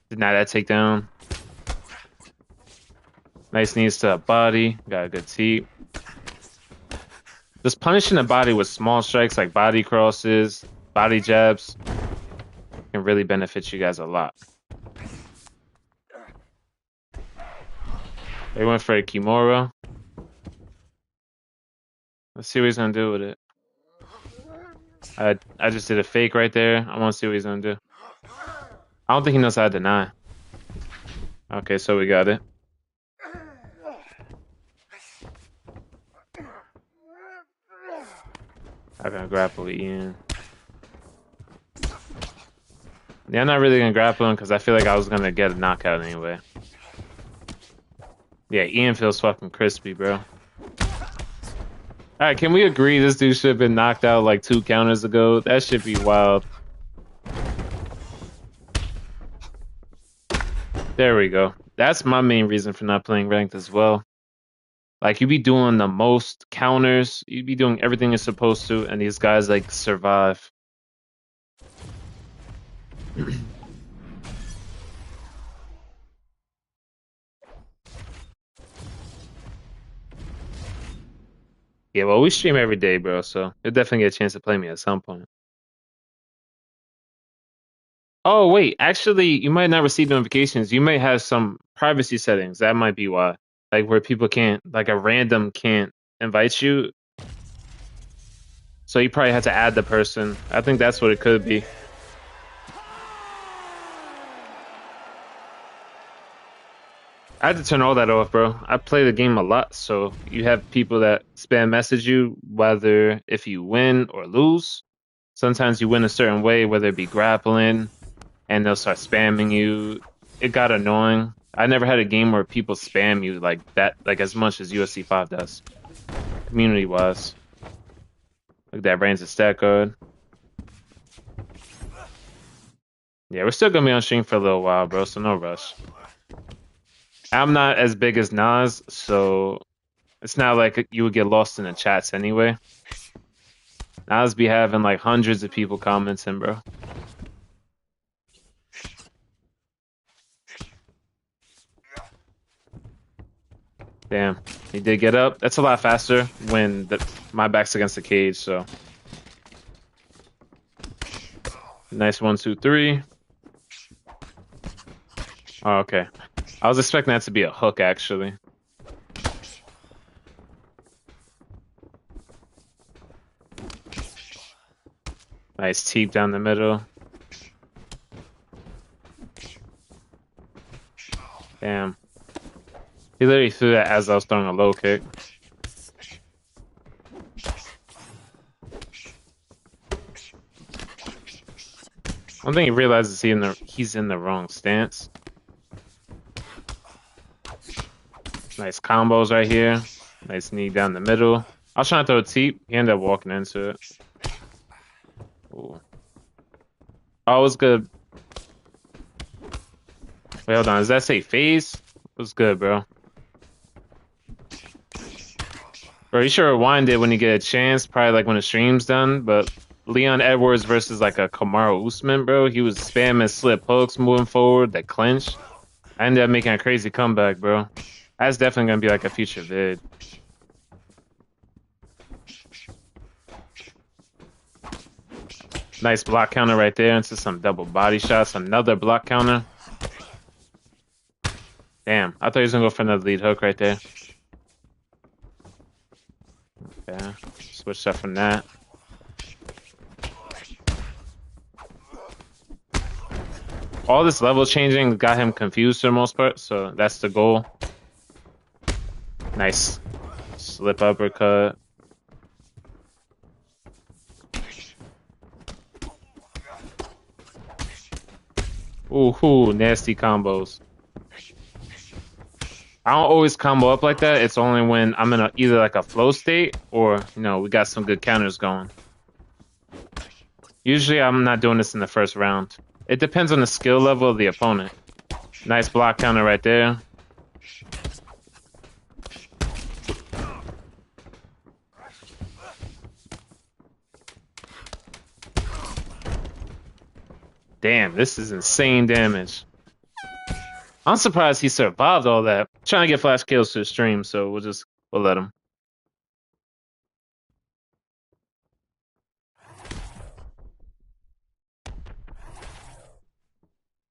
Deny that takedown. Nice knees to the body. Got a good teep. Just punishing the body with small strikes like body crosses, body jabs can really benefit you guys a lot. They went for a Kimura. Let's see what he's gonna do with it. I just did a fake right there. I want to see what he's gonna do. I don't think he knows how to deny. Okay, so we got it. I'm gonna grapple Ian. Yeah, I'm not really gonna grapple him because I feel like I was gonna get a knockout anyway. Yeah, Ian feels fucking crispy, bro. Alright, can we agree this dude should have been knocked out like 2 counters ago? That should be wild. There we go. That's my main reason for not playing ranked as well. Like, you be doing the most counters, you be doing everything you're supposed to, and these guys, like, survive. Yeah, well, we stream every day, bro, so you'll definitely get a chance to play me at some point. Oh, wait, actually, you might not receive notifications. You may have some privacy settings. That might be why. Like, where people can't, like, a random can't invite you. So you probably had to add the person. I think that's what it could be. I had to turn all that off, bro. I play the game a lot, so you have people that spam message you, whether if you win or lose. Sometimes you win a certain way, whether it be grappling, and they'll start spamming you. It got annoying. I never had a game where people spam you like that, like as much as UFC 5 does, community-wise. Look, that brain's a stat guard. Yeah, we're still gonna be on stream for a little while, bro, so no rush. I'm not as big as Nas, so it's not like you would get lost in the chats anyway. Nas be having like hundreds of people commenting, bro. Damn, he did get up. That's a lot faster when my back's against the cage, so. Nice 1, 2, 3. Oh, okay. I was expecting that to be a hook, actually. Nice teep down the middle. Damn. He literally threw that as I was throwing a low kick. One thing he realizes he's in the wrong stance. Nice combos right here. Nice knee down the middle. I was trying to throw a teep. He ended up walking into it. Ooh. Oh, it was good. Wait, hold on. Does that say phase? It was good, bro. Bro, you should rewind it when you get a chance. Probably like when the stream's done. But Leon Edwards versus like a Kamaru Usman, bro. He was spamming slip hooks moving forward, that clinch. I ended up making a crazy comeback, bro. That's definitely gonna be like a future vid. Nice block counter right there into some double body shots. Another block counter. Damn, I thought he was gonna go for another lead hook right there. Okay, switch up from that. All this level changing got him confused for the most part, so that's the goal. Nice slip uppercut. Ooh, nasty combos. I don't always combo up like that. It's only when I'm in either like a flow state or, you know, we got some good counters going. Usually I'm not doing this in the first round. It depends on the skill level of the opponent. Nice block counter right there. Damn, this is insane damage. I'm surprised he survived all that. Trying to get flash kills to the stream, so we'll let him.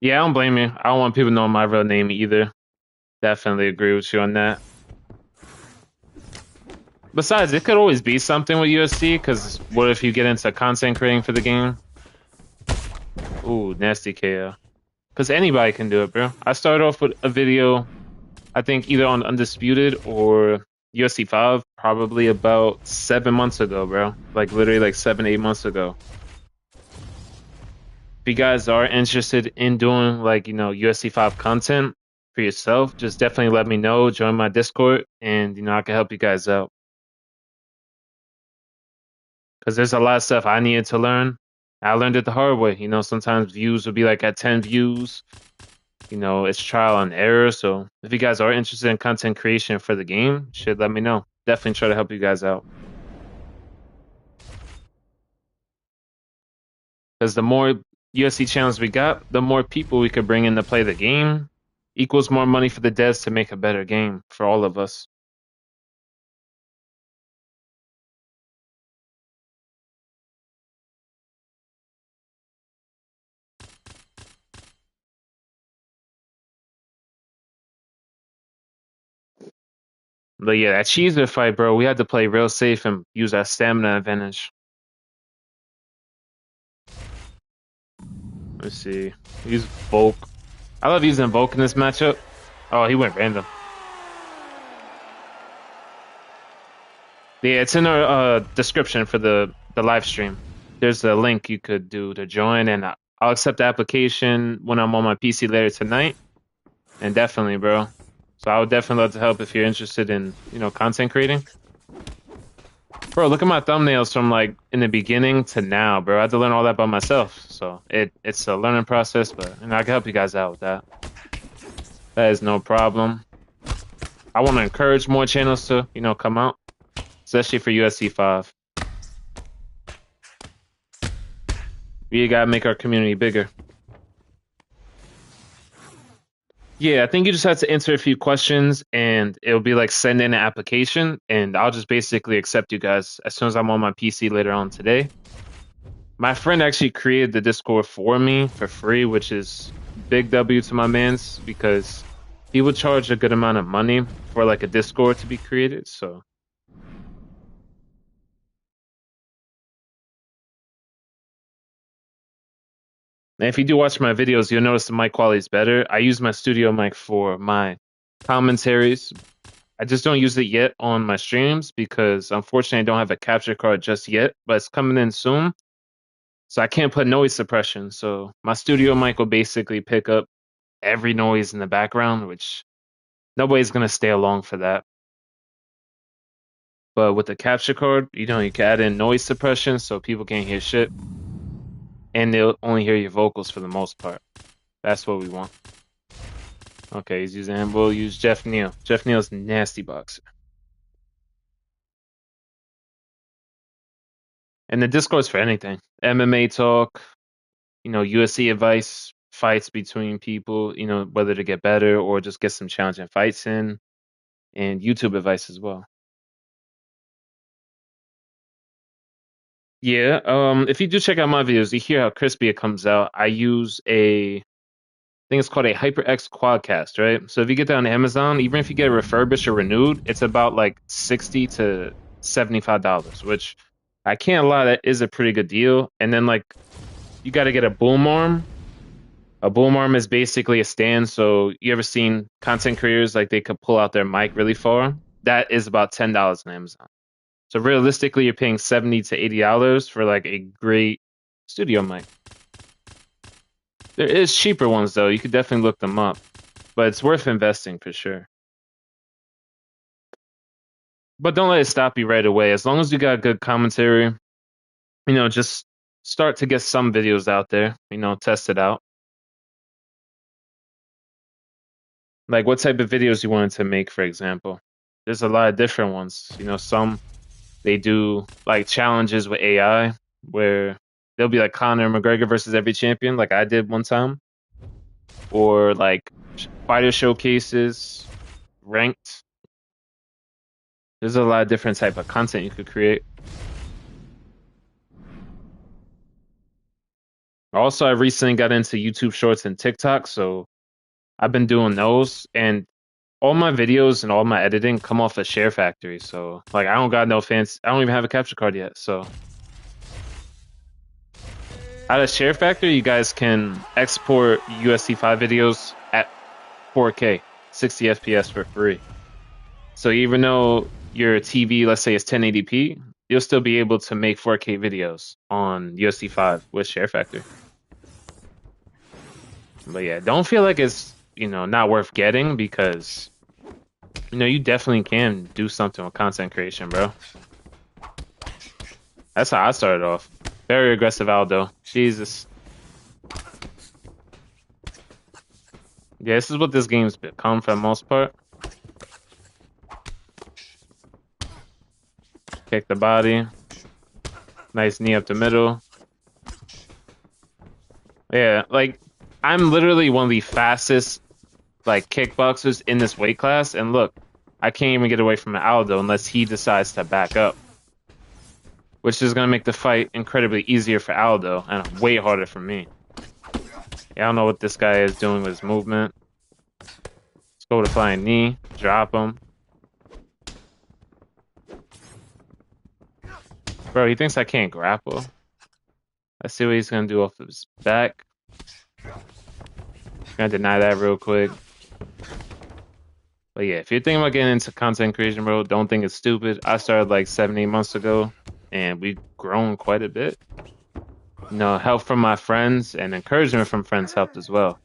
Yeah, I don't blame you. I don't want people knowing my real name either. Definitely agree with you on that. Besides, it could always be something with UFC, because what if you get into content creating for the game? Ooh, nasty KO. Because anybody can do it, bro. I started off with a video, I think either on Undisputed or UFC 5, probably about 7 months ago, bro. Like literally like 7, 8 months ago. If you guys are interested in doing like, you know, UFC 5 content for yourself, just definitely let me know. Join my Discord and, you know, I can help you guys out. Because there's a lot of stuff I needed to learn. I learned it the hard way. You know, sometimes views will be like at 10 views. You know, it's trial and error. So if you guys are interested in content creation for the game, should let me know. Definitely try to help you guys out. Because the more UFC channels we got, the more people we could bring in to play the game, equals more money for the devs to make a better game for all of us. But yeah, that Cheezer fight, bro, we had to play real safe and use our stamina advantage. Let's see. Use Volk. I love using Volk in this matchup. Oh, he went random. Yeah, it's in our description for the live stream. There's a link you could do to join, and I'll accept the application when I'm on my PC later tonight. And definitely, bro. So I would definitely love to help if you're interested in, content creating. Bro, look at my thumbnails from like in the beginning to now, bro. I had to learn all that by myself. So it's a learning process, but I can help you guys out with that. That is no problem. I want to encourage more channels to, come out, especially for UFC 5. We gotta make our community bigger. Yeah, I think you just have to answer a few questions and it'll be like send in an application and I'll just basically accept you guys as soon as I'm on my PC later on today. My friend actually created the Discord for me for free, which is big W to my mans because he would charge a good amount of money for like a Discord to be created. So and if you do watch my videos, you'll notice the mic quality is better. I use my studio mic for my commentaries. I just don't use it yet on my streams because unfortunately I don't have a capture card just yet, but it's coming in soon. So I can't put noise suppression. So my studio mic will basically pick up every noise in the background, which nobody's gonna stay along for that. But with the capture card, you can add in noise suppression so people can't hear shit. And they'll only hear your vocals for the most part. That's what we want. Okay, he's using, we'll use Jeff Neal. Jeff Neal's nasty boxer. And the Discord's for anything. MMA talk, UFC advice, fights between people, whether to get better or just get some challenging fights in, and YouTube advice as well. Yeah, if you do check out my videos, you hear how crispy it comes out. I use I think it's called a HyperX Quadcast, right? So if you get that on Amazon, even if you get it refurbished or renewed, it's about like $60 to $75, which I can't lie, that is a pretty good deal. And then like you got to get a boom arm. A boom arm is basically a stand. So you ever seen content creators like they could pull out their mic really far? That is about $10 on Amazon. So realistically, you're paying $70 to $80 for like a great studio mic. There is cheaper ones though. You could definitely look them up, but it's worth investing for sure. But don't let it stop you right away. As long as you got good commentary, just start to get some videos out there. Test it out. Like what type of videos you wanted to make, for example. There's a lot of different ones. Some they do like challenges with AI where they'll be like Conor McGregor versus every champion, like I did one time, or like fighter showcases, ranked. There's a lot of different type of content you could create. Also, I recently got into YouTube Shorts and TikTok, so I've been doing those, and all my videos and all my editing come off of Share Factory. So, like, I don't got no fans. I don't even have a capture card yet. So, out of Share Factory, you guys can export USC 5 videos at 4K, 60 FPS for free. So even though your TV, let's say, is 1080p, you'll still be able to make 4K videos on USC 5 with Share Factor. But yeah, don't feel like it's, not worth getting because, you definitely can do something with content creation, bro. That's how I started off. Very aggressive Aldo. Jesus. Yeah, this is what this game's become for the most part. Kick the body. Nice knee up the middle. Yeah, like, I'm literally one of the fastest, like, kickboxers in this weight class. And look, I can't even get away from Aldo unless he decides to back up. Which is going to make the fight incredibly easier for Aldo and way harder for me. Yeah, I don't know what this guy is doing with his movement. Let's go to flying knee. Drop him. Bro, he thinks I can't grapple. Let's see what he's going to do off of his back. Gonna deny that real quick. But yeah, if you're thinking about getting into content creation, bro, don't think it's stupid. I started like 7, 8 months ago, and we've grown quite a bit. Help from my friends and encouragement from friends helped as well.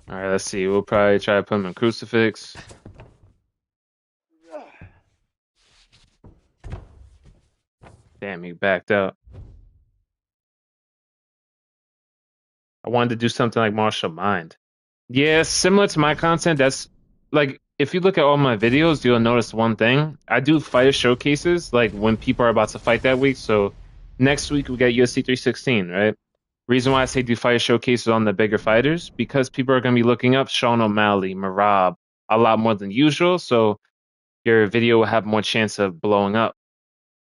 All right, let's see. We'll probably try to put him in crucifix. Damn, he backed out. I wanted to do something like Martial Mind. Yeah, similar to my content. That's like if you look at all my videos, you'll notice one thing. I do fighter showcases like when people are about to fight that week. So next week we got UFC 316, right? Reason why I say do fighter showcases on the bigger fighters because people are going to be looking up Sean O'Malley, Marab a lot more than usual. So your video will have more chance of blowing up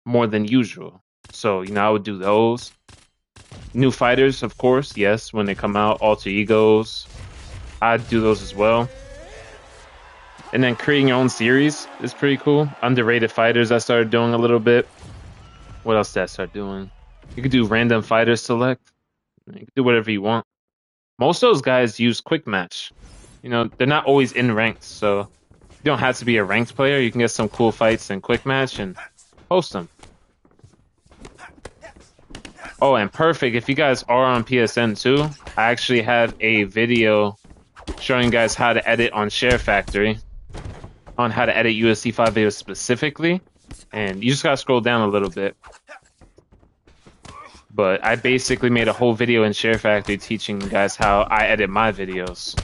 more than usual. So I would do those. New fighters, of course, yes, when they come out, alter egos, I'd do those as well. And then creating your own series is pretty cool. Underrated fighters I started doing a little bit. What else did I start doing? You could do random fighter select. You can do whatever you want. Most of those guys use quick match. They're not always in ranked, so you don't have to be a ranked player. You can get some cool fights in quick match and post them. Oh, and perfect. If you guys are on PSN too, I actually have a video showing you guys how to edit on Share Factory, on how to edit UFC 5 videos specifically. And you just gotta scroll down a little bit. But I basically made a whole video in Share Factory teaching you guys how I edit my videos.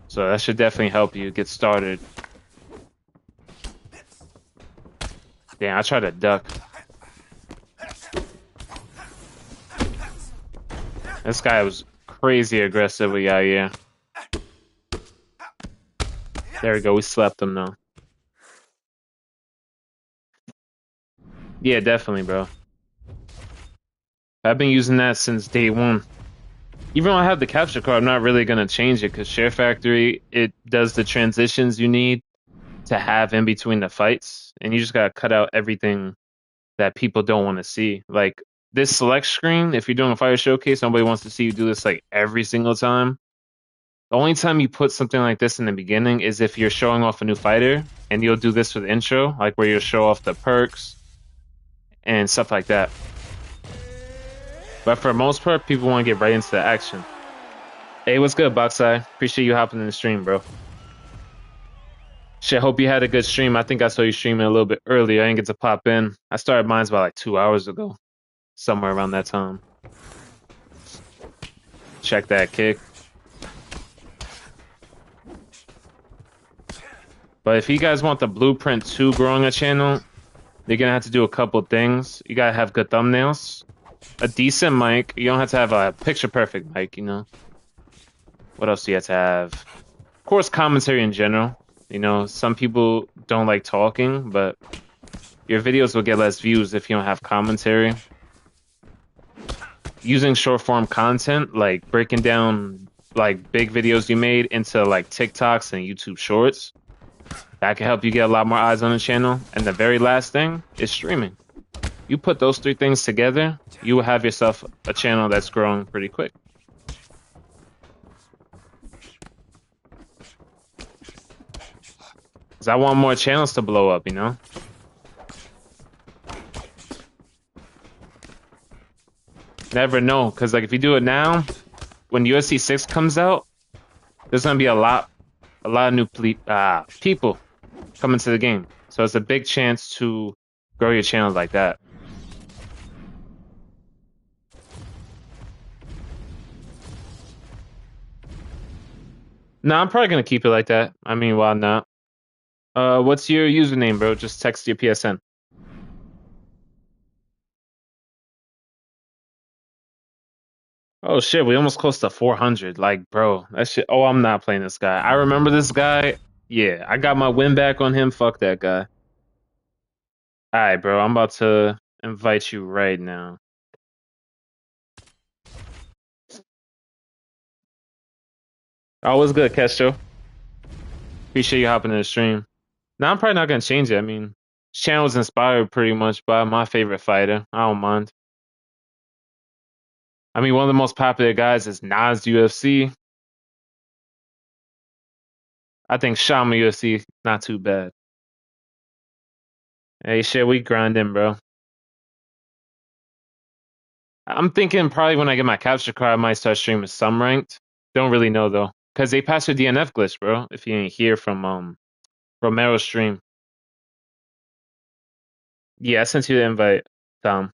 So that should definitely help you get started. Damn, I tried to duck. This guy was crazy aggressively out here. There we go, we slapped him now. Yeah, definitely, bro. I've been using that since day one. Even though I have the capture card, I'm not really going to change it because Share Factory, it does the transitions you need to have in between the fights. And you just got to cut out everything that people don't want to see. Like this select screen, if you're doing a fighter showcase, nobody wants to see you do this like every single time. The only time you put something like this in the beginning is if you're showing off a new fighter, and you'll do this for the intro, like where you'll show off the perks and stuff like that. But for the most part, people want to get right into the action. Hey, what's good, Boxeye? Appreciate you hopping in the stream, bro. Shit, hope you had a good stream. I think I saw you streaming a little bit earlier. I didn't get to pop in. I started mine about like 2 hours ago, somewhere around that time. Check that kick. But if you guys want the blueprint to growing a channel, you're gonna have to do a couple things. You gotta have good thumbnails, a decent mic. You don't have to have a picture perfect mic, What else do you have to have? Of course, commentary in general. Some people don't like talking, but your videos will get less views if you don't have commentary. Using short form content, like breaking down like big videos you made into like TikToks and YouTube shorts. That can help you get a lot more eyes on the channel. And the very last thing is streaming. You put those three things together, you will have yourself a channel that's growing pretty quick. Because I want more channels to blow up, Never know. Because like if you do it now, when UFC 6 comes out, there's going to be a lot of new people coming to the game. So it's a big chance to grow your channel like that. No, I'm probably going to keep it like that. I mean, why not? What's your username, bro? Just text your PSN. Oh shit, we almost close to 400. Like, bro, that shit. Oh, I'm not playing this guy. I remember this guy. Yeah, I got my win back on him. Fuck that guy. All right, bro. I'm about to invite you right now. Oh, what's good, Kesto? Appreciate you hopping in the stream. Now, I'm probably not gonna change it. I mean, this channel was inspired pretty much by my favorite fighter. I don't mind. I mean, one of the most popular guys is Nas UFC. I think Shama UFC not too bad. Hey, shit, we grinding, bro. I'm thinking probably when I get my capture card, I might start streaming some ranked. Don't really know though, cause they passed your DNF glitch, bro. If you ain't hear from Romero's stream. Yeah, I sent you the invite, Tom.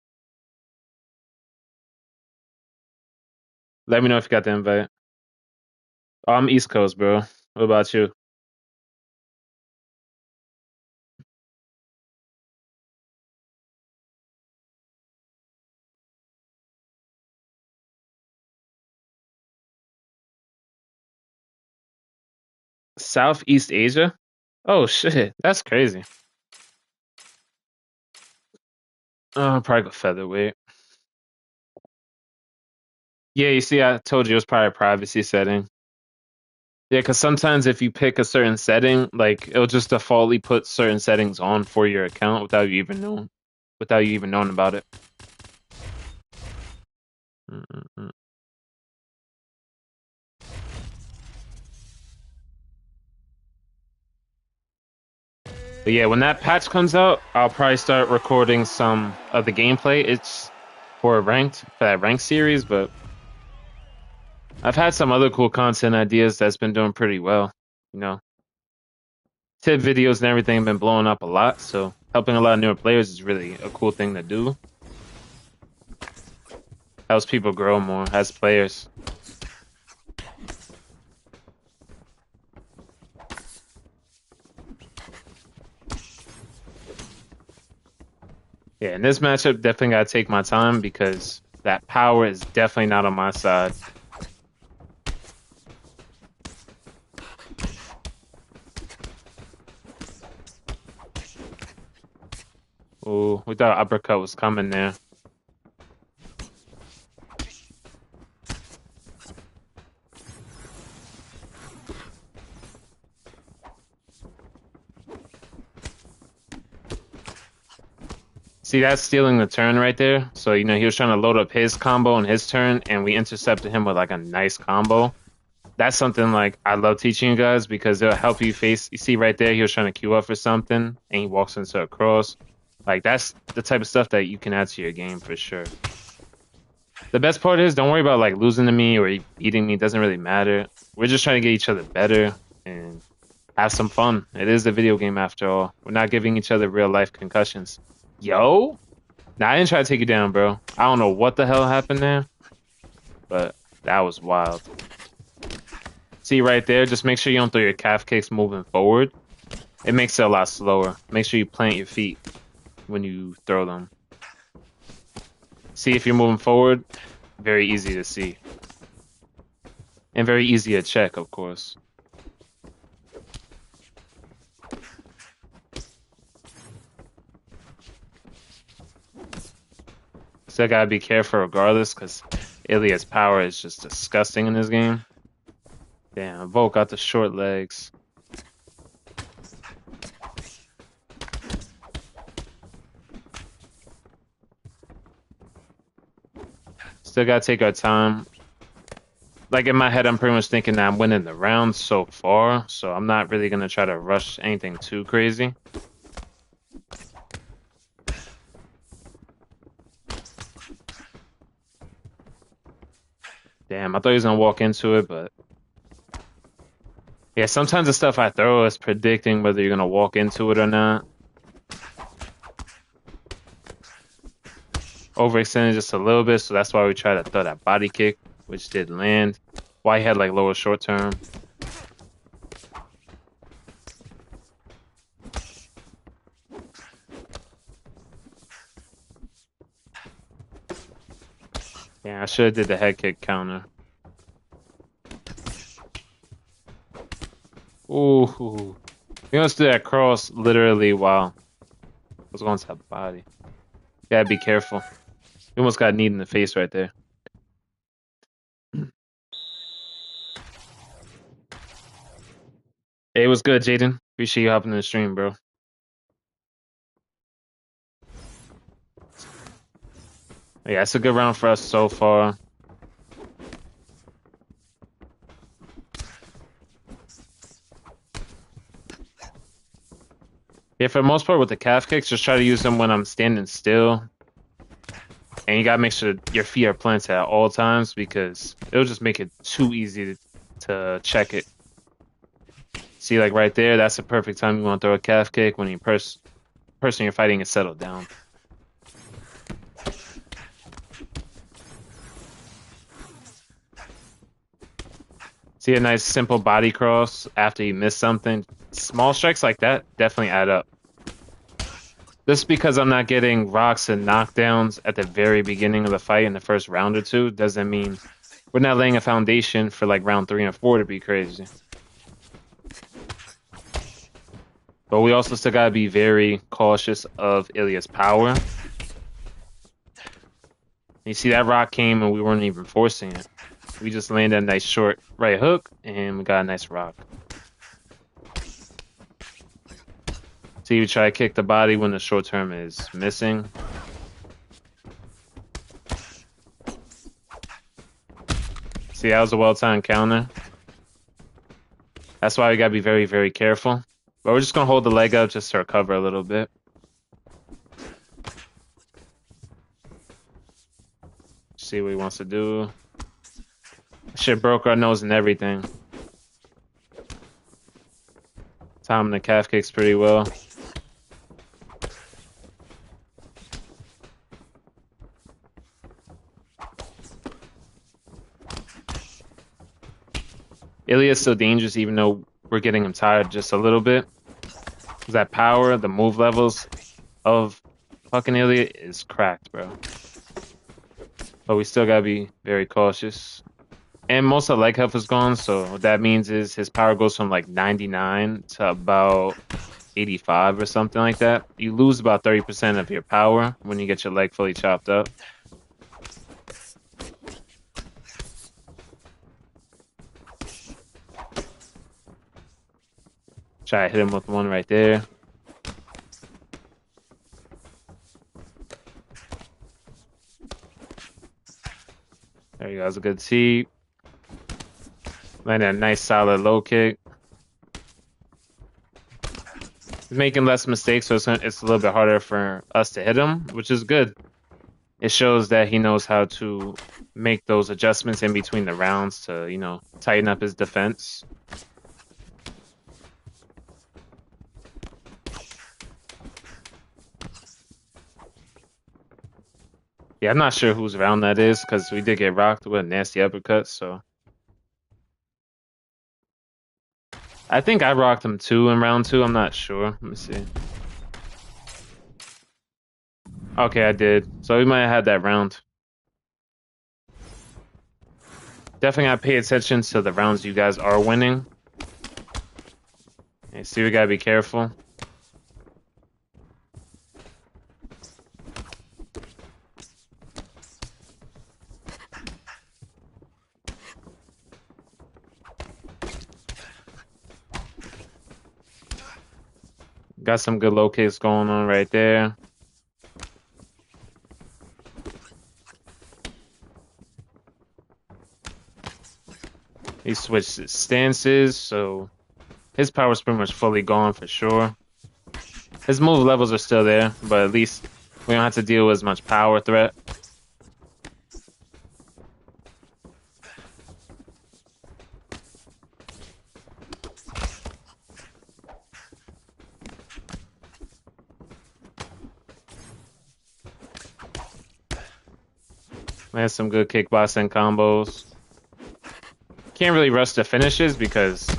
Let me know if you got the invite. Oh, I'm East Coast, bro. What about you? Southeast Asia? Oh shit, that's crazy. Probably go featherweight. Yeah, you see, I told you it was probably a privacy setting. Yeah, because sometimes if you pick a certain setting, like it'll just defaultly put certain settings on for your account without you even knowing about it. Mm-mm-mm. But yeah, when that patch comes out, I'll probably start recording some of the gameplay. It's for that ranked series, but I've had some other cool content ideas that's been doing pretty well. You know, tip videos and everything have been blowing up a lot, so helping a lot of newer players is really a cool thing to do. Helps people grow more as players. Yeah, in this matchup, definitely gotta take my time because that power is definitely not on my side. Ooh, we thought uppercut was coming there. See, that's stealing the turn right there. So, you know, he was trying to load up his combo on his turn, and we intercepted him with like a nice combo. That's something like I love teaching you guys because it'll help you face. You see right there, he was trying to queue up for something, and he walks into a cross. Like that's the type of stuff that you can add to your game for sure. The best part is don't worry about like losing to me or beating me. It doesn't really matter. We're just trying to get each other better and have some fun. It is a video game after all. We're not giving each other real life concussions. Yo, now I didn't try to take you down, bro. I don't know what the hell happened there, but that was wild. See right there, just make sure you don't throw your calf kicks moving forward. It makes it a lot slower. Make sure you plant your feet when you throw them. See if you're moving forward, very easy to see. And very easy to check, of course. Still gotta be careful regardless, because Ilia's power is just disgusting in this game. Damn, Volk got the short legs. Still gotta take our time. Like in my head, I'm pretty much thinking that I'm winning the round so far, so I'm not really gonna try to rush anything too crazy. Damn, I thought he was gonna walk into it, but yeah, sometimes the stuff I throw is predicting whether you're gonna walk into it or not. Overextended just a little bit, so that's why we tried to throw that body kick, which did land. Why he had like lower short term. Yeah, I should have did the head kick counter. Ooh, he wants to do that cross literally while I was going to that body. Gotta be careful. You almost got kneed in the face right there. Hey, what's good, Jaden? Appreciate you hopping in the stream, bro. Yeah, it's a good round for us so far. Yeah, for the most part with the calf kicks, just try to use them when I'm standing still. And you gotta make sure your feet are planted at all times because it'll just make it too easy to check it. See, like right there, that's the perfect time you want to throw a calf kick when the person you're fighting is settled down. See a nice simple body cross after you miss something. Small strikes like that definitely add up. Just because I'm not getting rocks and knockdowns at the very beginning of the fight in the first round or two doesn't mean we're not laying a foundation for like round 3 and 4 to be crazy. But we also still gotta be very cautious of Ilya's power. You see that rock came and we weren't even forcing it. We just landed a nice short right hook and we got a nice rock. See, you try to kick the body when the short term is missing. See, that was a well-timed counter. That's why we gotta be very, very careful. But we're just gonna hold the leg up just to recover a little bit. See what he wants to do. Shit broke our nose and everything. Timing the calf kicks pretty well. Ilya's still dangerous even though we're getting him tired just a little bit. Because that power, the move levels of fucking Ilya is cracked, bro. But we still gotta be very cautious. And most of the leg health is gone, so what that means is his power goes from like 99 to about 85 or something like that. You lose about 30% of your power when you get your leg fully chopped up. Try to hit him with one right there. There you go, that's a good tee. Landed a nice solid low kick. He's making less mistakes, so it's a little bit harder for us to hit him, which is good. It shows that he knows how to make those adjustments in between the rounds to, you know, tighten up his defense. Yeah, I'm not sure whose round that is because we did get rocked with a nasty uppercut, so. I think I rocked him too in round 2. I'm not sure. Let me see. Okay, I did. So we might have had that round. Definitely gotta pay attention to the rounds you guys are winning. Okay, see, we gotta be careful. Got some good low kicks going on right there. He switched his stances, so his power's pretty much fully gone for sure. His move levels are still there, but at least we don't have to deal with as much power threat. We had some good kickboxing combos. Can't really rush the finishes because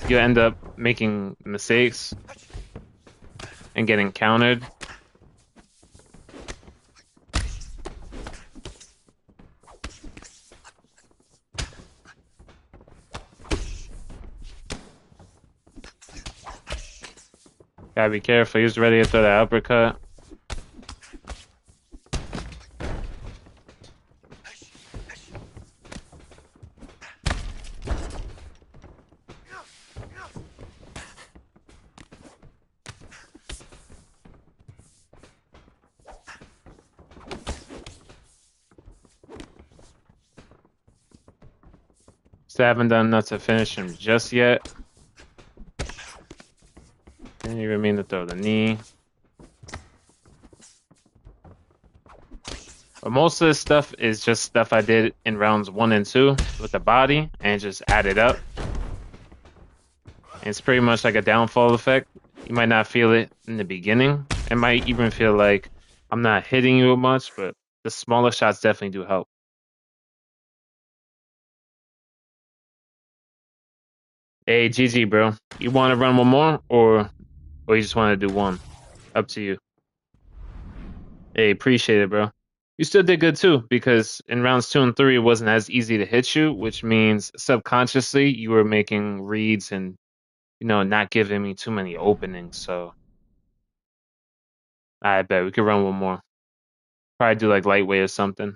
you end up making mistakes and getting countered. Gotta be careful. He's ready to throw that uppercut. Still haven't done enough to finish him just yet. And you remain to throw the knee. But most of this stuff is just stuff I did in rounds 1 and 2 with the body and just added up. And it's pretty much like a downfall effect. You might not feel it in the beginning. It might even feel like I'm not hitting you much, but the smaller shots definitely do help. Hey, GG, bro. You want to run one more, or you just want to do one? Up to you. Hey, appreciate it, bro. You still did good too, because in rounds 2 and 3, it wasn't as easy to hit you, which means subconsciously you were making reads and, not giving me too many openings. So I bet we could run one more. Probably do like lightweight or something.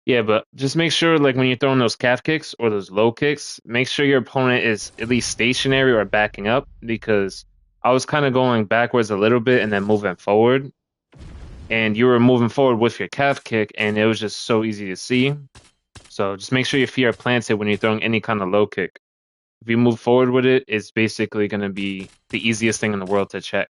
Yeah, but just make sure, like when you're throwing those calf kicks or those low kicks, make sure your opponent is at least stationary or backing up, because I was kind of going backwards a little bit and then moving forward. And you were moving forward with your calf kick, and it was just so easy to see. So just make sure your feet are planted when you're throwing any kind of low kick. If you move forward with it, it's basically going to be the easiest thing in the world to check.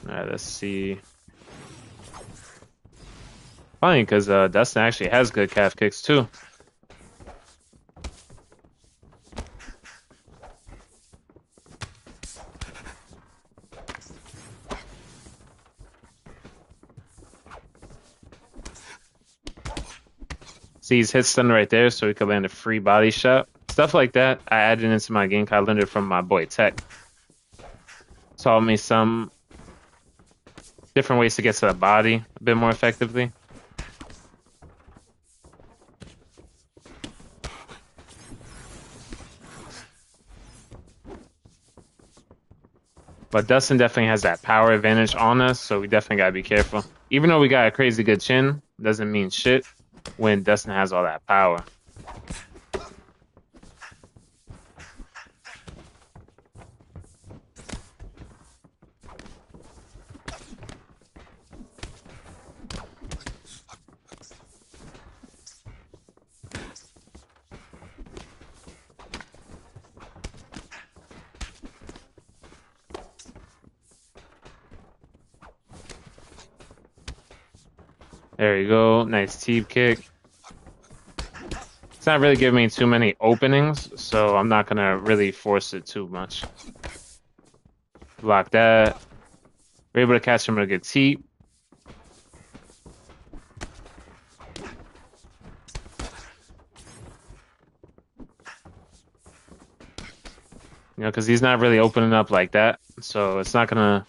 All right, let's see. Funny, because Dustin actually has good calf kicks too. See, he's hit stun right there, so he could land a free body shot. Stuff like that, I added into my game. I learned it from my boy Tech. Taught me some different ways to get to the body a bit more effectively. But Dustin definitely has that power advantage on us, so we definitely gotta be careful. Even though we got a crazy good chin, doesn't mean shit when Dustin has all that power. There you go. Nice teep kick. It's not really giving me too many openings, so I'm not going to really force it too much. Block that. We're able to catch him with a good teep. Because he's not really opening up like that, so it's not gonna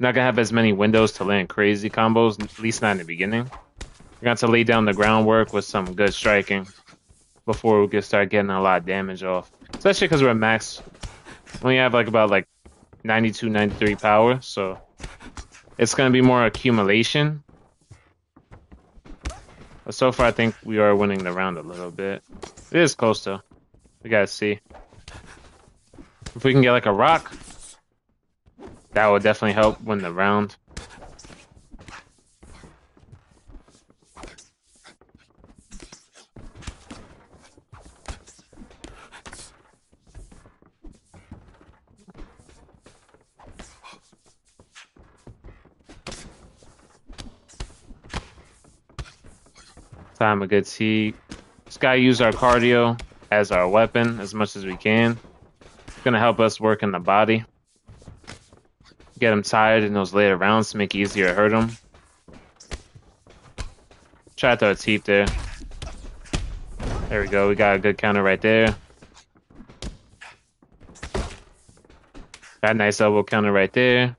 have as many windows to land crazy combos, at least not in the beginning. We got to lay down the groundwork with some good striking before we can start getting a lot of damage off. Especially because we're max. We only have about 92, 93 power, so it's gonna be more accumulation. But so far, I think we are winning the round a little bit. It is close though. We gotta see. If we can get like a rock, that would definitely help win the round. Time a good seat. Just gotta use our cardio as our weapon as much as we can. It's gonna help us work in the body. Get him tired in those later rounds to make it easier to hurt him. Try to throw a teep there. There we go. We got a good counter right there. Got a nice elbow counter right there.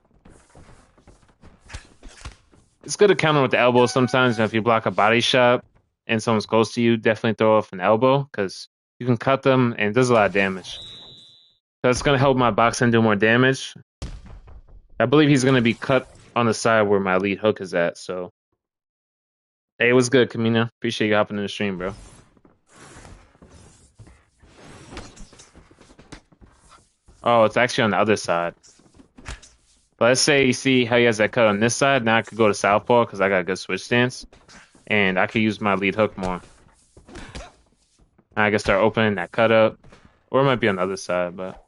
It's good to counter with the elbow sometimes. If you block a body shot and someone's close to you, definitely throw off an elbow, because you can cut them and it does a lot of damage. So it's going to help my boxing do more damage. I believe he's going to be cut on the side where my lead hook is at. So, hey, it was good, Kamina. Appreciate you hopping in the stream, bro. Oh, it's actually on the other side. But let's say you see how he has that cut on this side. Now I could go to southpaw because I got a good switch stance, and I could use my lead hook more. I can start opening that cut up, or it might be on the other side, but.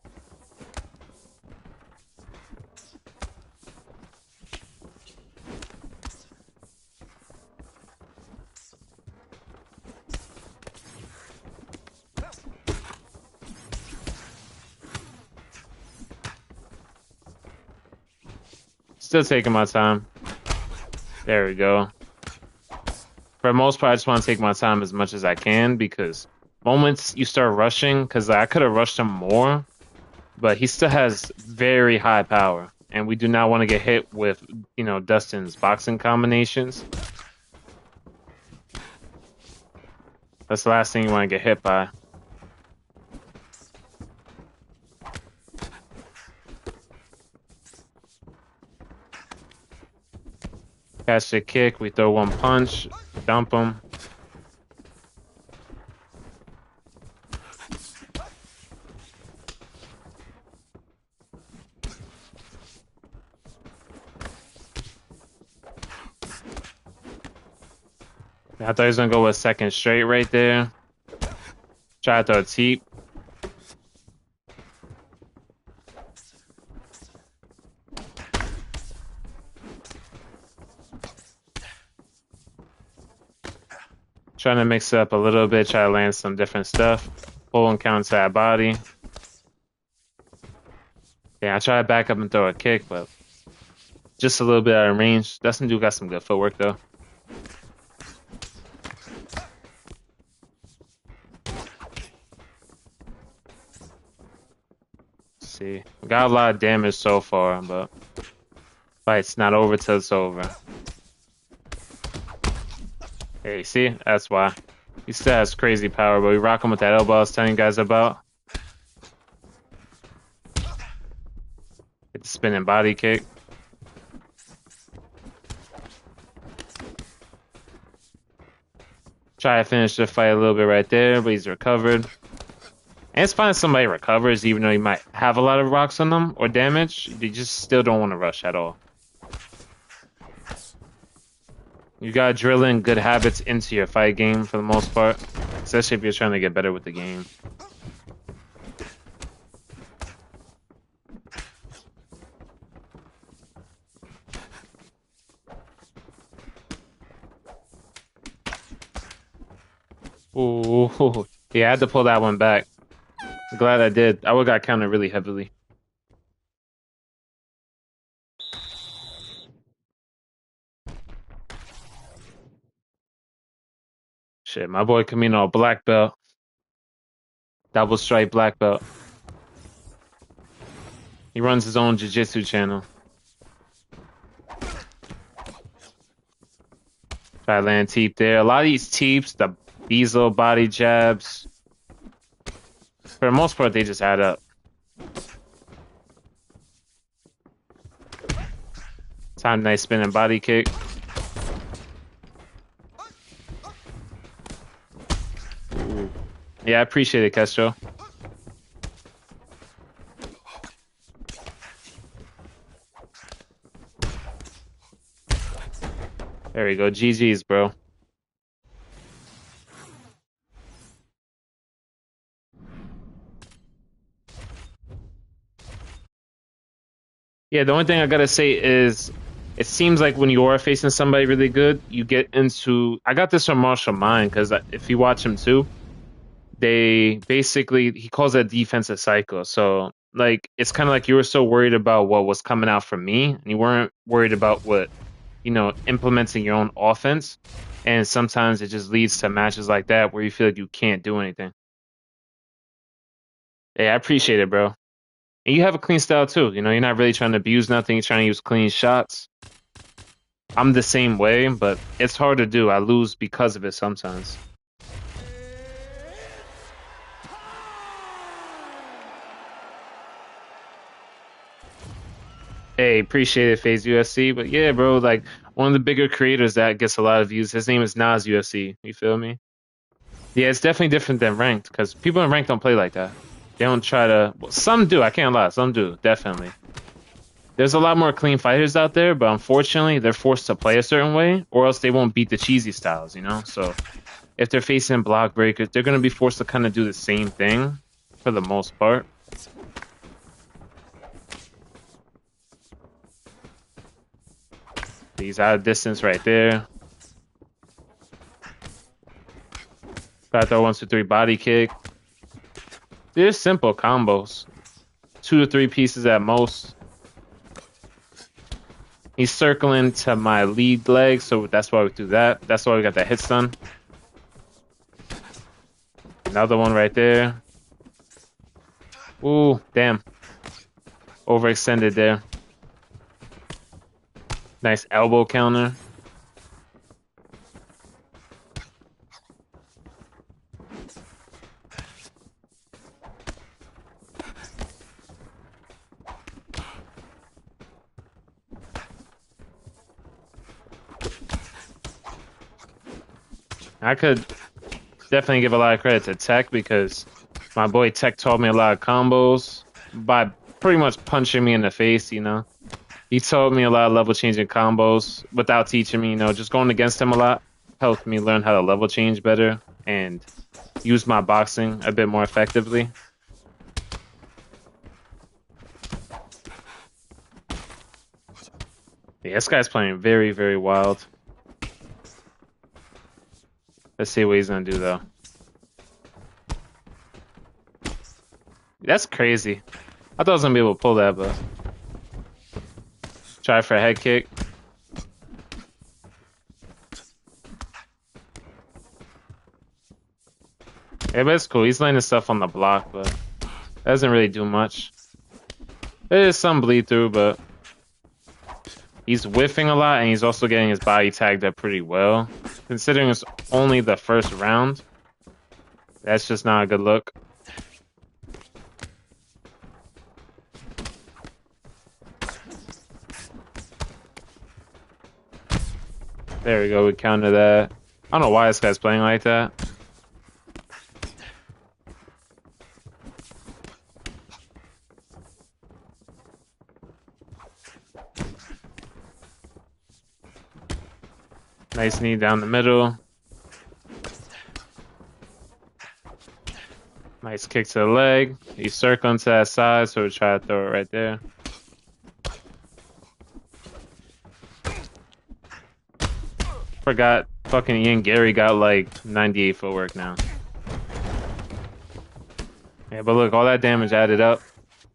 Still taking my time. There we go. For the most part, I just want to take my time as much as I can because moments you start rushing, because I could have rushed him more, but he still has very high power, and we do not want to get hit with, Dustin's boxing combinations. That's the last thing you want to get hit by. Catch the kick, we throw one punch, dump him. I thought he was gonna go with second straight right there. Try to throw a teep. Trying to mix it up a little bit, try to land some different stuff. Pull and counter that body. Yeah, I try to back up and throw a kick, but just a little bit out of range. Dustin do got some good footwork though. Let's see, we got a lot of damage so far, but fight's not over till it's over. Hey, see? That's why. He still has crazy power, but we rock him with that elbow I was telling you guys about. Get the spinning body kick. Try to finish the fight a little bit right there, but he's recovered. And it's fine if somebody recovers, even though he might have a lot of rocks on them or damage. You just still don't want to rush at all. You gotta drill in good habits into your fight game for the most part, especially if you're trying to get better with the game. Ooh, yeah, I had to pull that one back. I'm glad I did. I would got counted really heavily. Shit, my boy Camino, black belt. Double stripe black belt. He runs his own jiu-jitsu channel. Try to land teep there. A lot of these teeps, these little body jabs, for the most part, they just add up. Time nice spinning body kick. Ooh. Yeah, I appreciate it, Castro. There we go. GG's, bro. Yeah, the only thing I gotta say is it seems like when you are facing somebody really good, you get into. I got this from Marshall Mind because if you watch him too, they basically he calls that defensive cycle. So like it's kind of like you were so worried about what was coming out from me, and you weren't worried about what implementing your own offense. And sometimes it just leads to matches like that where you feel like you can't do anything. Yeah, I appreciate it, bro. And you have a clean style too. You're not really trying to abuse nothing. You're trying to use clean shots. I'm the same way, but it's hard to do. I lose because of it sometimes. Hey, appreciate it, FaZe UFC. But yeah, bro, like one of the bigger creators that gets a lot of views, his name is Nas UFC. You feel me? Yeah, it's definitely different than ranked because people in ranked don't play like that. They don't try to. Well, some do. I can't lie. Some do, definitely. There's a lot more clean fighters out there, but unfortunately, they're forced to play a certain way, or else they won't beat the cheesy styles, you know? So if they're facing block breakers, they're going to be forced to kind of do the same thing for the most part. He's out of distance right there. Got that 1, 2, 3 body kick. They're simple combos. 2 to 3 pieces at most. He's circling to my lead leg, so that's why we do that. That's why we got that hit stun. Another one right there. Ooh, damn. Overextended there. Nice elbow counter. I could definitely give a lot of credit to Tech because my boy Tech taught me a lot of combos by pretty much punching me in the face, you know. He taught me a lot of level changing combos without teaching me, you know, just going against him a lot helped me learn how to level change better and use my boxing a bit more effectively. Yeah, this guy's playing very, very wild. Let's see what he's gonna do though. That's crazy. I thought I was gonna be able to pull that, but try for a head kick. Yeah, but it's cool. He's laying his stuff on the block, but that doesn't really do much. There is some bleed through, but he's whiffing a lot, and he's also getting his body tagged up pretty well. Considering it's only the first round, that's just not a good look. There we go, we counter that. I don't know why this guy's playing like that. Nice knee down the middle. Nice kick to the leg. He's circling to that side, so we try to throw it right there. Forgot fucking Ian Gary got like 98 footwork now. Yeah, but look, all that damage added up.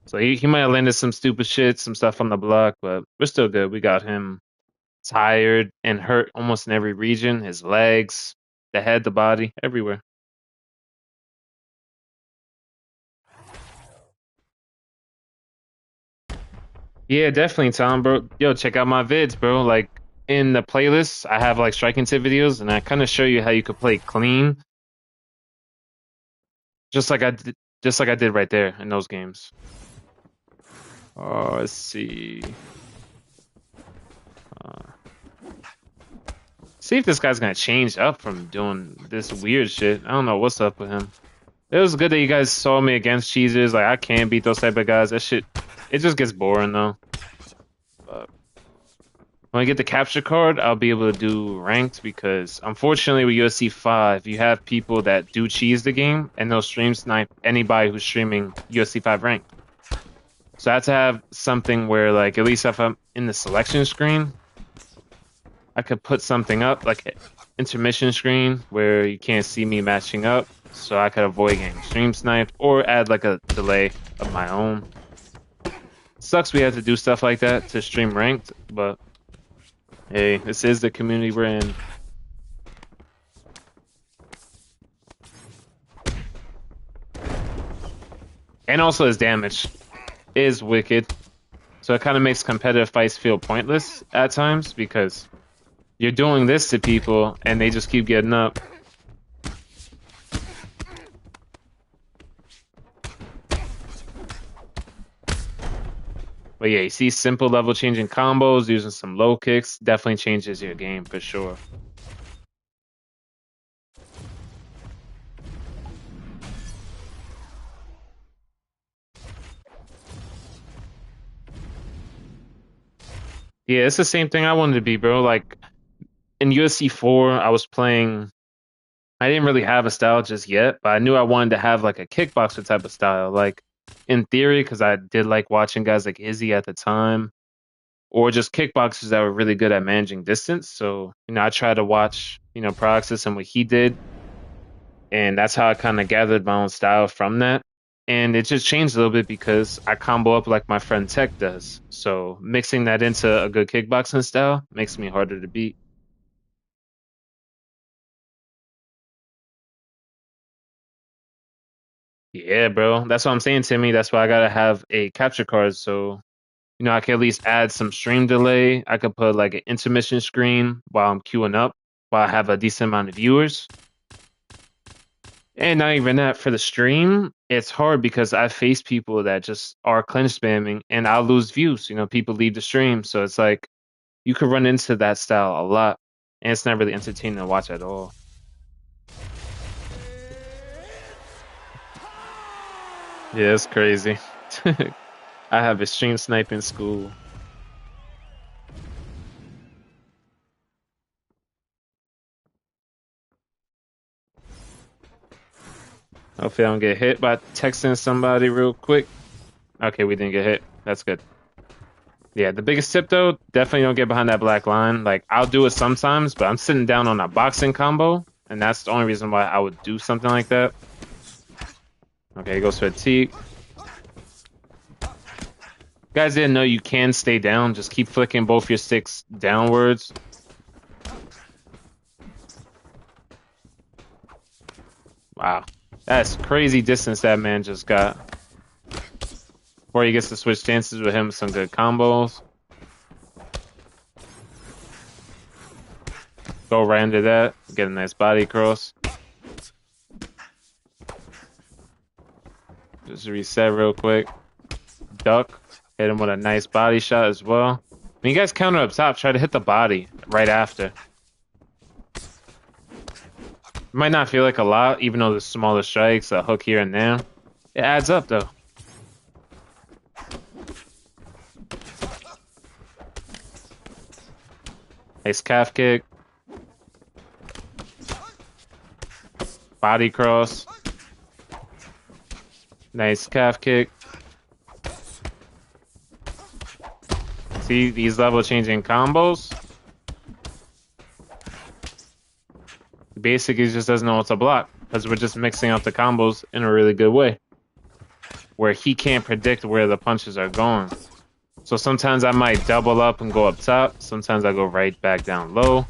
So he might have landed some stupid shit, some stuff on the block, but we're still good. We got him tired and hurt almost in every region. His legs, the head, the body, everywhere. Yeah, definitely, Tom, bro. Yo, check out my vids, bro. Like in the playlist, I have like striking tip videos, and I kind of show you how you could play clean, just like I did right there in those games. Oh, let's see. Uh, See if this guy's gonna change up from doing this weird shit. I don't know what's up with him. It was good that you guys saw me against cheesers. Like I can't beat those type of guys. That shit, it just gets boring though. But when I get the capture card, I'll be able to do ranked because unfortunately with UFC 5, you have people that do cheese the game and they'll stream snipe anybody who's streaming UFC 5 ranked. So I have to have something where like at least if I'm in the selection screen, I could put something up like an intermission screen where you can't see me matching up, so I could avoid getting stream sniped or add like a delay of my own. Sucks we have to do stuff like that to stream ranked, but hey, this is the community we're in. And also his damage is wicked, so it kind of makes competitive fights feel pointless at times because you're doing this to people and they just keep getting up. But yeah, you see simple level changing combos, using some low kicks, definitely changes your game for sure. Yeah, it's the same thing I wanted to be, bro. Like in UFC 4, I was playing. I didn't really have a style just yet, but I knew I wanted to have like a kickboxer type of style. Like in theory, because I did like watching guys like Izzy at the time, or just kickboxers that were really good at managing distance. So, I tried to watch, Proxys and what he did, and that's how I kind of gathered my own style from that. And it just changed a little bit because I combo up like my friend Tech does. So mixing that into a good kickboxing style makes me harder to beat. Yeah, bro. That's what I'm saying, Timmy. That's why I gotta have a capture card. So, I can at least add some stream delay. I could put like an intermission screen while I'm queuing up, while I have a decent amount of viewers. And not even that, for the stream, it's hard because I face people that just are clinch spamming and I'll lose views. People leave the stream. So it's like you could run into that style a lot. And it's not really entertaining to watch at all. Yeah, it's crazy. I have a stream snipe in school. Hopefully I don't get hit by texting somebody real quick. Okay, we didn't get hit. That's good. Yeah, the biggest tip though, definitely don't get behind that black line. Like I'll do it sometimes, but I'm sitting down on a boxing combo, and that's the only reason why I would do something like that. Okay, he goes for a T. Guys didn't know you can stay down. Just keep flicking both your sticks downwards. Wow, that's crazy distance that man just got. Before he gets to switch chances with him, some good combos. Go right into that. Get a nice body cross. Just reset real quick. Duck. Hit him with a nice body shot as well. When you guys counter up top, try to hit the body right after. It might not feel like a lot, even though there's smaller strikes, a hook here and there. It adds up though. Nice calf kick. Body cross. Nice calf kick. See these level changing combos? Basically just doesn't know what to block because we're just mixing up the combos in a really good way where he can't predict where the punches are going. So sometimes I might double up and go up top. Sometimes I go right back down low.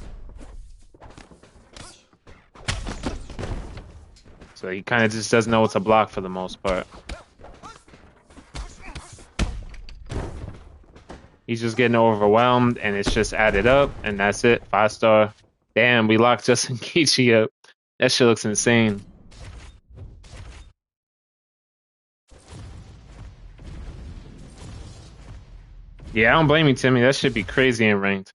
So he kind of just doesn't know what to block for the most part. He's just getting overwhelmed and it's just added up and that's it. 5-star. Damn, we locked Justin Gaethje up. That shit looks insane. Yeah, I don't blame you, Timmy. That should be crazy in ranked.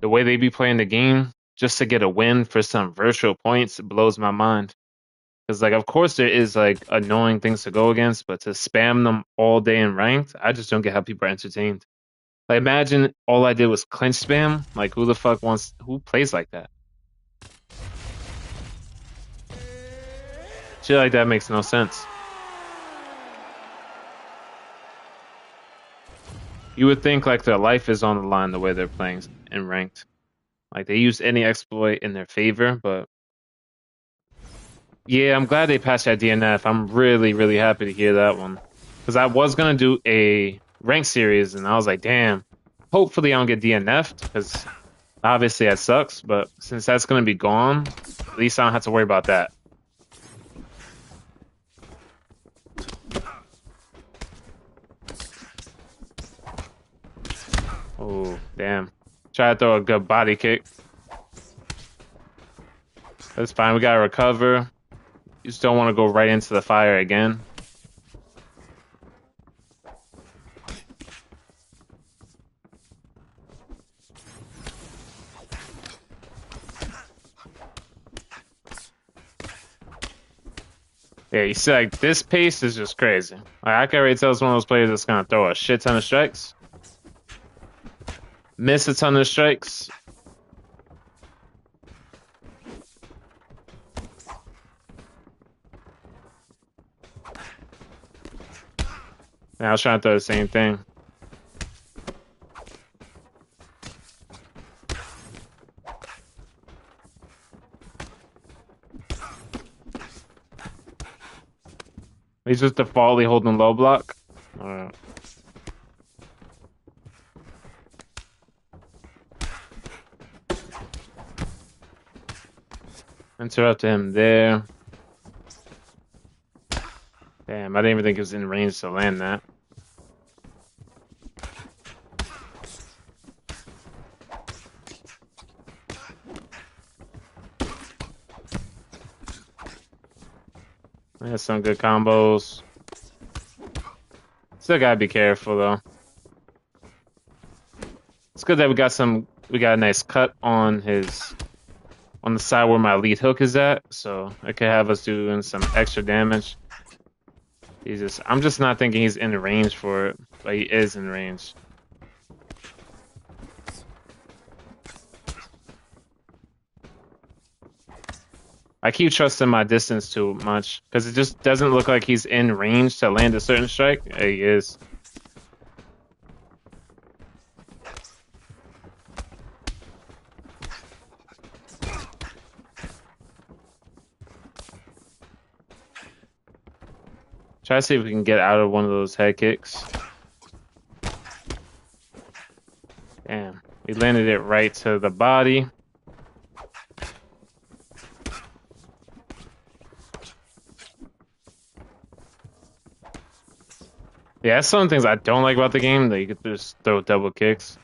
The way they be playing the game just to get a win for some virtual points blows my mind. Because, like, of course there is, like, annoying things to go against, but to spam them all day in ranked, I just don't get how people are entertained. Like, imagine all I did was clinch spam. Like, who the fuck who plays like that? Shit like that makes no sense. You would think, like, their life is on the line the way they're playing in ranked. Like, they use any exploit in their favor, but yeah, I'm glad they passed that DNF. I'm really, really happy to hear that one. Because I was going to do a ranked series, and I was like, damn, hopefully I don't get DNF'd, because obviously that sucks, but since that's going to be gone, at least I don't have to worry about that. Oh, damn. Try to throw a good body kick. That's fine. We got to recover. You just don't want to go right into the fire again. Yeah, you see, like, this pace is just crazy. Like, I can already tell it's one of those players that's going to throw a shit ton of strikes. Miss a ton of strikes. And I was trying to throw the same thing. He's just defaultly holding low block. Alright. Interrupt him there. Damn, I didn't even think he was in range to land that. There's some good combos. Still gotta be careful though. It's good that we got a nice cut on the side where my lead hook is at, so it could have us doing some extra damage. I'm just not thinking he's in range for it, but he is in range. I keep trusting my distance too much because it just doesn't look like he's in range to land a certain strike. He is. Try to see if we can get out of one of those head kicks. Damn, we landed it right to the body. Yeah, that's some things I don't like about the game, that you could just throw double kicks.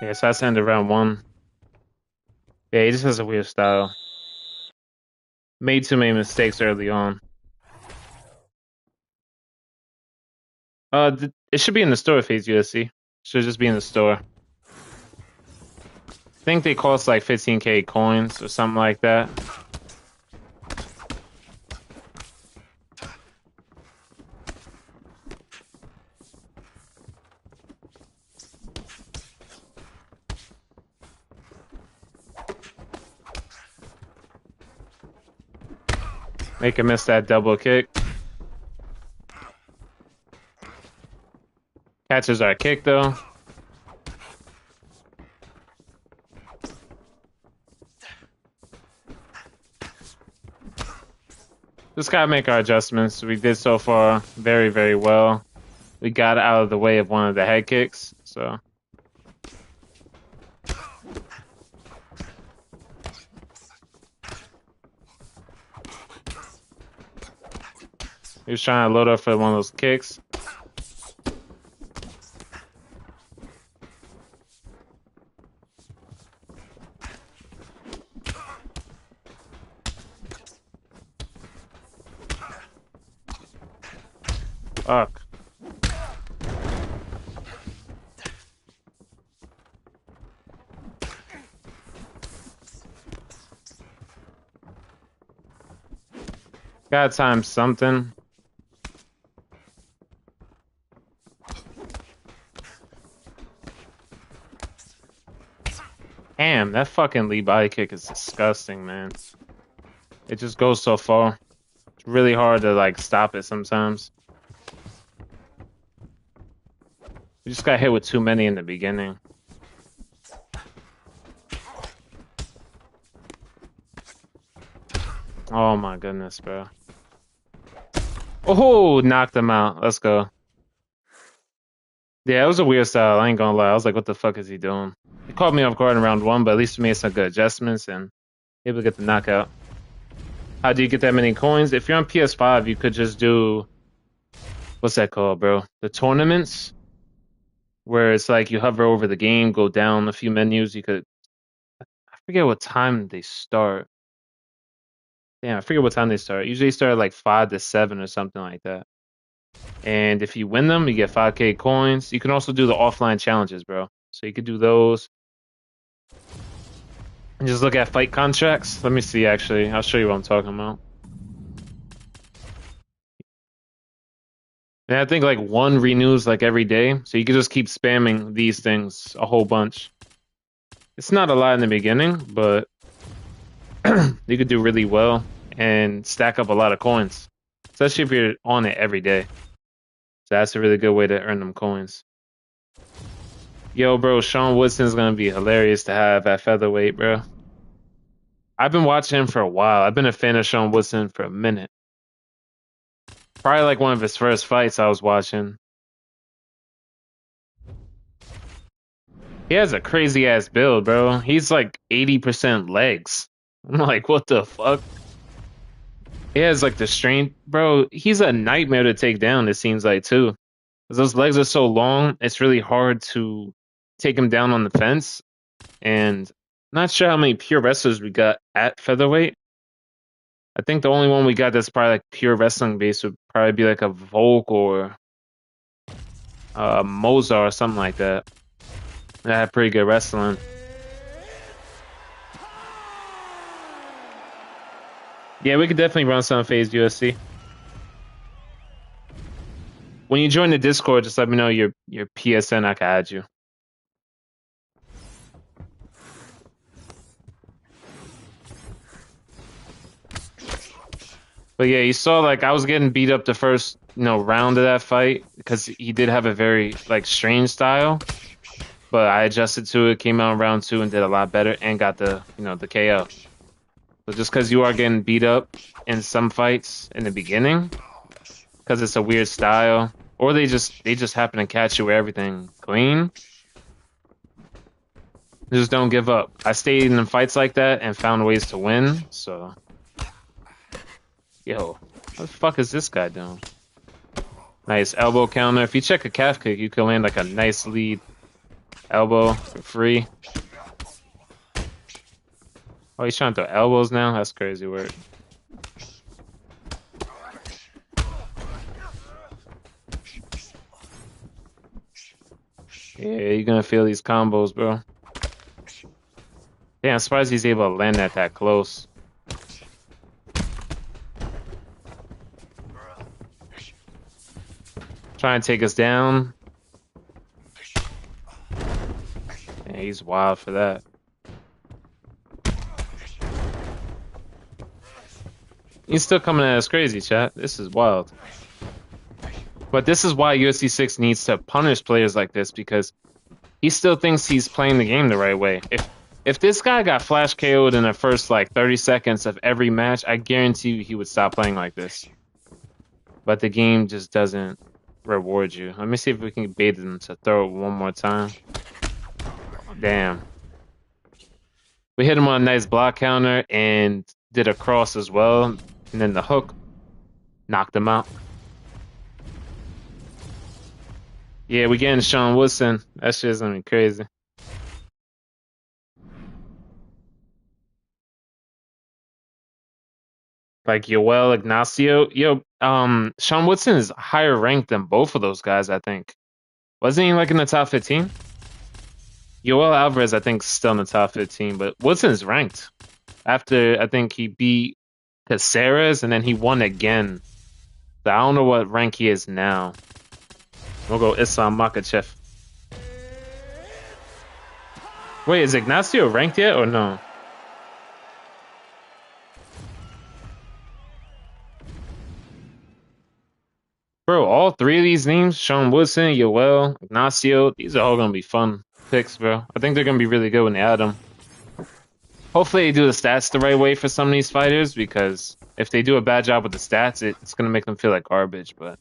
Yeah, so that's the end of round one. Yeah, he just has a weird style. Made too many mistakes early on. It should be in the store, Phase USC. Should just be in the store. I think they cost like 15k coins or something like that. Make him miss that double kick. Catches our kick though. Just gotta make our adjustments. We did so far very, very well. We got out of the way of one of the head kicks, so. He was trying to load up for one of those kicks. Fuck. Gotta time something. Damn, that fucking lead body kick is disgusting, man. It just goes so far. It's really hard to like stop it sometimes. We just got hit with too many in the beginning. Oh my goodness, bro. Oh, knocked him out. Let's go. Yeah, it was a weird style. I ain't gonna lie. I was like, what the fuck is he doing? He caught me off guard in round one, but at least we made some good adjustments and able to get the knockout. How do you get that many coins? If you're on PS5, you could just do, what's that called, bro? The tournaments, where it's like you hover over the game, go down a few menus. You could, I forget what time they start. Damn, I forget what time they start. Usually they start at like 5 to 7 or something like that. And if you win them, you get 5k coins. You can also do the offline challenges, bro. So you could do those. And just look at fight contracts. Let me see, actually. I'll show you what I'm talking about. And I think like one renews like every day. So you can just keep spamming these things a whole bunch. It's not a lot in the beginning, but you could do really well and stack up a lot of coins, especially if you're on it every day. So that's a really good way to earn them coins. Yo, bro, Sean Woodson's gonna be hilarious to have at featherweight, bro. I've been watching him for a while. I've been a fan of Sean Woodson for a minute. Probably like one of his first fights I was watching. He has a crazy ass build, bro. He's like 80% legs. I'm like, what the fuck? He has like the strength, bro. He's a nightmare to take down, it seems like, too. 'Cause those legs are so long, it's really hard to take him down on the fence. And not sure how many pure wrestlers we got at featherweight. I think the only one we got that's probably like pure wrestling based would probably be like a Volk or Mozart or something like that. That had pretty good wrestling. Yeah, we could definitely run some phase UFC. When you join the Discord, just let me know your PSN. I can add you. But yeah, you saw like I was getting beat up the first round of that fight because he did have a very like strange style. But I adjusted to it, came out in round 2 and did a lot better and got the KO. So just because you are getting beat up in some fights in the beginning, because it's a weird style, or they just happen to catch you with everything clean, just don't give up. I stayed in fights like that and found ways to win. So, yo, what the fuck is this guy doing? Nice elbow counter. If you check a calf kick, you can land like a nice lead elbow for free. Oh, he's trying to throw elbows now? That's crazy work. Yeah, you're gonna feel these combos, bro. Yeah, I'm surprised he's able to land that close. Trying to take us down. Yeah, he's wild for that. He's still coming at us crazy, chat. This is wild. But this is why UFC 6 needs to punish players like this, because he still thinks he's playing the game the right way. If this guy got flash KO'd in the first like 30 seconds of every match, I guarantee you he would stop playing like this. But the game just doesn't reward you. Let me see if we can bait him to throw it one more time. Damn. We hit him on a nice block counter and did a cross as well. And then the hook knocked him out. Yeah, we getting Sean Woodson. That shit's gonna be crazy. Like Yoel Ignacio. Yo, Sean Woodson is higher ranked than both of those guys, I think. Wasn't he like in the top 15? Yoel Alvarez, I think, is still in the top 15, but Woodson's ranked. After I think he beat Caceres and then he won again. So I don't know what rank he is now. We'll go Islam Makhachev. Wait, is Ignacio ranked yet or no? Bro, all three of these names, Sean Woodson, Yoel, Ignacio, these are all going to be fun picks, bro. I think they're going to be really good when they add them. Hopefully they do the stats the right way for some of these fighters, because if they do a bad job with the stats, it's going to make them feel like garbage, but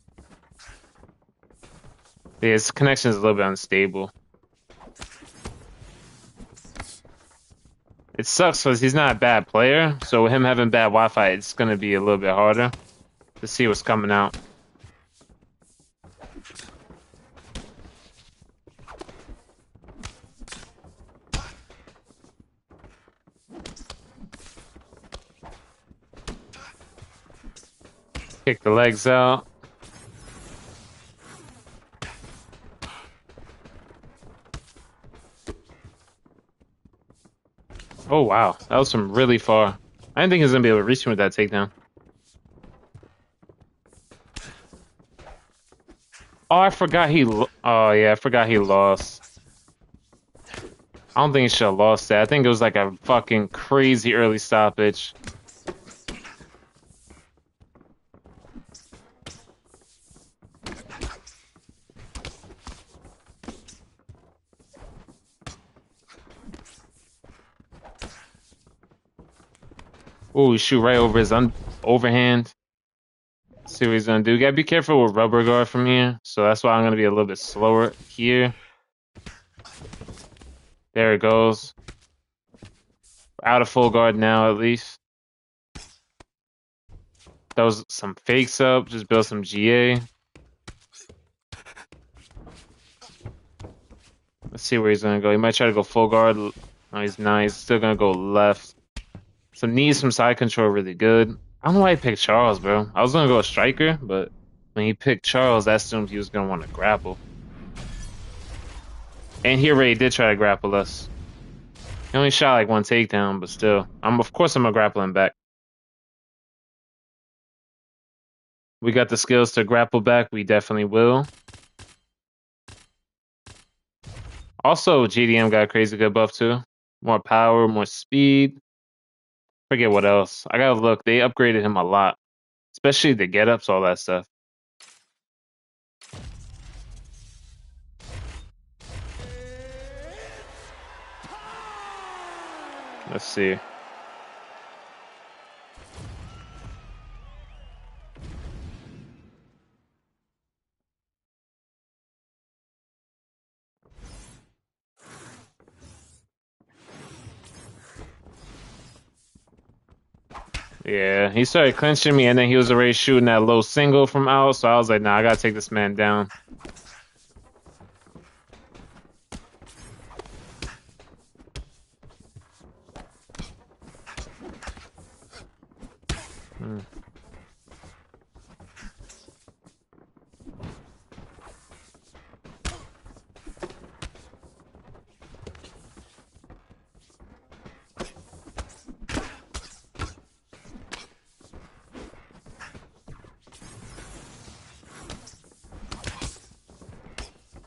yeah, his connection is a little bit unstable. It sucks because he's not a bad player, so him having bad Wi-Fi, it's going to be a little bit harder to see what's coming out. Kick the legs out. Oh, wow. That was from really far. I didn't think he was going to be able to reach him with that takedown. Oh, I forgot oh, yeah, I forgot he lost. I don't think he should have lost that. I think it was like a fucking crazy early stoppage. Oh, he shoot right over his overhand. See what he's gonna do. You gotta be careful with rubber guard from here. So that's why I'm gonna be a little bit slower here. There it goes. Out of full guard now, at least. Throws some fakes up. Just build some GA. Let's see where he's gonna go. He might try to go full guard. No, he's nice. Still gonna go left. Some knees from side control really good. I don't know why he picked Charles, bro. I was gonna go a striker, but when he picked Charles, I assumed he was gonna want to grapple. And he already did try to grapple us. He only shot like one takedown, but still. Of course I'm gonna grapple him back. We got the skills to grapple back. We definitely will. Also, GDM got a crazy good buff too. More power, more speed. Forget what else. I gotta look. They upgraded him a lot. Especially the get-ups, all that stuff. Let's see. Yeah, he started clinching me, and then he was already shooting that low single from out, so I was like, nah, I gotta take this man down.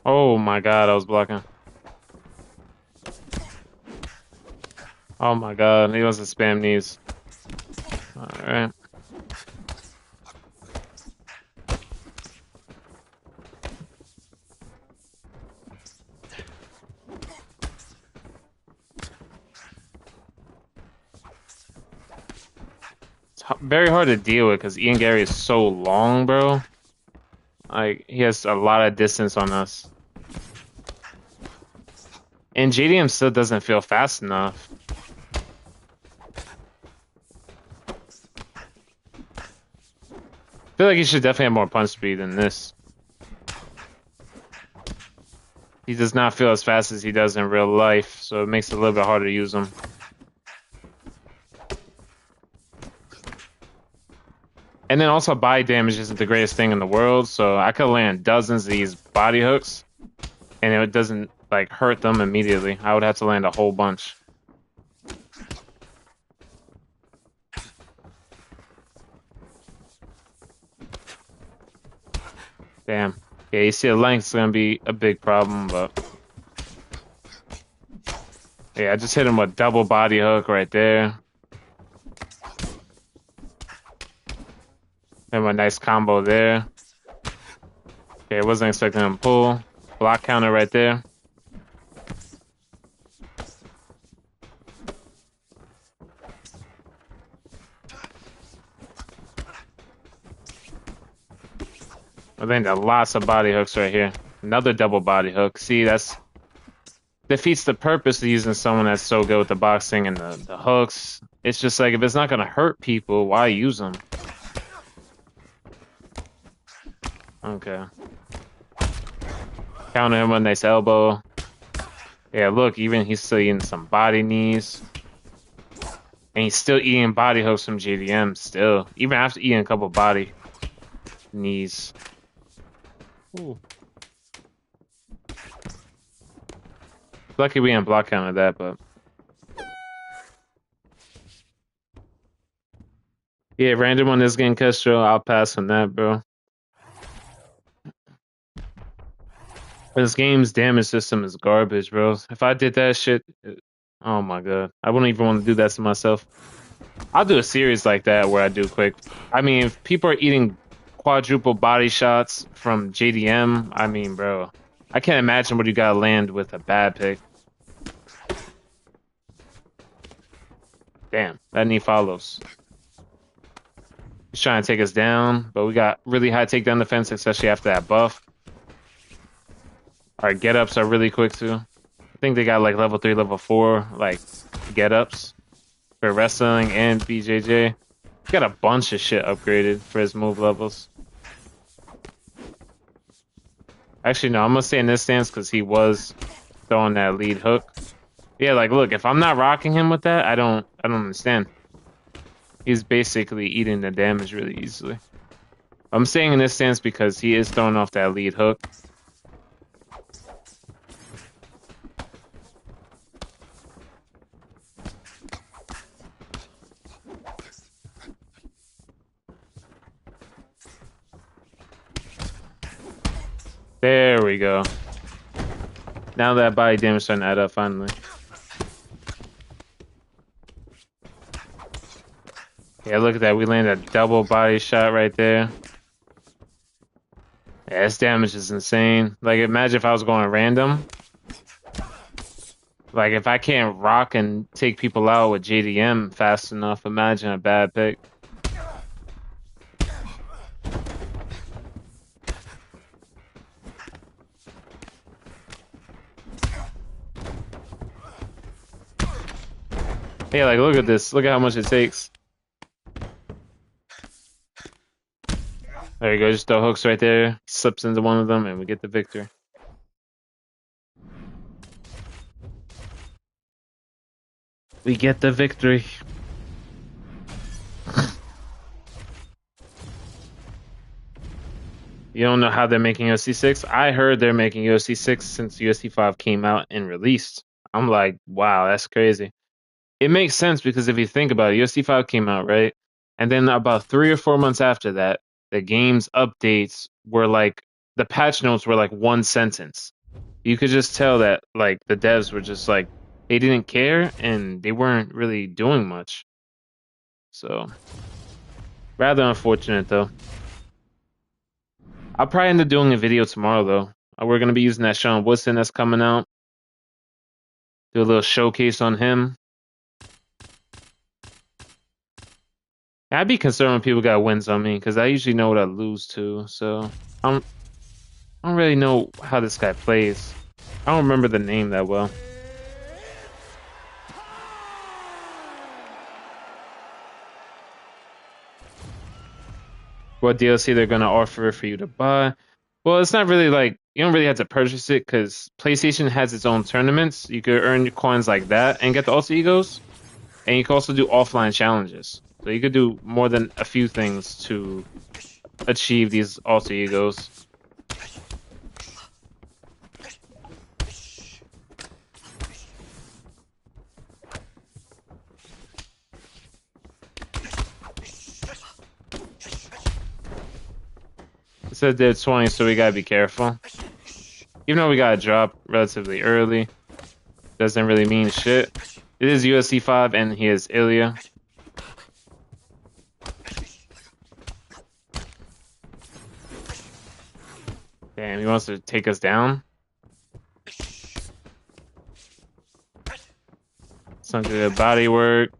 Oh my god, I was blocking. Oh my god, he wants to spam knees. Alright. It's very hard to deal with because Ian Gary is so long, bro. Like, he has a lot of distance on us. And JDM still doesn't feel fast enough. I feel like he should definitely have more punch speed than this. He does not feel as fast as he does in real life, so it makes it a little bit harder to use him. And then also body damage isn't the greatest thing in the world, so I could land dozens of these body hooks, and it doesn't like hurt them immediately. I would have to land a whole bunch. Damn. Yeah, you see the length's gonna be a big problem, but yeah, I just hit him with double body hook right there. And a nice combo there. Okay, wasn't expecting him to pull. Block counter right there. I think there are lots of body hooks right here. Another double body hook. See, that's defeats the purpose of using someone that's so good with the boxing and the hooks. It's just like, if it's not gonna hurt people, why use them? Okay. Counter him with a nice elbow. Yeah, look, even he's still eating some body knees. And he's still eating body hooks from JDM still. Even after eating a couple body knees. Ooh. Lucky we didn't block counter that, but Yeah, random on this game, Castro. I'll pass on that, bro. This game's damage system is garbage, bro. If I did that shit, oh my god, I wouldn't even want to do that to myself. I'll do a series like that where I do quick. I mean, if people are eating quadruple body shots from JDM, I mean, bro, I can't imagine what you gotta land with a bad pick. Damn, that knee follows. He's trying to take us down, but we got really high takedown defense, especially after that buff. Our get-ups are really quick too. I think they got like level 3, level 4, like get-ups for wrestling and BJJ. Got a bunch of shit upgraded for his move levels. Actually, no, I'm gonna stay in this stance because he was throwing that lead hook. Yeah, like look, if I'm not rocking him with that, I don't understand. He's basically eating the damage really easily. I'm staying in this stance because he is throwing off that lead hook. There we go. Now that body damage starting to add up finally. Yeah, look at that. We landed a double body shot right there. Yeah, this damage is insane. Like, imagine if I was going random. Like, if I can't rock and take people out with JDM fast enough, imagine a bad pick. Yeah, like, look at this. Look at how much it takes. There you go. Just throw hooks right there. Slips into one of them, and we get the victory. We get the victory. You don't know how they're making UFC 6? I heard they're making UFC 6 since UFC 5 came out and released. I'm like, wow, that's crazy. It makes sense because if you think about it, UFC 5 came out, right? And then about 3 or 4 months after that, the game's updates were like, the patch notes were like one sentence. You could just tell that like the devs were just like, they didn't care and they weren't really doing much. So, rather unfortunate though. I'll probably end up doing a video tomorrow though. We're gonna be using that Sean Woodson that's coming out. Do a little showcase on him. I'd be concerned when people got wins on me because I usually know what I lose to. So I don't really know how this guy plays. I don't remember the name that well. What DLC they're gonna offer for you to buy? Well, it's not really like you don't really have to purchase it because PlayStation has its own tournaments. You could earn your coins like that and get the alter egos, and you can also do offline challenges. So you could do more than a few things to achieve these alter egos. It said they're 20, so we gotta be careful. Even though we got a drop relatively early, doesn't really mean shit. It is UFC 5 and he is Ilya. Damn, he wants to take us down. Some good body work.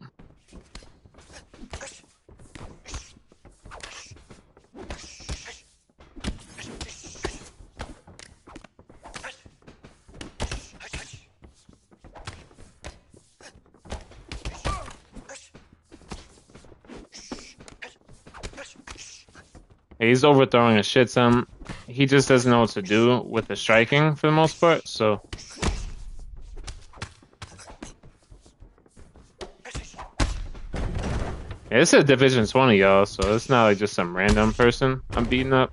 He's overthrowing a shit ton. He just doesn't know what to do with the striking for the most part, so. Yeah, this is Division 20, y'all, so it's not like just some random person I'm beating up.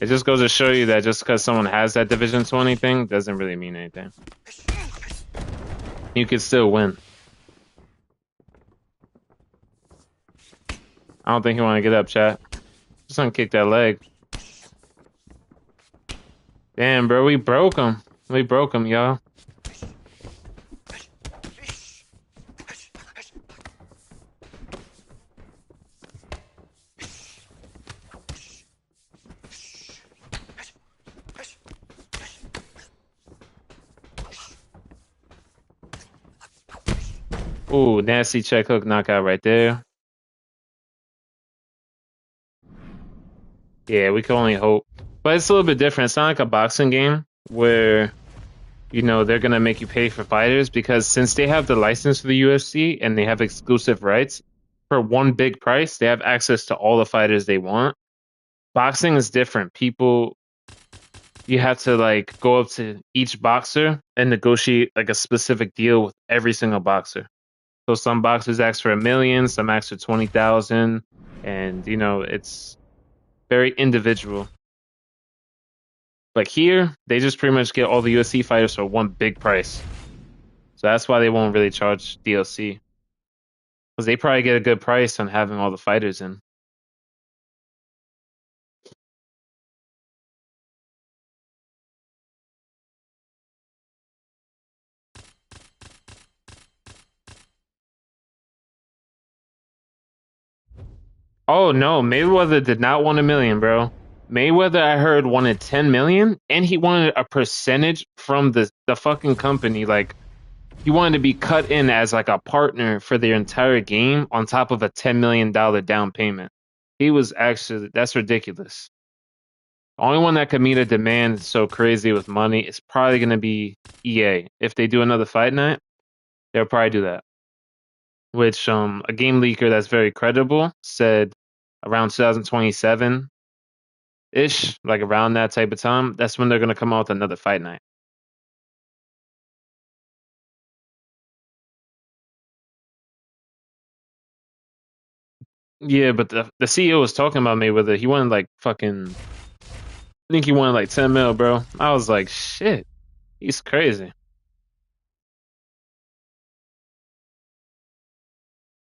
It just goes to show you that just because someone has that Division 20 thing doesn't really mean anything. You could still win. I don't think he want to get up, chat. Just gonna kick that leg. Damn, bro, we broke him. We broke him, y'all. Ooh, nasty check hook knockout right there. Yeah, we can only hope. But it's a little bit different. It's not like a boxing game where, you know, they're going to make you pay for fighters, because since they have the license for the UFC and they have exclusive rights, for one big price, they have access to all the fighters they want. Boxing is different. You have to like go up to each boxer and negotiate like a specific deal with every single boxer. So some boxers ask for $1 million, some ask for 20,000, and you know, it's very individual. But here, they just pretty much get all the UFC fighters for one big price. So that's why they won't really charge DLC. Because they probably get a good price on having all the fighters in. Oh no, Mayweather did not want $1 million, bro. Mayweather, I heard, wanted 10 million, and he wanted a percentage from the fucking company. Like, he wanted to be cut in as like a partner for their entire game on top of a $10 million down payment. He was actually, that's ridiculous. The only one that could meet a demand so crazy with money is probably going to be EA. If they do another fight night, they'll probably do that. Which a game leaker that's very credible said around 2027 ish, like around that type of time, that's when they're going to come out with another fight night. Yeah, but the CEO was talking about Mayweather. He wanted like fucking, I think he wanted like 10 mil, bro. I was like, shit, he's crazy.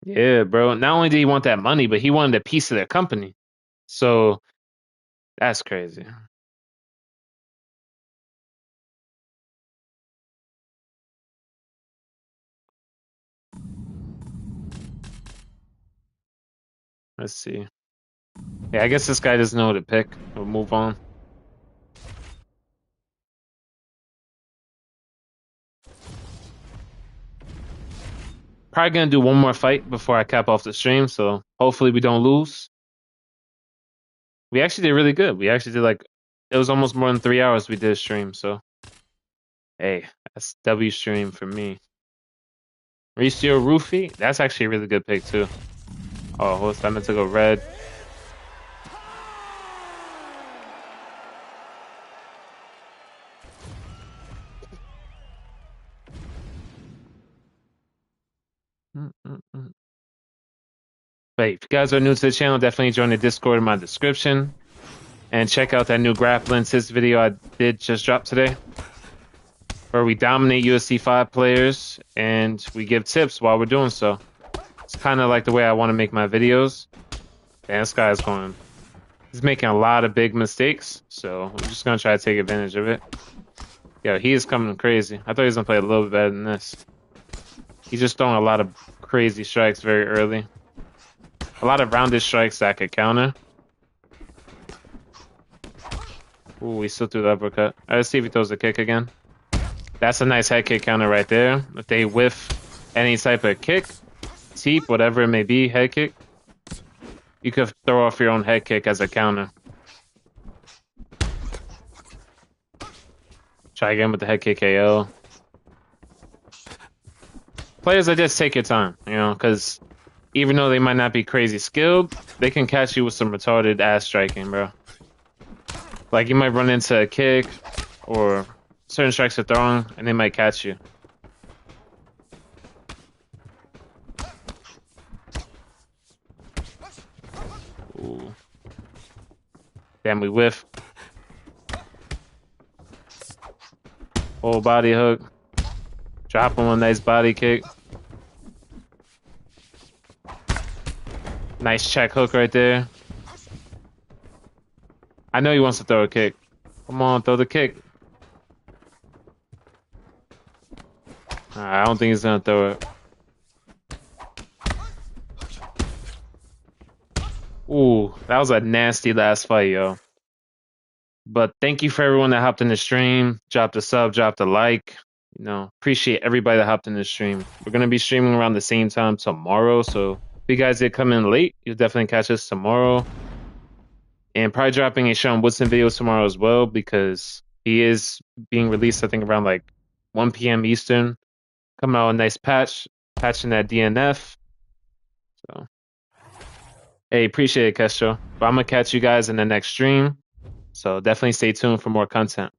Yeah, bro. Not only did he want that money, but he wanted a piece of their company. So that's crazy. Let's see. Yeah, I guess this guy doesn't know what to pick. We'll move on. Probably gonna do one more fight before I cap off the stream, so hopefully we don't lose. We actually did really good. We actually did like, it was almost more than 3 hours we did a stream, so hey, that's W stream for me. Mauricio Rufy, that's actually a really good pick too. Oh, what's I meant to go red. But if you guys are new to the channel, definitely join the Discord in my description. And check out that new grappling tips video I did just drop today, where we dominate UFC 5 players and we give tips while we're doing so. It's kind of like the way I want to make my videos. And this guy's going, he's making a lot of big mistakes, so I'm just going to try to take advantage of it. Yo, he is coming crazy. I thought he was going to play a little bit better than this. He's just throwing a lot of crazy strikes very early. A lot of rounded strikes that I could counter. Ooh, he still threw the uppercut. Let's see if he throws the kick again. That's a nice head kick counter right there. If they whiff any type of kick, teep, whatever it may be, head kick, you could throw off your own head kick as a counter. Try again with the head kick KO. Players that just take your time, you know, because even though they might not be crazy skilled, they can catch you with some retarded ass striking, bro. Like, you might run into a kick or certain strikes are thrown and they might catch you. Ooh. Damn, we whiff. Full body hook. Drop him a nice body kick. Nice check hook right there. I know he wants to throw a kick. Come on, throw the kick. I don't think he's gonna throw it. Ooh, that was a nasty last fight, yo. But thank you for everyone that hopped in the stream. Dropped a sub, dropped a like. You know, appreciate everybody that hopped in the stream. We're gonna be streaming around the same time tomorrow, so if you guys did come in late, you'll definitely catch us tomorrow. And probably dropping a Sean Woodson video tomorrow as well, because he is being released, I think, around like 1 p.m. Eastern. Coming out a nice patching that DNF. So, hey, appreciate it, Kestrel. But I'm gonna catch you guys in the next stream. So definitely stay tuned for more content.